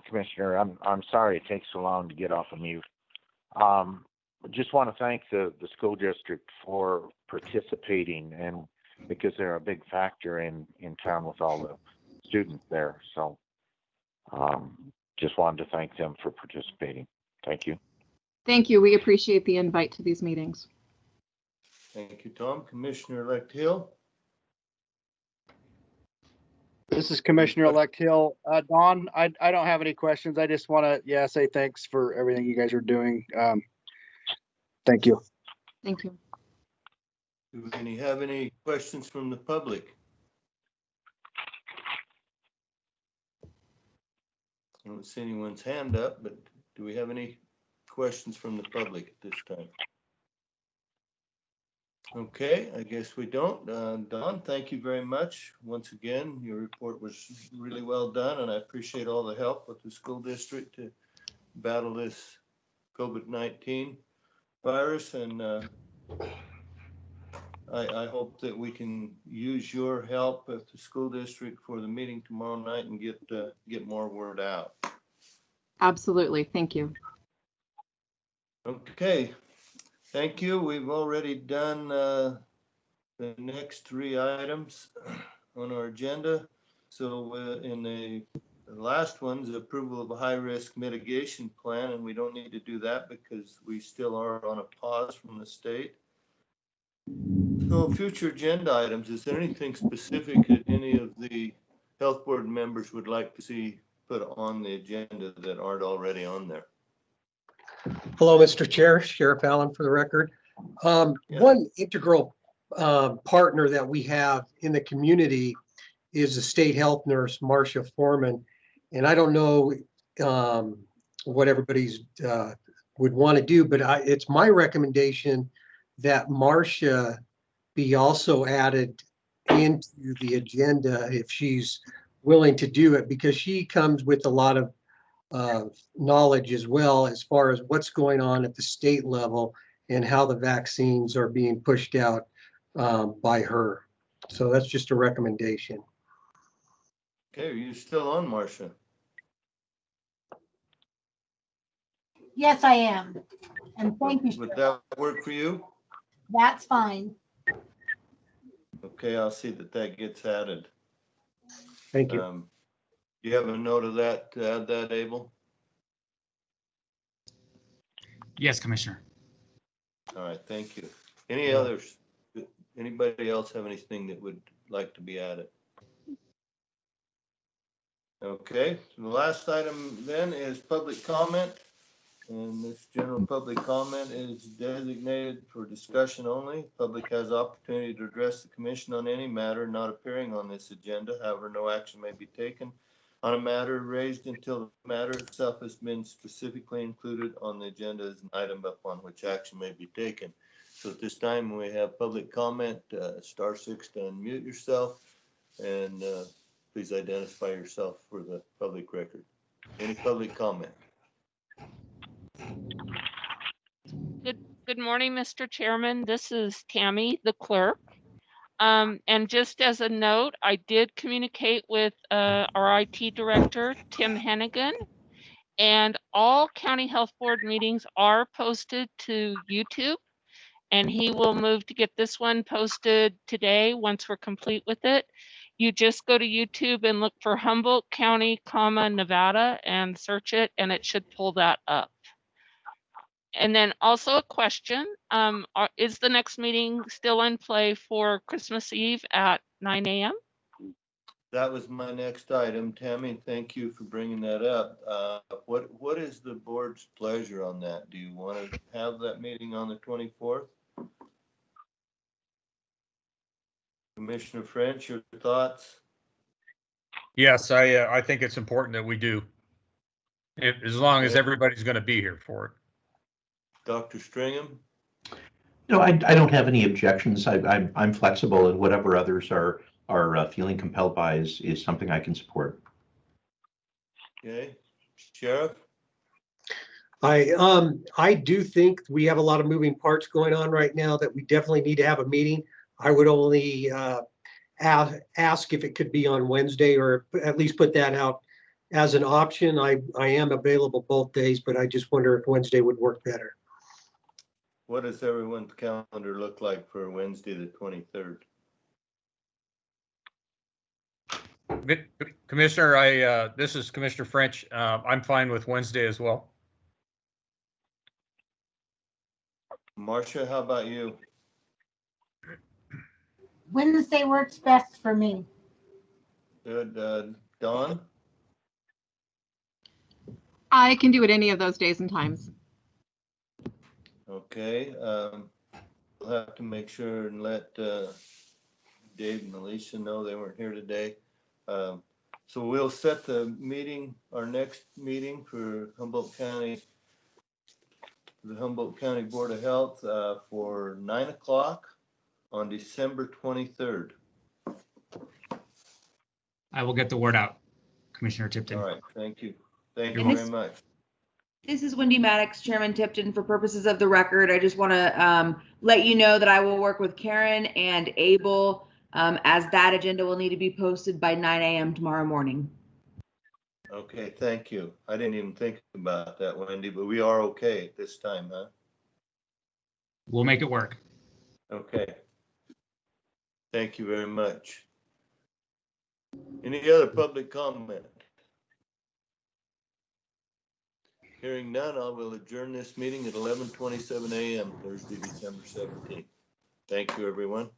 Commissioner, I'm sorry it takes so long to get off of mute. Just want to thank the school district for participating, and because they're a big factor in town with all the students there. So just wanted to thank them for participating. Thank you. Thank you. We appreciate the invite to these meetings. Thank you, Tom. Commissioner-elect Hill? This is Commissioner-elect Hill. Dawn, I don't have any questions. I just want to, say thanks for everything you guys are doing. Thank you. Thank you. Do we have any questions from the public? I don't see anyone's hand up, but do we have any questions from the public at this time? Okay, I guess we don't. Dawn, thank you very much. Once again, your report was really well done, and I appreciate all the help with the school district to battle this COVID-19 virus. And I hope that we can use your help at the school district for the meeting tomorrow night and get more word out. Absolutely. Thank you. Okay. Thank you. We've already done the next 3 items on our agenda. So in the last one's approval of a high-risk mitigation plan, and we don't need to do that because we still are on a pause from the state. So future agenda items, is there anything specific that any of the health board members would like to see put on the agenda that aren't already on there? Hello, Mr. Chair, Sheriff Allen for the record. One integral partner that we have in the community is the state health nurse, Marcia Foreman. And I don't know what everybody's would want to do, but it's my recommendation that Marcia be also added into the agenda if she's willing to do it, because she comes with a lot of knowledge as well as far as what's going on at the state level and how the vaccines are being pushed out by her. So that's just a recommendation. Okay, are you still on, Marcia? Yes, I am. And thank you. Would that work for you? That's fine. Okay, I'll see that that gets added. Thank you. You have a note of that, to add that, Abel? Yes, Commissioner. All right, thank you. Any others? Anybody else have anything that would like to be added? Okay, so the last item then is public comment. And this general public comment is designated for discussion only. Public has opportunity to address the commission on any matter not appearing on this agenda. However, no action may be taken on a matter raised until the matter itself has been specifically included on the agenda as an item upon which action may be taken. So at this time, we have public comment, *6 to unmute yourself, and please identify yourself for the public record. Any public comment? Good morning, Mr. Chairman. This is Tammy, the clerk. And just as a note, I did communicate with our IT director, Tim Hennigan, and all county health board meetings are posted to YouTube. And he will move to get this one posted today once we're complete with it. You just go to YouTube and look for Humboldt County, Nevada and search it, and it should pull that up. And then also a question, is the next meeting still in play for Christmas Eve at 9 a.m.? That was my next item. Tammy, thank you for bringing that up. What is the board's pleasure on that? Do you want to have that meeting on the 24th? Commissioner French, your thoughts? Yes, I think it's important that we do. As long as Okay. everybody's going to be here for it. Dr. Stringham? No, I don't have any objections. I'm flexible, and whatever others are feeling compelled by is something I can support. Okay. Sheriff? I do think we have a lot of moving parts going on right now that we definitely need to have a meeting. I would only ask if it could be on Wednesday, or at least put that out as an option. I am available both days, but I just wonder if Wednesday would work better. What does everyone's calendar look like for Wednesday, the 23rd? Commissioner, this is Commissioner French. I'm fine with Wednesday as well. Marcia, how about you? Wednesday works best for me. Good. Dawn? I can do it any of those days and times. Okay. We'll have to make sure and let Dave and Alicia know they weren't here today. So we'll set the meeting, our next meeting for the Humboldt County Board of Health for 9 o'clock on December 23rd. I will get the word out, Commissioner Tipton. All right, thank you. Thank You're you very much. This is Wendy Maddox, Chairman Tipton. For purposes of the record, I just want to let you know that I will work with Karen and Abel as that agenda will need to be posted by 9 a.m. tomorrow morning. Okay, thank you. I didn't even think about that, Wendy, but we are okay at this time, huh? We'll make it work. Okay. Thank you very much. Any other public comment? Hearing none, I will adjourn this meeting at 11:27 a.m. Thursday, December 17th. Thank you, everyone.